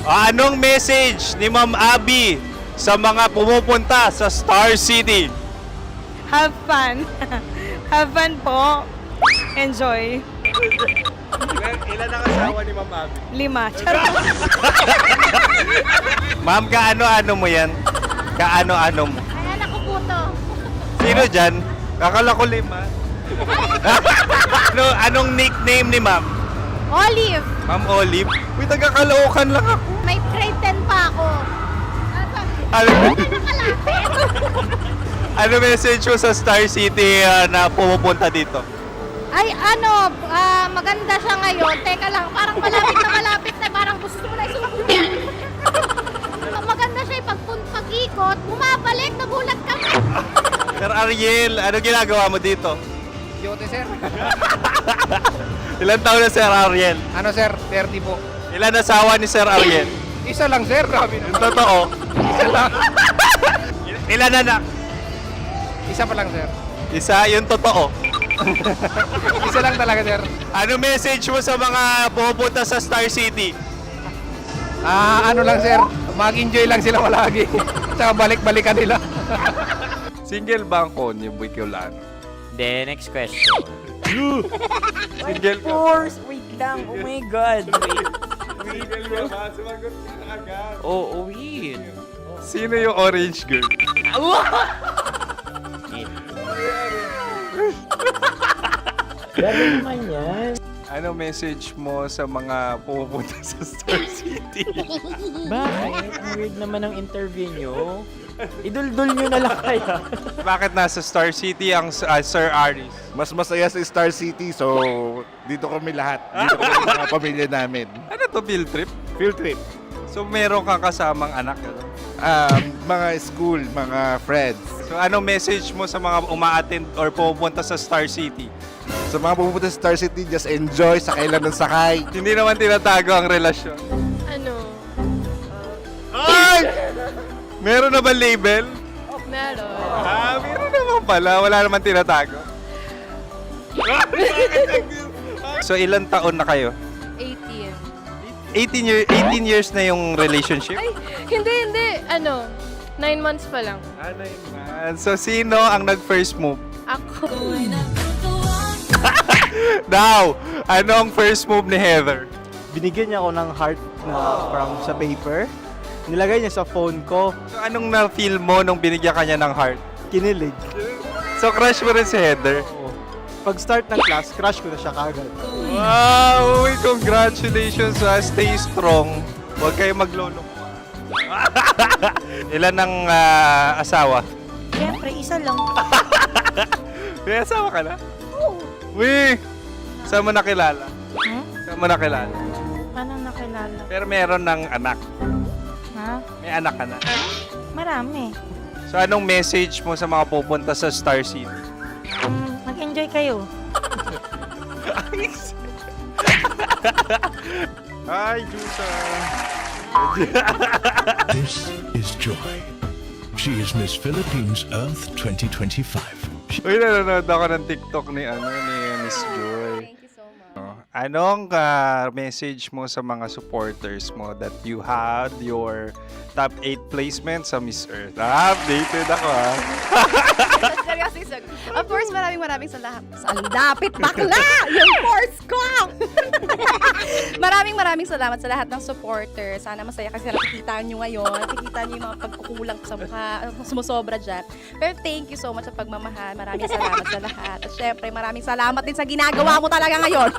Anong message ni Ma'am Abby sa mga pumupunta sa Star City? Have fun. Have fun po. Enjoy. Ilan ang asawa ni Ma'am Abby? 5. Charot. Ma'am, kaano-ano mo yan? Kaano-ano mo? Ay, anak ko po to. Sino dyan? Kakala ko 5. Anong nickname ni Ma'am? Olive. Ma'am Olive? Uy, taga-Caloocan lang ako. May grade 10 pa ako. Ano, ano message mo sa Star City na pumupunta dito? Ay, ano, maganda siya ngayon. Teka lang, parang malapit na, parang gusto mo na isumakit. Maganda siya pag-ikot, bumabalik, nagulat kami. Sir Ariel, ano ginagawa mo dito? Yote, sir. Ilan taon na Sir Ariel? Ano, sir? 30 po. Ilan asawa ni Sir Ariel? Isa lang, sir. Grabe Yung totoo? Isa lang. Ilan anak? Isa pa lang, sir. Isa, yung totoo. Isa lang talaga, sir. Ano message mo sa mga pupunta sa Star City? Ano lang, sir. Mag-enjoy lang sila palagi. Tsaka balik-balikan nila. Single ba ang konyo, Boy Kiolano? Then, next question. Single ka? Wait lang. Oh my God. Wait. Sumagot ka agad. Oh, wait. Sino yung orange girl? Gano'n naman yan. Ano message mo sa mga pupunta sa Star City? Bakit? Ang weird naman ang interview nyo. Idul-dul nyo na lang kaya. Bakit nasa Star City ang Sir Aris? Mas masaya sa Star City, so dito kami lahat. Dito kami mga pamilya namin. Ano to, field trip? Field trip. So meron kang kasamang anak? Ano? Mga school, mga friends. So ano message mo sa mga uma-attend or pupunta sa Star City? Sa mga pupunta sa Star City, just enjoy, sakay lang ng sakay. Hindi naman tinatago ang relasyon. Ano? Ay! Meron na ba label? Meron. Meron naman pala. Wala naman tinatago. So ilan taon na kayo? 18. 18 years na yung relationship? Ay, hindi. 9 months pa lang. So sino ang nag-first move? Ako. Now, ano ang first move ni Heather? Binigyan niya ako ng heart na from sa paper. Nilagay niya sa phone ko. So anong na-feel mo nung binigyan ka niya ng heart? Kinilig. So crush mo rin si Heather? Pag start ng class, crush ko na siya kagad. Wow! Uy, congratulations! Stay strong. Huwag kayo maglolo. Ilan ang asawa? Siyempre, isa lang. May asawa ka na? Oo. Uy! Saan mo nakilala? Saan mo nakilala? Paano nakilala? Pero meron ng anak. Ha? May anak ka na. Marami. So anong message mo sa mga pupunta sa Star City? Mag-enjoy kayo. Hi, Jusa! This is Joy. She is Miss Philippines Earth 2025. Uy, nanonood ako ng TikTok ni Miss Joy. Thank you so much. Anong message mo sa mga supporters mo that you had your top 8 placement sa Miss Earth? Updated ako Seryoso, of course, maraming salamat. Ang dapit bakla! Yung force ko! maraming salamat sa lahat ng supporters. Sana masaya kasi nakikita nyo ngayon. Nakikita nyo yung mga pagkukulang sa mukha. Sumusobra dyan. Pero thank you so much sa pagmamahal. Maraming salamat sa lahat. At syempre, maraming salamat din sa ginagawa mo talaga ngayon.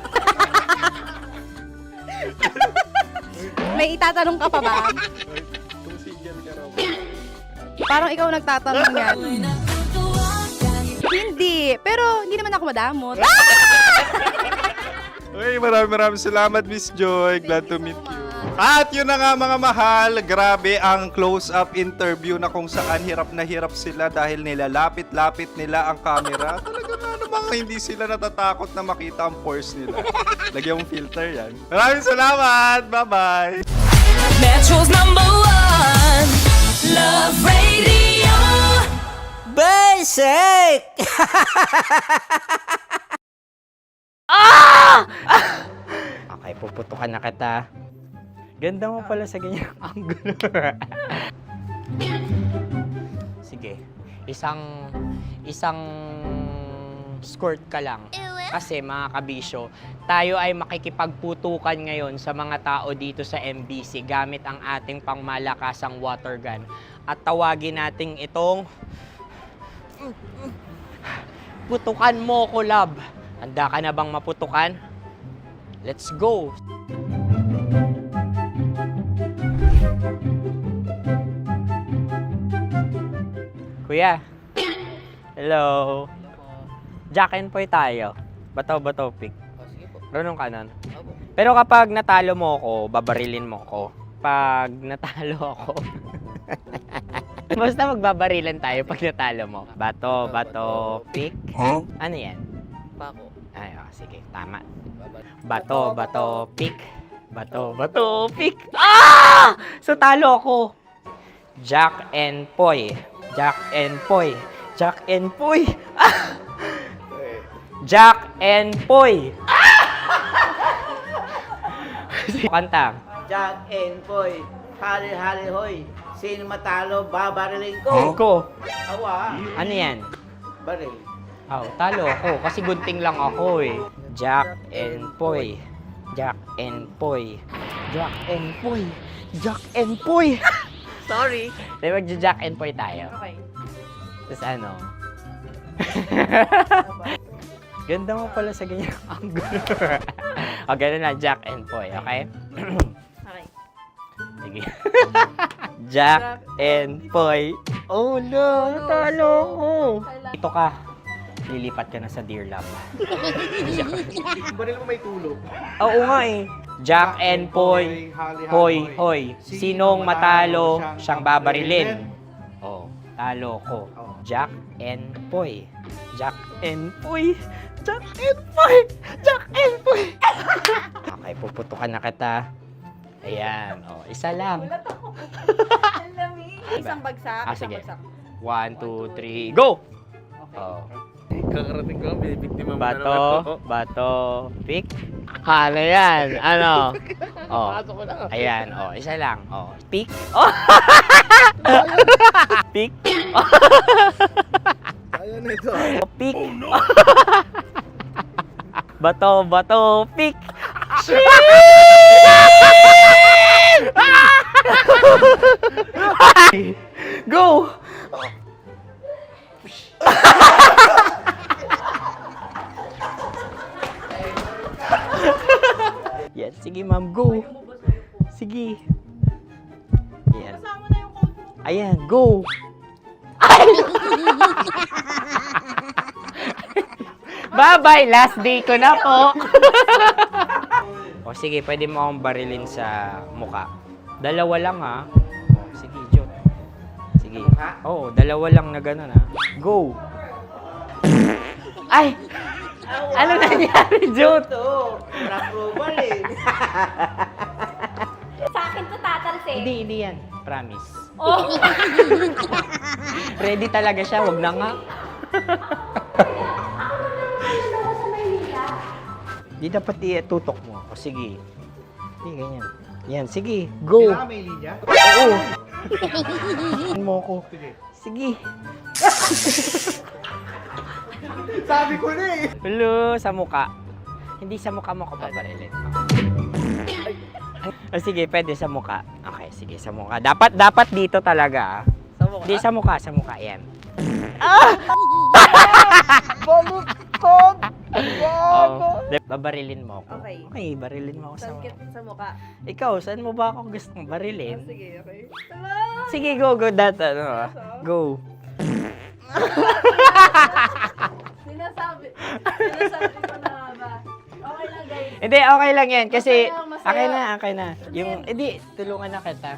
May itatanong ka pa ba? Parang ikaw nagtatanong yan. Hindi. Pero hindi naman ako madamot. Uy, maraming salamat, Miss Joy. Glad to meet you. At yun na nga mga mahal, grabe ang close-up interview na kung saan hirap na hirap sila dahil nilalapit-lapit nila ang camera. Talaga na namang hindi sila natatakot na makita ang pores nila. Lagyan mong filter yan. Maraming salamat! Bye-bye! Metro's #1 Love Radio. Basic! Okay, puputukan na kita. Ganda mo pala sa ganyang angulo. Sige. isang squirt ka lang. Kasi mga kabisyo, tayo ay makikipagputukan ngayon sa mga tao dito sa MBC gamit ang ating pangmalakasang water gun. At tawagin natin itong putukan mo ko, love. Handa ka na bang maputukan? Let's go! Kuya. Hello. Jack and Poy tayo. Bato-bato pick. Runong ka nun. Pero kapag natalo mo ako, babarilin mo ako. Pag natalo ako, basta magbabarilan tayo pag natalo mo. Bato, pick. Huh? Ano yan? Pako. Ay, sige, tama. Bato, pick. Bato, pick. Ah! So talo ako. Jack and Poy. Jack and Poy. Jack and Poy. Ah! Jack and Poy. Kanta. Jack and Poy, hali-hali hoy. Sino matalo, babariling ko. Ko. Awa. Ano yan? Baril. Oh, talo ako kasi gunting lang ako eh. Jack and Poy. Jack and Poy. Jack and Poy. Jack and Poy. Sorry. Di magja-Jack and Poy tayo. Okay. Tapos ano? Ganda mo pala sa ganyang angle. O, ganun na, Jack and Poy, okay? Okay. Sige. Jack and Poy. Oh no, natalo ko. Ito ka. Lilipat ka na sa Dear Love. Baril mo may tulog. Oo nga eh. Jack and Poy. Hoy, hoy. Sinong matalo, siyang babarilin. Oh, talo ko. Jack and Poy. Jack and Poy. Jack and Poy. Jack and Poy. Okay, puputukan na kita. Ayan. Oh, isa lang. Ang lamig. Isang bagsak. Sige. Isang bagsak. 1, 2, 3, go! Oh. Kakarating ko, binibiktima mo Bato, pick. Ano yan? Ano? Oh. Pasok ko lang. Ayan, oh, isa lang. Oh, pick. Oh. Pick. Ayan ito. Oh, pick. Bato, pick. Go! Yan, sige ma'am, go. Sige. Ayan. Ayan, go. Bye-bye, last day ko na po. O sige, pwede mo akong barilin sa muka. Dalawa lang ha. O, sige, Jot. Sige. Oo, dalawa lang na gano'n ha. Go. Ay! Ano nangyari, Jot? Ito, approval eh. Sa akin to tatalsik. Hindi yan. Promise. Oh. Ready talaga siya, wag na nga. Di dapat tutok mo. O sige. Hindi, ganyan. Yan, sige. Go. Kailangan may linya? Oo. Mo ko. Sige. Sabi ko na eh. Hello, sa muka. Hindi sa muka mo ko babarilin. O sige, pwede sa muka. Okay, sige, sa muka. Dapat dito talaga. Sa mukha? Hindi, sa muka. Yan. Balukod! Oh, babarilin mo ako. Okay. Okay, barilin mo ako sa muka. Sa mukha. Ikaw, saan mo ba ako gustong barilin? Sige, okay. Sige, go. Go. Sinasabi ko na ba? Okay lang, guys. Hindi, okay lang yan. Kasi, Masaya. okay na. Yung, hindi, tulungan na kita.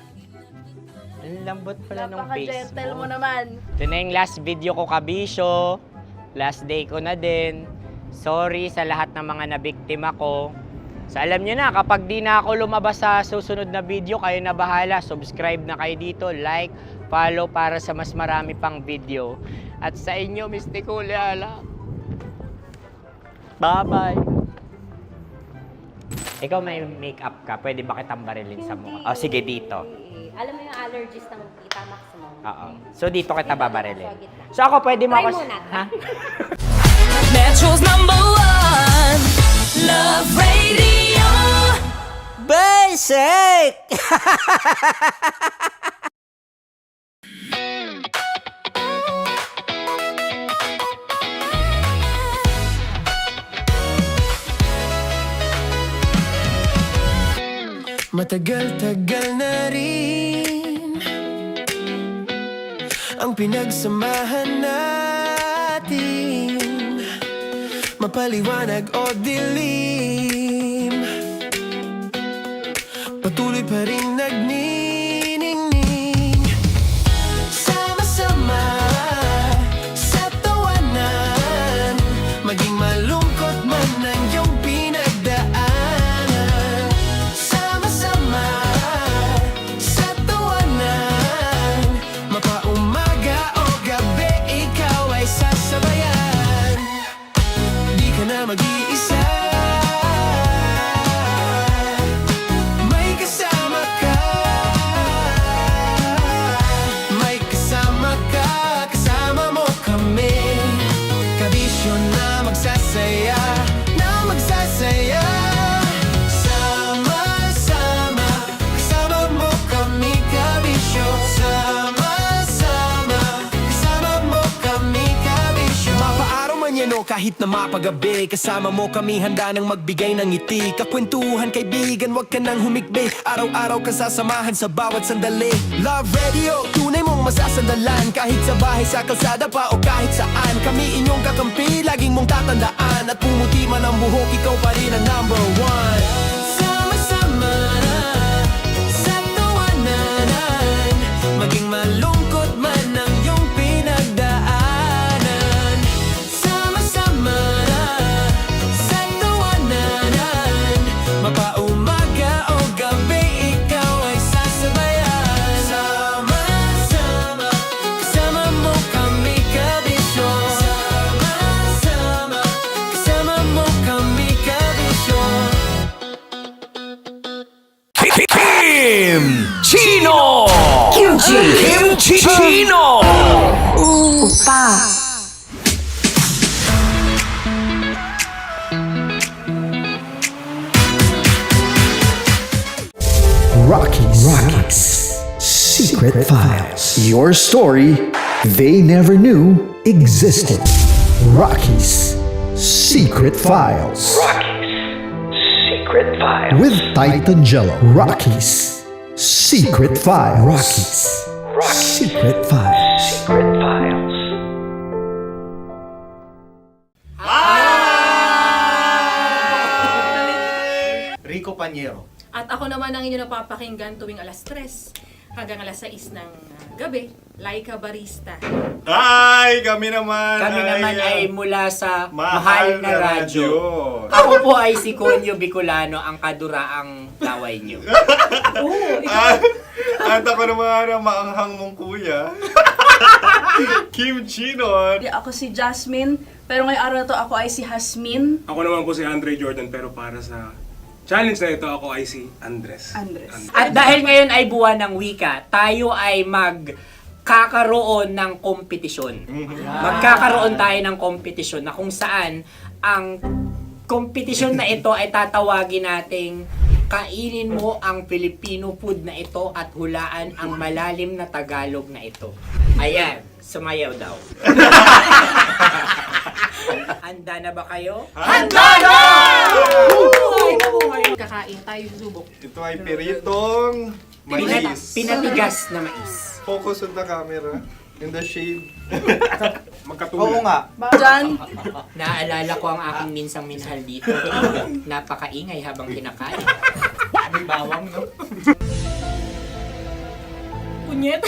Ang lambot pala nung face Napaka-gentle mo. mo naman. Ito na yung last video ko, kabisyo. Last day ko na din. Sorry sa lahat ng mga nabiktima ko. So alam nyo na, kapag di na ako lumabas sa susunod na video, kayo na bahala. Subscribe na kayo dito, like, follow para sa mas marami pang video. At sa inyo, Mistiko Leala. Bye-bye. Ikaw may makeup ka, pwede ba kitang barilin sa mukha? O sige, dito. Alam mo yung allergies ng Tita Max mo? Oo. So dito kita babarilin. So ako pwede mo Try ako... muna. Ha? Metro's #1 Love Radio. Basic! Matagal-tagal na rin ang pinagsamahan natin, mapaliwanag o dilim, patuloy pa rin nagniningning. Sama-sama sa tawanan, maging malungkot man ang iyong pinagdaanan. Sama-sama sa tawanan, mapaumaga o gabi, ikaw ay sasabayan. Di ka na mag-iisa, may kasama ka. May kasama ka, kasama mo kami. Kabisyo na magsasaya, na magsasaya. Sama-sama, kasama mo kami, kabisyo. Sama-sama, kasama mo kami, kabisyo. Mapaaraw man yan o kahit na mapagabi, kasama mo kami, handa nang magbigay ng ngiti. Kakwentuhan, kaibigan, wag ka nang humikbi. Araw-araw ka sasamahan sa bawat sandali. Love Radio, tunay mong masasandalan. Kahit sa bahay, sa kalsada pa o kahit saan, kami inyong kakampi, laging mong tatandaan. At pumuti man ang buhok, ikaw pa rin ang #1. Sama-sama sa tawanan, maging malungkot man ang iyong pinagdaanan. Sama-sama sa tawanan, mapaumaga o gabi, ikaw ay sasabayan. Sama-sama, kasama mo kami, kabisyo. Sama-sama, kasama mo kami, kabisyo. Kim Chino! Kim Chino! Upa. Rockies Secret Files. Your story they never knew existed. Rockies Secret Files. Secret Files. With Titan Jello. Rockies Secret Files. Rockies Secret Files. Secret Files. Rico Panyero. At ako naman ang inyo napapakinggan tuwing alas 3 hanggang alas 6 ng gabi, Laika Barista. Hi! Kami naman ay mula sa Mahal na Radyo. Ako po ay si Conyo Bicolano, ang kaduraang laway nyo. At ako naman ang maanghang mong kuya. Kim Chino. Ako si Jasmine, pero ngayong araw na to ako ay si Hasmin. Ako naman po si Andre Jordan, pero para sa challenge na ito, ako ay si Andres. At dahil ngayon ay buwan ng wika, tayo ay magkakaroon ng kompetisyon. Magkakaroon tayo ng kompetisyon na kung saan ang kompetisyon na ito ay tatawagin nating kainin mo ang Filipino food na ito at hulaan ang malalim na Tagalog na ito. Ayan, sumayaw daw. Handa na ba kayo? Handa na! Kakain tayo, subok. Ito ay piritong mais. Pinatigas na mais. Focus on the camera. In the shade. Oo nga. Diyan. Naalala ko ang aking minsang minahal dito. Napakaingay habang kinakain. May bawang, no? Punyet.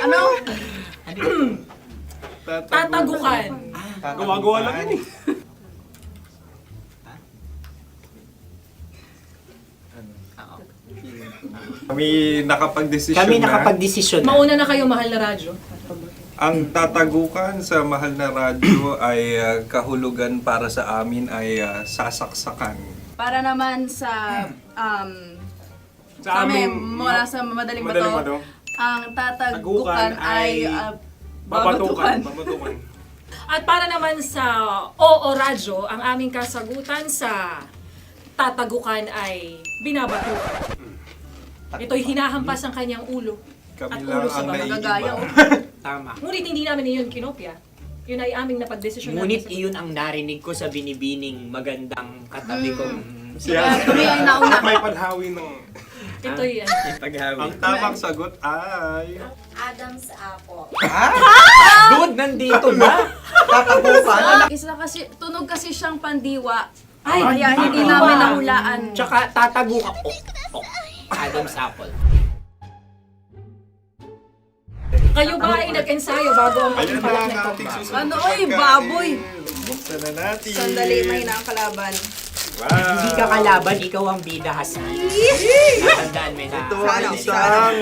Ano? Tatagukan. Gawa-gawa lang yun eh. Kami nakapag-desisyon na. Mauna na kayo, Mahal na Radyo. Ang tatagukan sa Mahal na Radyo ay kahulugan para sa amin ay sasaksakan. Para naman sa Sa amin, mula sa madaling madaling bato, bato. ang Tagukan tatagukan ay Babatukan. At para naman sa Oo Radyo, ang aming kasagutan sa tatagukan ay binabatukan. Ito'y hinahampas ang kanyang ulo. At Kami ulo lang sa ang mga naiiba. gagaya. Tama. Ngunit hindi namin iyon kinopya. Yun ay aming napagdesisyon Ngunit namin. iyon ang narinig ko sa binibining magandang katabi kong May panhawi ng... Ito'y Ang tamang sagot ay... Adam's apple. Dude, nandito ba? Isa kasi, tunog kasi siyang pandiwa. Ay, Kaya hindi namin nahulaan. Tsaka tatagukan. Adam's apple. Kayo ba ay nag-ensayo bago ang Ayan na pagpalak ang nito? ating susunod Ano, na oy, pagkain. baboy. Buksan na natin. Sandali, may nakakalaban. Wow. Hindi ka kalaban, ikaw ang bida, Hasmi. Natandaan mo na. Ito ang isang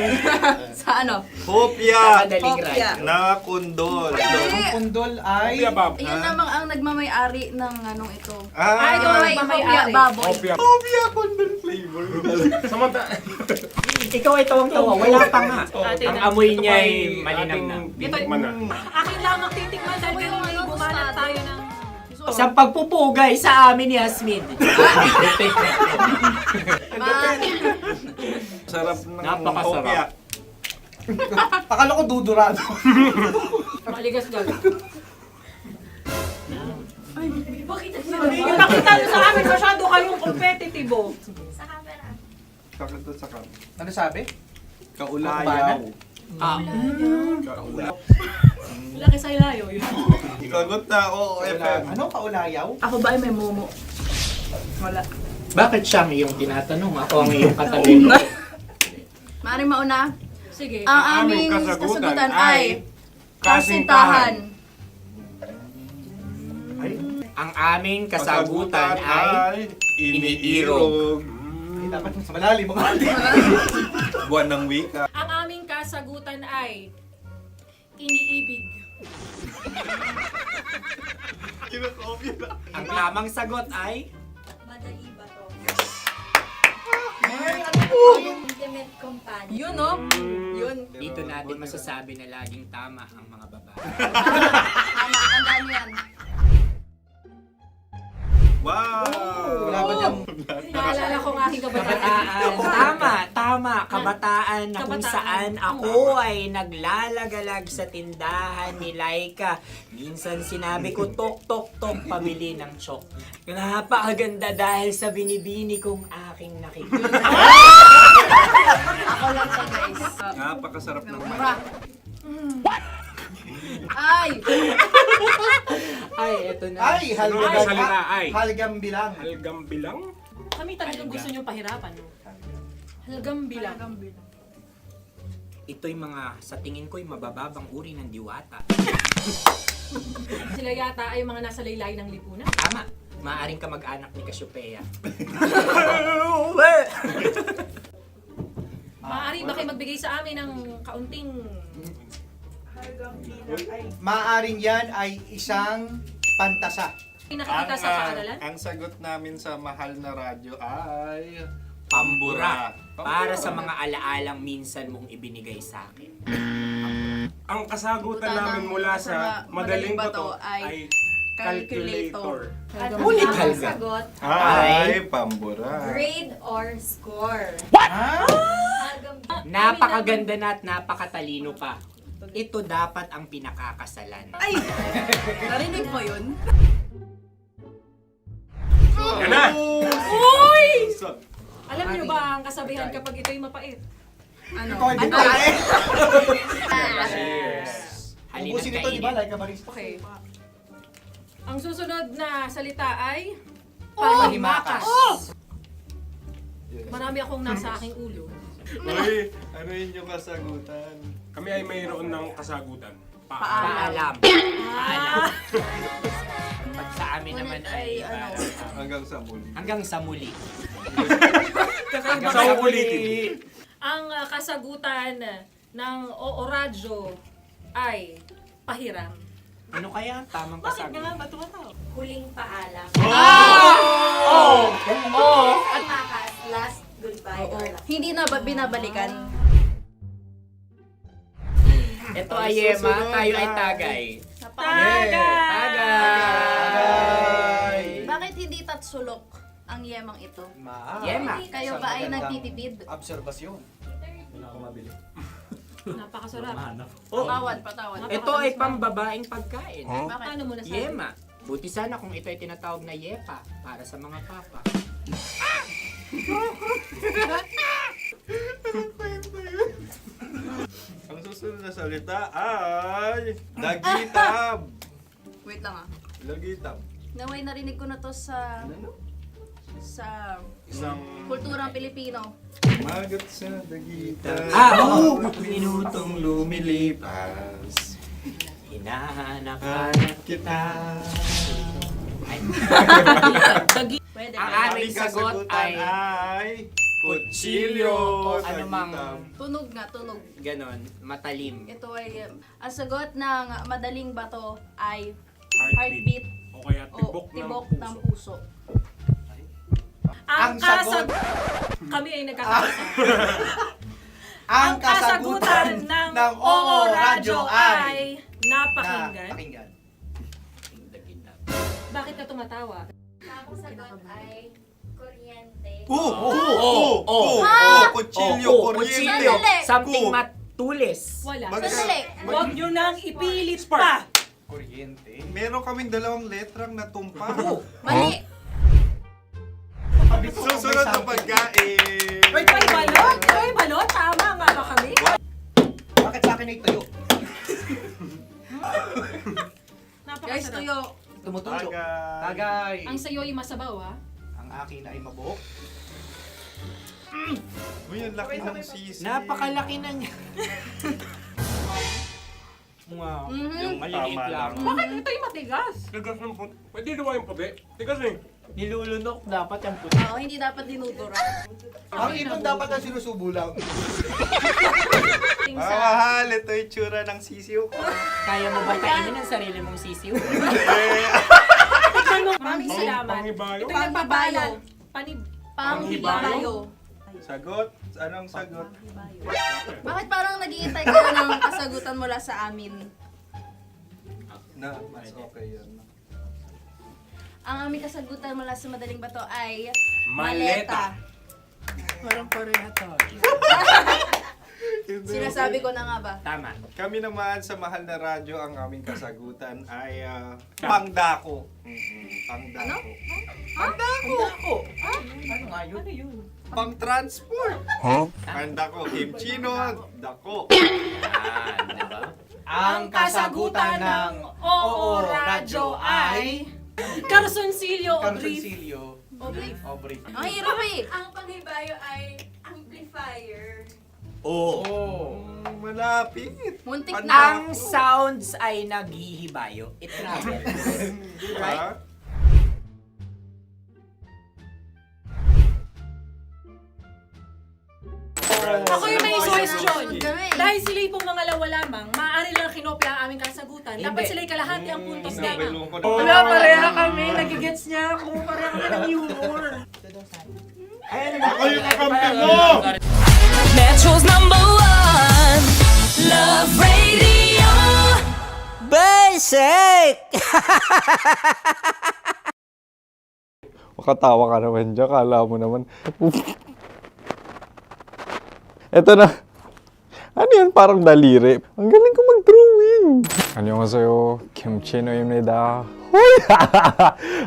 Sa ano? hopya Madaling Hopya. ride. na kundol. Hindi. Kundol ay... Yan namang ang nagmamayari ng anong ito. Ah, ito ay hopya baboy. hopya kundol flavor. Ikaw ay tawang-tawa, wala pa nga. Ang amoy niya ay malinam na. Titikman na. Akin lamang titikman dahil kayo may bumanat tayo ng... Sa pagpupugay sa amin ni Hasmin. Sarap ng Napakasarap. hopya. Akala ko dudurado. Maligas gal. Ay, bakit? Ipakita nyo sa amin, masyado kayong competitive. Sa camera. Sakit to sa kan. Ano sabi? Kaulayaw. Kaulayaw. Laki sa ilayo yun. Sagot na, oo, FM. Ano kaulayaw? Ako ba ay may momo? Wala. Bakit siya ang iyong tinatanong? Ako ang iyong katabi. Maaaring mauna. Sige. Ang aming kasagutan ay kasintahan. Ang aming kasagutan ay iniirog. Dapat sa malalim mga Buwan ng wika. Ang aming kasagutan ay iniibig. Ang tamang sagot ay Madali ba to? Intimate companion. Yun, no? Yun. dito natin masasabi na laging tama ang mga babae. Tama, tandaan mo yan. Wow! Wala ba dyan? Naalala ko ang aking kabataan. Kabataan. Tama. Kabataan na kung Kabataan. saan ako ay naglalagalag sa tindahan ni Laika. Minsan sinabi ko, tok, tok, tok, pamili ng chok. Napakaganda dahil sa binibini kong aking nakikita. Ako lang siya, guys. Napakasarap ng Mura. Ay! Ay, eto na. Ay, halgam salita, ay. Halgam bilang. Halgam bilang? Kami talagang gusto nyo pahirapan. No? Halagang bilang. Ito'y mga, sa tingin ko'y mabababang uri ng diwata. Sila yata ay mga nasa laylay ng lipunan. Tama. Maaring ka mag-anak ni Cassiopeia. Maaari ba kayo magbigay sa amin ng kaunting... Maaring yan ay isang pantasa. Nakikita sa paaralan? Ang sagot namin sa mahal na radyo ay... Pambura. Para sa mga alaalang minsan mong ibinigay sa akin. Ang kasagutan namin mula sa madaling bato ay calculator. Ulit halga. Sagot, Ay, pambura. grade or score. Napakaganda na at napakatalino pa. Ito dapat ang pinakakasalan. Ay! Narinig mo yun? Yan na! Uy! Alam niyo ba ang kasabihan kapag ito'y mapait? Ano? Ano? Halina't Ubusin ito, di ba? kainin. Like a barista. Okay. Ang susunod na salita ay... Palimakas. Marami akong nasa aking ulo. Uy, ano yun yung kasagutan? Kami ay mayroon ng kasagutan. Paalam. Paalam. Pag sa amin naman ay Hanggang sa muli. hanggang sa muli. Sa ulitin. Ang kasagutan ng Oo Radyo ay pahiram. Ano kaya ang tamang kasagutan? Ba't tumatawa? Huling paalam. Oh! At makas, last goodbye. Hindi na binabalikan. Ito ay Yema, tayo ay Tagay. Bakit hindi tatsulok ang yemang ito? Yema. Kayo ba ay nagtitipid? Obserbasyon. Napakasarap. Patawad. Ito ay pambabaeng pagkain. Bakit? Ano mo nasabi? Yema. Buti sana kung ito ay tinatawag na Yepa para sa mga papa. Ang susunod na salita ay Lagitab. Wait lang Lagitab. Naway narinig ko na to sa Isang kulturang Pilipino. magat sa dagitan. Minutong lumilipas. Hinahanap kita. Pwede. Ang aming sagot ay kutsilyo o anumang Tunog nga, tunog. ganon, matalim. Ito ay, ang sagot ng madaling bato ay heartbeat O kaya o tibok ng puso. Ang kami ay nagkakaisa. Ang kasagutan ng Oo Radyo ay napakinggan. Bakit ka tumatawa? Ang sagot ay kuryente. Kutsilyo, kuryente. Something matulis. Wala. Sandali. Huwag nyo nang ipilit pa. Kuryente. Meron kaming dalawang letrang natumpa. Mali. Susunod na pagkain. Wait, may balot? May balot? Tama nga ba kami? Bakit sa akin ay tuyo? Guys, Napakasarap. tuyo. Tumutulo. Tagay. Tagay. Ang sayo ay masabaw, ha? Ang akin ay mabuhok. Uy, ang laki ng sisi. Napakalaki na niya. Wow. Yung maliliit tama lang. Bakit ito ay matigas? Tigas ng puti. Pwede luwa yung puti. Tigas eh. Nilulunok dapat yung puti. Oo, hindi dapat dinudura. Ang ibon dapat ang sinusubo lang. Mga mahal, ito yung tsura ng sisiw ko. Kaya mo ba kainin ang sarili mong sisiw? Maraming salamat. Panghibayo. Ito yung pabalan. Panghibayo. Sagot? Anong sagot? Bakit parang naghihintay kayo ng kasagutan mula sa amin? Na, mas okay yan. Ang aming kasagutan mula sa madaling bato ay Maleta. Parang pareha to. Sinasabi ko na nga ba? Tama. Kami naman sa mahal na radyo, ang aming kasagutan ay pangdako. Pangdako. Pangdako. Ano nga yun? Ano yun? Pang-transport. Pangdako, kimchino, dako. Yan, diba? Ang kasagutan ng Oo Radyo ay Carsoncillo o brief. Carsoncillo. O brief. Ang hirap eh. Ang panghibayo ay amplifier. Malapit. Muntik Panda- na. Ang sounds ay naghihibayo. It travels. Diba? Ako yung may suggestion. Sunod kami. Dahil sila yung mga lawa lamang, maaari lang kinopya ang aming kasagutan. Dapat sila yung kalahati ang puntos lamang. Wala, pareha kami. Nagigets niya ako. Pareha kami ng humor. Ako yung kakampi mo! Metro's #1 Love Radio. Basic! Makatawa ka naman dyan, kala mo naman. Eto na. Ano yan? Parang daliri. Ang galing ko mag-drawing. 안녕하세요. 김치노입니다.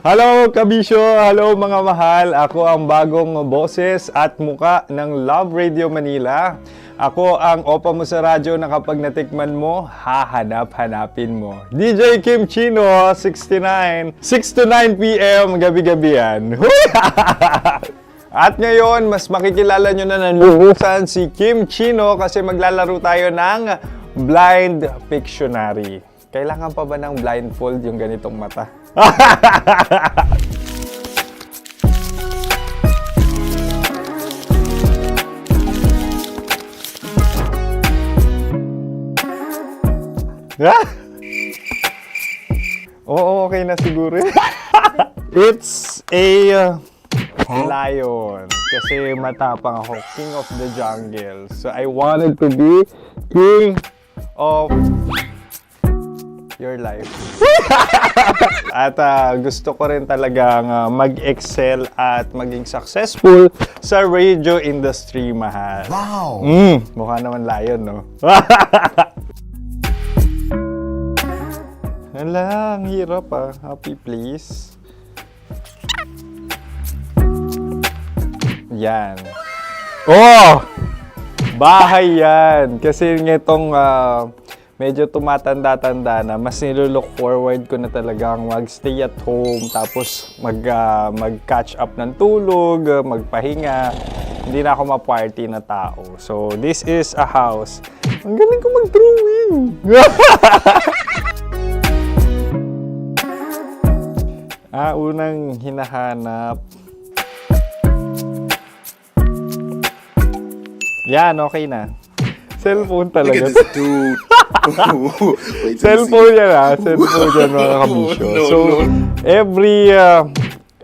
Hello, kabisyo! Hello, mga mahal! Ako ang bagong boses at muka ng Love Radio Manila. Ako ang opa mo sa radyo na kapag natikman mo, hahanap-hanapin mo. DJ Kim Chino, 69. 6 to 9 p.m. gabi-gabi yan. At ngayon, mas makikilala nyo na ng lubusan si Kim Chino kasi maglalaro tayo ng Blind Pictionary. Kailangan pa ba ng blindfold yung ganitong mata? Oo, okay na siguro. It's a lion. Kasi matapang ako, king of the jungle. So I wanted to be king of your life. At gusto ko rin talagang mag-excel at maging successful sa radio industry, mahal. Wow! Mukha naman layon, no? Hala, ang hirap Happy please. Yan. Oh! Bahay yan. Kasi nitong medyo tumatanda-tanda na, mas nilook forward ko na talagang mag-stay at home, tapos mag-catch up ng tulog, magpahinga. Hindi na ako ma-party na tao. So, this is a house. Ang galing ko mag-drawing! Unang hinahanap. Yan, okay na. Cellphone talaga. Cellphone yan Cellphone yan, mga kabisyo. So,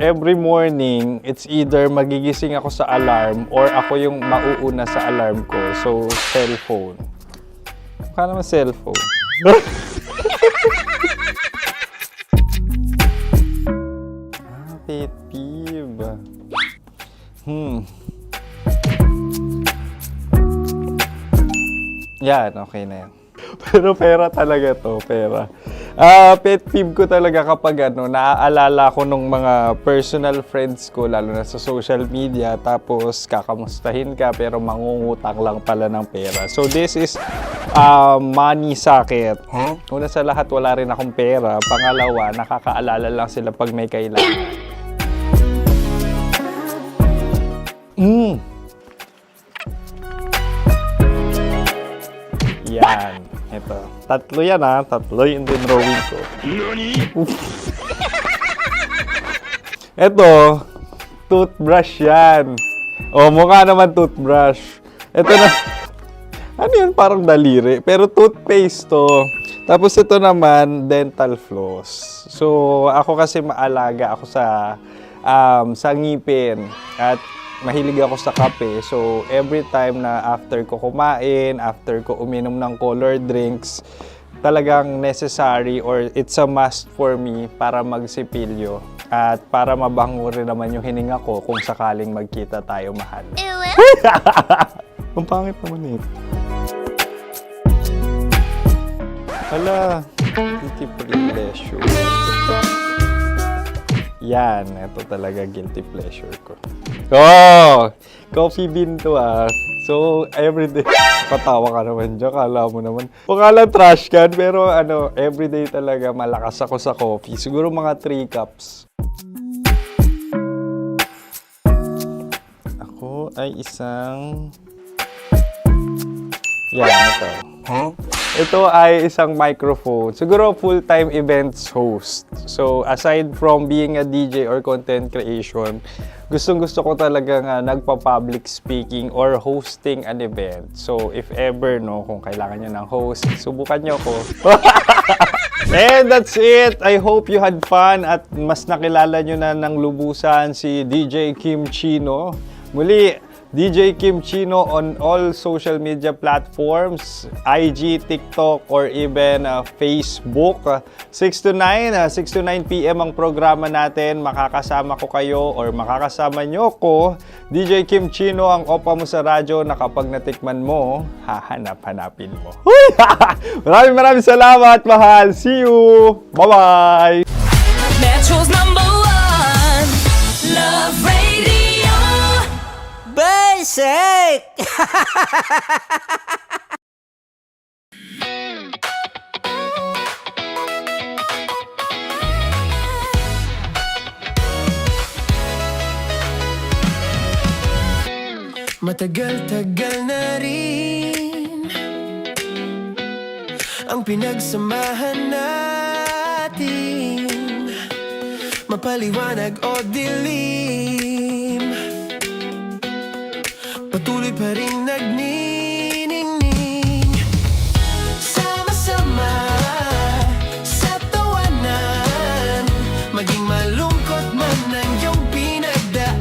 every morning, it's either magigising ako sa alarm or ako yung mauuna sa alarm ko. So, cellphone. Mukha naman cellphone. Pet peeve. Yan, okay na yan. Pero pera talaga to, pera. Pet peeve ko talaga kapag naaalala ko nung mga personal friends ko, lalo na sa social media, tapos kakamustahin ka pero mangungutang lang pala ng pera. So this is money sakit. Una sa lahat, wala rin akong pera. Pangalawa, nakakaalala lang sila pag may kailangan. Yan. Ito. Tatlo yan Tatlo yung dinrawing ko. Ito. Toothbrush yan. Mukha naman toothbrush. Ito na. Ano yun? Parang daliri. Pero toothpaste to. Tapos ito naman, dental floss. So, ako kasi maalaga ako sa ngipin. At mahilig ako sa kape. So, every time na after ko kumain, after ko uminom ng colored drinks, talagang necessary or it's a must for me para magsipilyo. At para mabango rin naman yung hininga ko kung sakaling magkita tayo, mahal. Ang pangit naman ito. Hala, guilty pleasure. Yan, ito talaga guilty pleasure ko. Coffee bean to So, everyday, patawa ka naman dyan, kala mo naman. Mukha lang trash can, pero everyday talaga malakas ako sa coffee. Siguro mga 3 cups. Ako ay isang... Yan, ito. Ito ay isang microphone. Siguro full-time events host. So, aside from being a DJ or content creation, gustong-gusto ko talagang nagpa-public speaking or hosting an event. So, if ever, kung kailangan nyo ng host, subukan nyo ko. And that's it! I hope you had fun at mas nakilala nyo na ng lubusan si DJ Kim Chino. Muli, DJ Kim Chino on all social media platforms, IG, TikTok, or even Facebook. 6 to 9 p.m. ang programa natin. Makakasama ko kayo or makakasama nyo ko. DJ Kim Chino, ang opa mo sa radyo na kapag natikman mo, hahanap-hanapin mo. Maraming salamat, mahal. See you! Bye-bye! Metro's #1 Love Radio. Basic! Matagal-tagal na rin ang pinagsamahan natin, mapaliwanag o dilim, patuloy pa rin nagniningning. Sama-sama sa tawanan, maging malungkot man ang iyong pinagdaanan.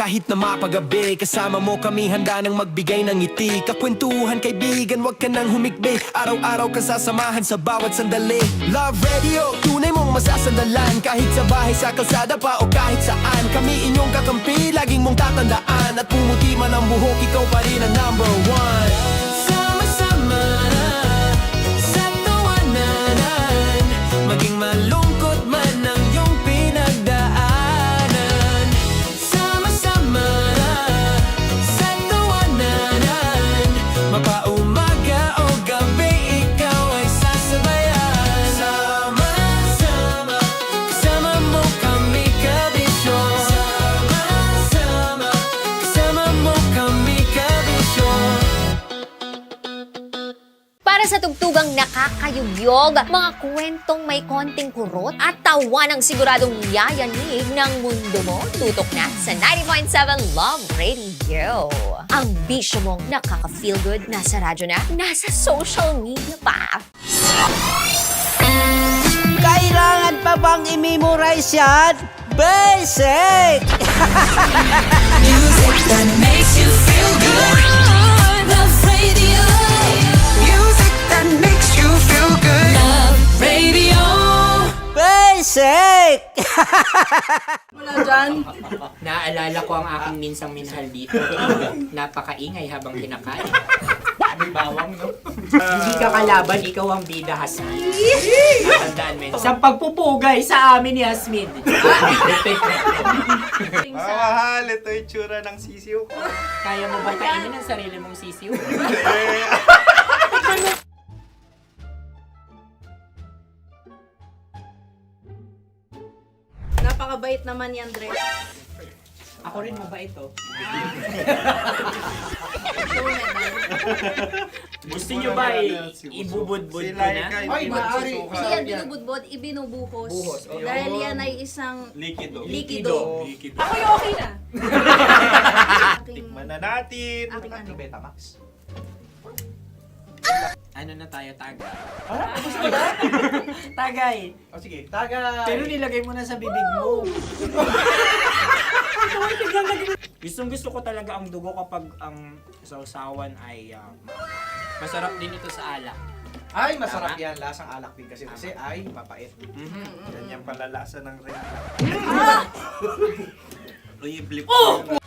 kahit na mapagabi. Kasama mo kami handa nang magbigay ng ngiti. Kakwentuhan kaibigan, wag ka nang humikbi. Araw-araw ka sasamahan sa bawat sandali. Love Radio, tunay mong masasandalan. Kahit sa bahay, sa kalsada pa o kahit saan. Kami inyong kakampi, laging mong tatandaan. At pumuti man ang buhok, ikaw pa rin ang number one. Sama-sama sa tawanan, maging malungkot man ang iyong pinagdaanan. Sama-sama sa tawanan, mapaumaga o gabi, ikaw ay sasabayan. Sama-sama, kasama mo kami kabisyo. Sama-sama, kasama mo kami kabisyo. Para sa tugtugang nakakayugyog, mga kwentong may konting kurot at tawa ng siguradong yayanig ng mundo mo, tutok na sa 90.7 Love Radio. Ang bisyo mong nakaka-feel good, nasa radyo na, nasa social media pa. Kailangan pa bang i-memorize yan? Basic! Music that makes you feel good. Love Radio. Music that makes you feel good. Love Radio. Basic! Wala dyan. Naaalala ko ang aking minsang minahal dito. Napakaingay habang kinakain. May bawang, no? Hindi ka kalaban, ikaw ang bida, Hasmin. Natandaan mo yun. Sa pagpupugay sa amin ni Hasmin. Mahal, ito yung tsura ng sisiw ko. Kaya mo ba kainin ang sarili mong sisiw? Napakabait naman yan, Dre. Ako rin mabait, oh. Gusto nyo ba ibubudbud ko na? Ay, maaari. Kasi yan binubudbod, ibinubuhos. Buhos, oh. Dahil yan ay isang Likido. likido. Ako yung okay na. Tikman na natin. Aking ano? Betamax. Ano na tayo, tagay? Gusto mo na? Tagay! O sige, tagay. Pero nilagay mo na sa bibig mo. Gustong gusto ko talaga ang dugo kapag ang sausawan ay masarap din ito sa alak. Ay, masarap yan. Lasang alak din kasi ay mapait. Yan yung palalasa ng rin. Uy, blip. Oh!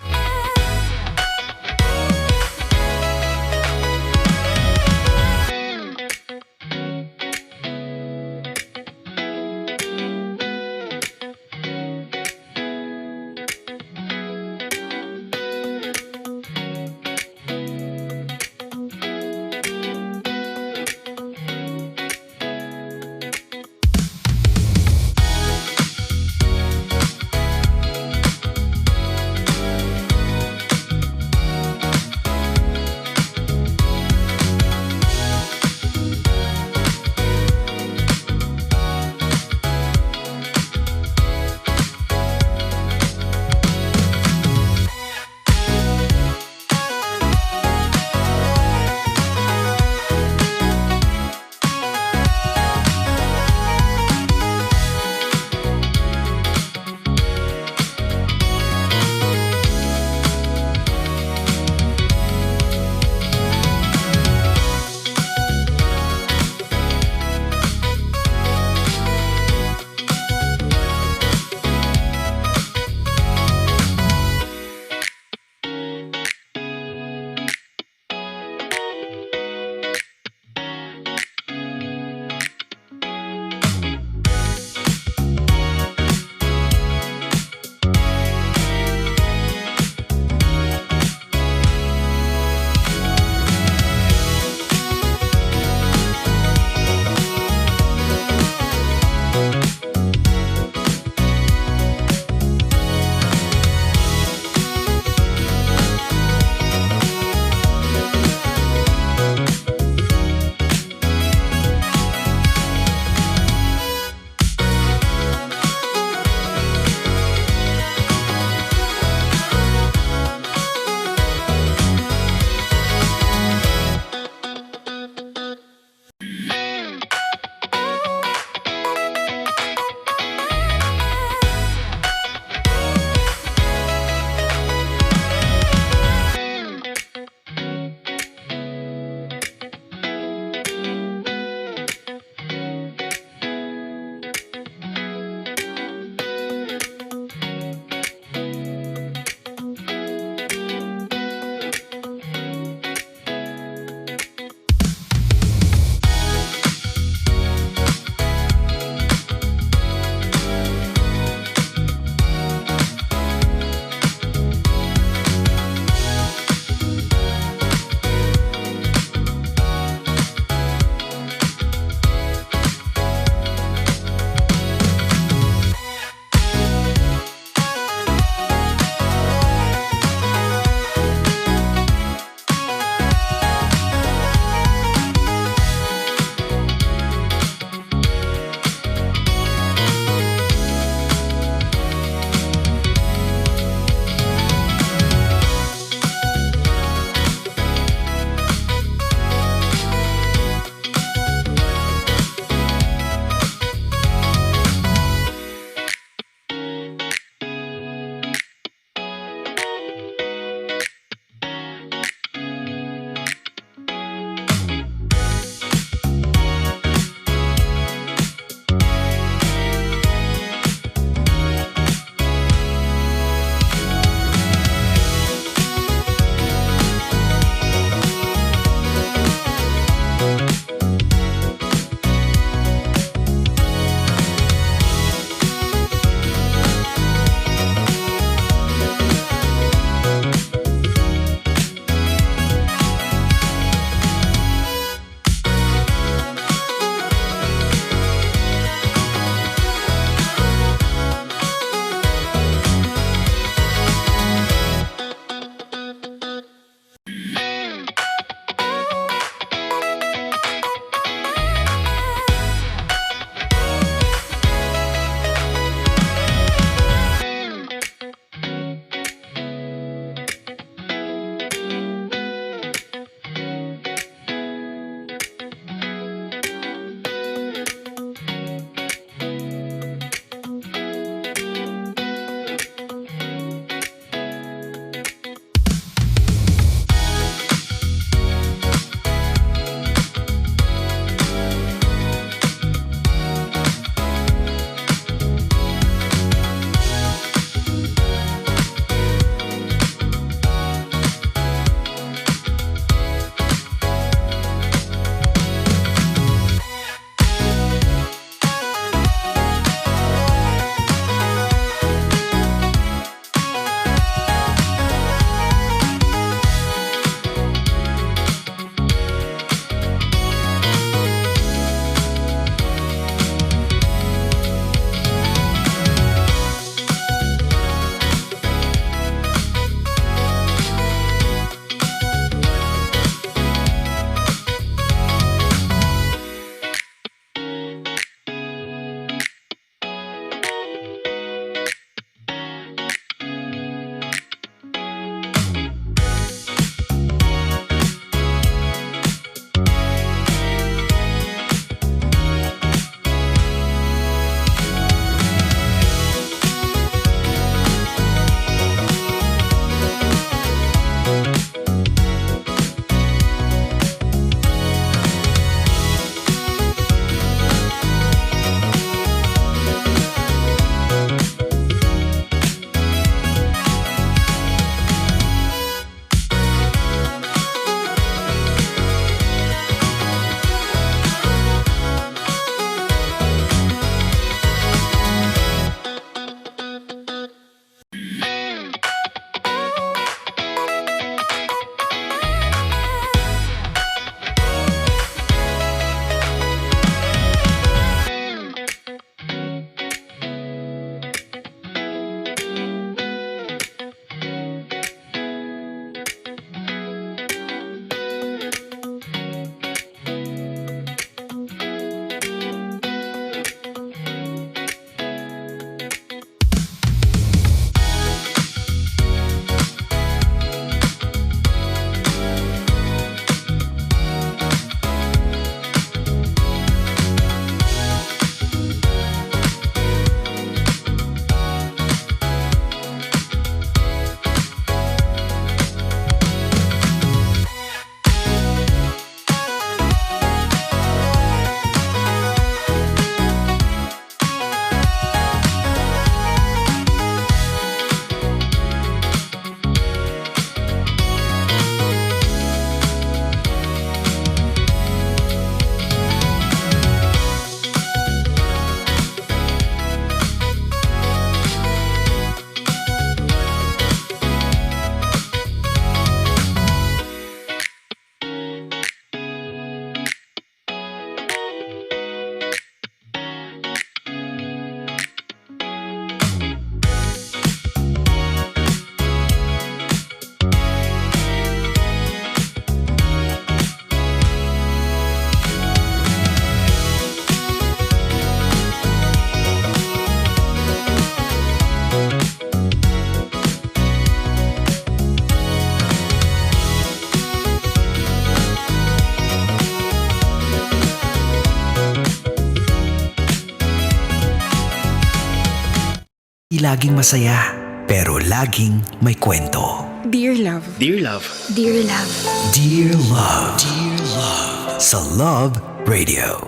Laging masaya, pero laging may kwento. Dear Love. Dear Love. Dear Love. Dear Love. Dear Love. Sa Love Radio.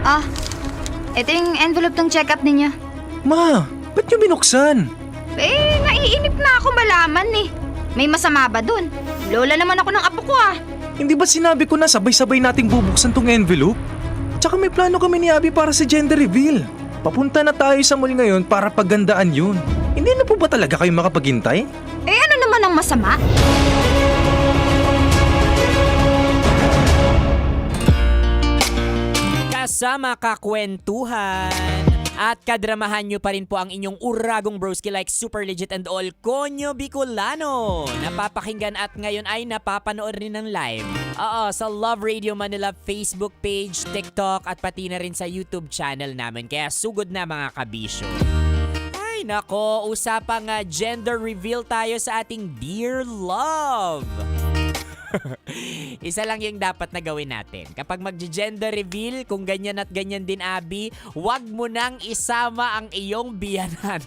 Ah, ito yung envelope ng check-up ninyo. Ma, ba't nyo binuksan? Eh, naiinip na ako malaman eh. May masama ba dun? Lola naman ako ng apo ko ah. Hindi ba sinabi ko na sabay-sabay nating bubuksan tong envelope? Tsaka may plano kami ni Abby para sa gender reveal. Papunta na tayo sa mall ngayon para paggandaan yun. Hindi na po ba talaga kayo makapaghintay? Eh, ano naman ang masama? Kasama kakwentuhan at kadramahan nyo pa rin po ang inyong uragong broski like Super Legit and All Konyo Bicolano. Napapakinggan at ngayon ay napapanood rin ng live. Oo, sa Love Radio Manila Facebook page, TikTok at pati na rin sa YouTube channel namin. Kaya sugod na mga kabisyo. Ay nako, usapang gender reveal tayo sa ating Dear Love. Isa lang yung dapat na gawin natin. Kapag mag-gender reveal, kung ganyan at ganyan din, Abby, wag mo nang isama ang iyong biyanan.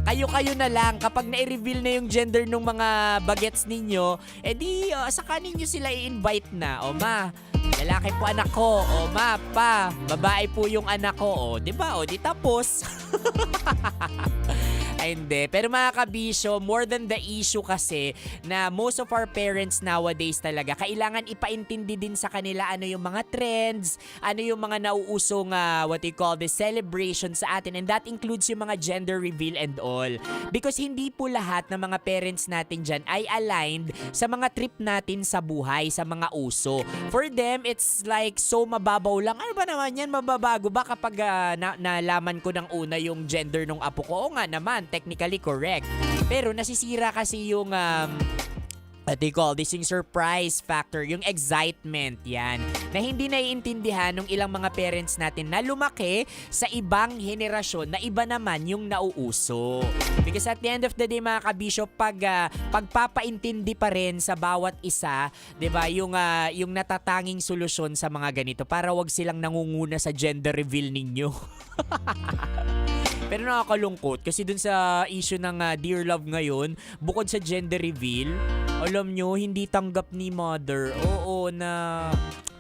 Kayo-kayo na lang. Kapag na-reveal na yung gender ng mga bagets ninyo, edi saka ninyo sila i-invite na. O ma, lalaki po anak ko. O ma, pa, babae po yung anak ko. O, diba? O, di tapos. Ay, hindi. Pero mga kabisyo, more than the issue kasi na most of our parents nowadays talaga, kailangan ipaintindi din sa kanila ano yung mga trends, ano yung mga nauusong what you call the celebration sa atin, and that includes yung mga gender reveal and all. Because hindi po lahat ng mga parents natin dyan ay aligned sa mga trip natin sa buhay, sa mga uso. For them, it's like so mababaw lang. Ano ba naman yan? Mababago ba kapag nalaman ko ng una yung gender ng apo ko? Oo nga naman, technically correct. Pero nasisira kasi yung what they call this, yung surprise factor, yung excitement yan, na hindi naiintindihan ng ilang mga parents natin na lumaki sa ibang henerasyon na iba naman yung nauuso. Because at the end of the day mga kabisyo, pagpapaintindi pa rin sa bawat isa, 'di ba, yung natatanging solusyon sa mga ganito para wag silang nangunguna sa gender reveal ninyo. Pero nakakalungkot kasi dun sa issue ng Dear Love ngayon, bukod sa gender reveal, alam nyo, hindi tanggap ni mother. Oo, na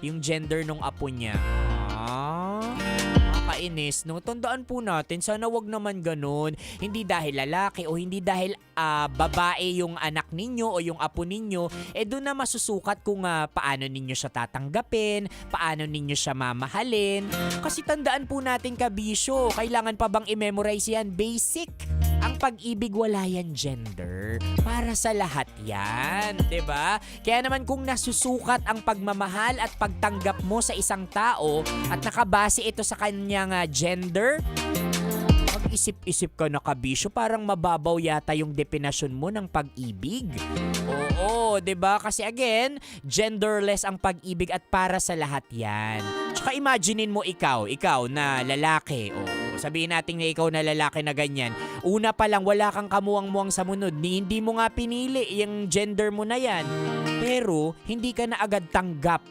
yung gender nung apo niya. Nakakainis, no? Tandaan po natin, sana wag naman ganun. Hindi dahil lalaki o hindi dahil babae yung anak ninyo o yung apo ninyo, doon na masusukat kung paano ninyo siya tatanggapin, paano ninyo siya mamahalin. Kasi tandaan po natin kabisyo, kailangan pa bang i-memorize yan? Basic. Ang pag-ibig wala yan gender. Para sa lahat yan, 'di ba? Kaya naman kung nasusukat ang pagmamahal at pagtanggap mo sa isang tao at nakabase ito sa kanyang gender, mag-isip-isip ka na kabisyo, parang mababaw yata yung definasyon mo ng pag-ibig. Oo, 'di ba? Kasi again, genderless ang pag-ibig at para sa lahat 'yan. Tsaka imaginein mo ikaw na lalaki, sabihin natin na ikaw na lalaki na ganyan. Una pa lang wala kang kamuwang-muwang sa munod, hindi mo nga pinili yung gender mo na 'yan. Pero hindi ka na agad tanggap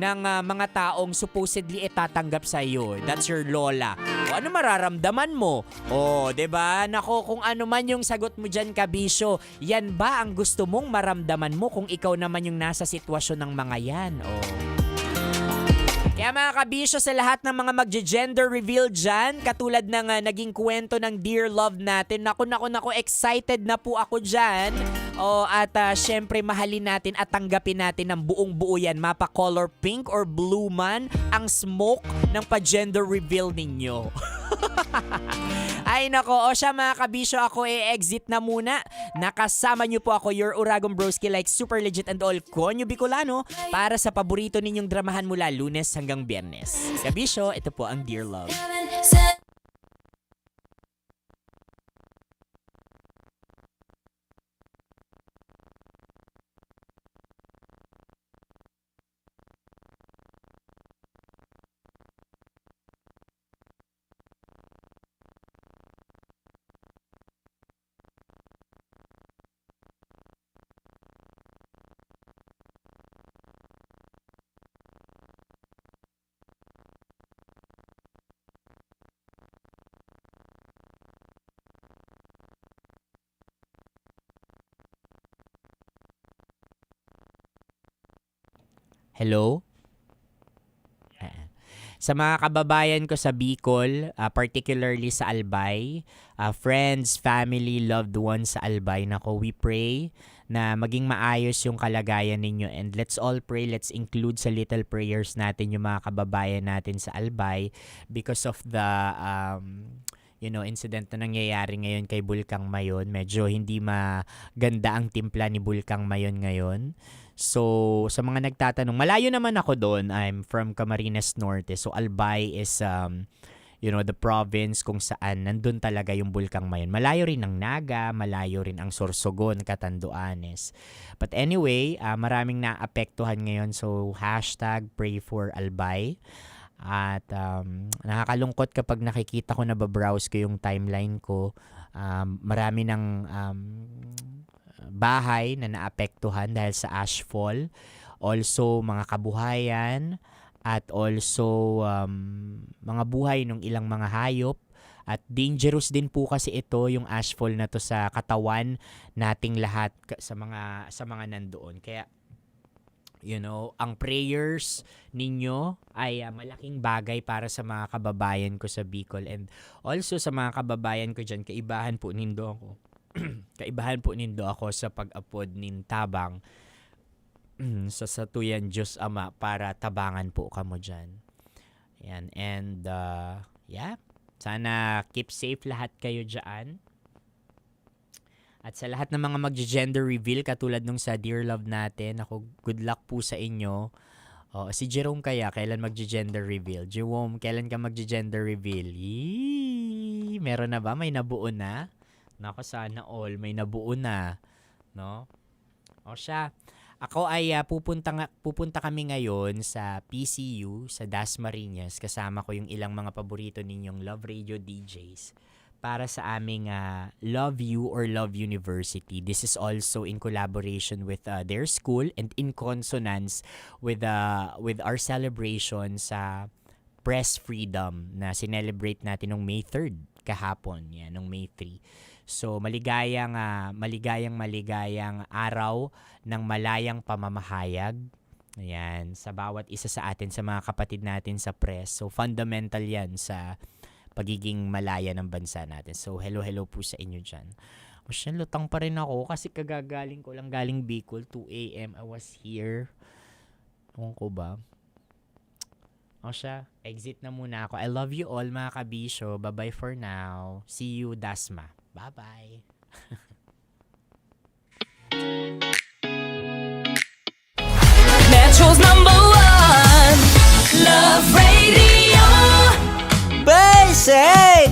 ng mga taong supposedly tatanggap sa iyo. That's your lola. O ano mararamdaman mo? O, 'di ba? Nako, kung ano man yung sagot mo diyan, kabisyo, yan ba ang gusto mong maramdaman mo kung ikaw naman yung nasa sitwasyon ng mga yan? O. Kaya mga kabisyo, sa lahat ng mga magje-gender reveal dyan, katulad ng naging kwento ng Dear Love natin, naku, excited na po ako dyan. At syempre mahalin natin at tanggapin natin ng buong buo yan, mapa color pink or blue man, ang smoke ng pa-gender reveal ninyo. Ay nako, siya mga kabisyo, ako exit na muna. Nakasama niyo po ako, your Uragong Broski like Super Legit and All Konyo Bicolano, para sa paborito ninyong dramahan mula Lunes hanggang Biyernes. Kabisyo, ito po ang Dear Love. Hello? Sa mga kababayan ko sa Bicol, particularly sa Albay, friends, family, loved ones sa Albay, nako, we pray na maging maayos yung kalagayan ninyo, and let's all pray, let's include sa little prayers natin yung mga kababayan natin sa Albay because of the incident na nangyayari ngayon kay Bulkang Mayon. Medyo hindi maganda ang timpla ni Bulkang Mayon ngayon. So, sa mga nagtatanong, malayo naman ako doon. I'm from Camarines Norte. So, Albay is, the province kung saan nandun talaga yung Bulkang Mayon. Malayo rin ang Naga, malayo rin ang Sorsogon, Catanduanes. But anyway, maraming naapektuhan ngayon. So, #pray for Albay. At nakakalungkot kapag nakikita ko, nababrowse ko yung timeline ko. Marami ng bahay na naapektuhan dahil sa ashfall. Also, mga kabuhayan at also mga buhay ng ilang mga hayop. At dangerous din po kasi ito, yung ashfall na to sa katawan nating lahat sa mga nandoon. Kaya ang prayers ninyo ay malaking bagay para sa mga kababayan ko sa Bicol, and also sa mga kababayan ko dyan, kaibahan po nindo ako sa pag-upod nin tabang sa satuyan Diyos Ama para tabangan po kamo dyan. Yan. And sana keep safe lahat kayo dyan. At sa lahat ng mga mag-gender reveal, katulad nung sa Dear Love natin, ako, good luck po sa inyo. Si Jerome kaya, kailan mag-gender reveal? Jerome, kailan ka mag-gender reveal? Meron na ba? May nabuo na? Nako, sana all. May nabuo na. No? O siya. Ako ay pupunta kami ngayon sa PCU, sa Dasmariñas. Kasama ko yung ilang mga paborito ninyong Love Radio DJs. Para sa aming Love You or Love University. This is also in collaboration with their school and in consonance with our celebration sa press freedom na sinelebrate natin nung May 3rd kahapon, nung May 3. So maligayang araw ng malayang pamamahayag. Ayan, sa bawat isa sa atin, sa mga kapatid natin sa press. So fundamental 'yan sa pagiging malaya ng bansa natin. So, hello po sa inyo dyan. O siya, lutang pa rin ako kasi kagagaling ko lang galing Bicol. 2 a.m. I was here. Ewan ko ba? O siya, exit na muna ako. I love you all mga kabisyo. Bye-bye for now. See you, Dasma. Bye-bye. Metro's #1 Love Radio. Basic!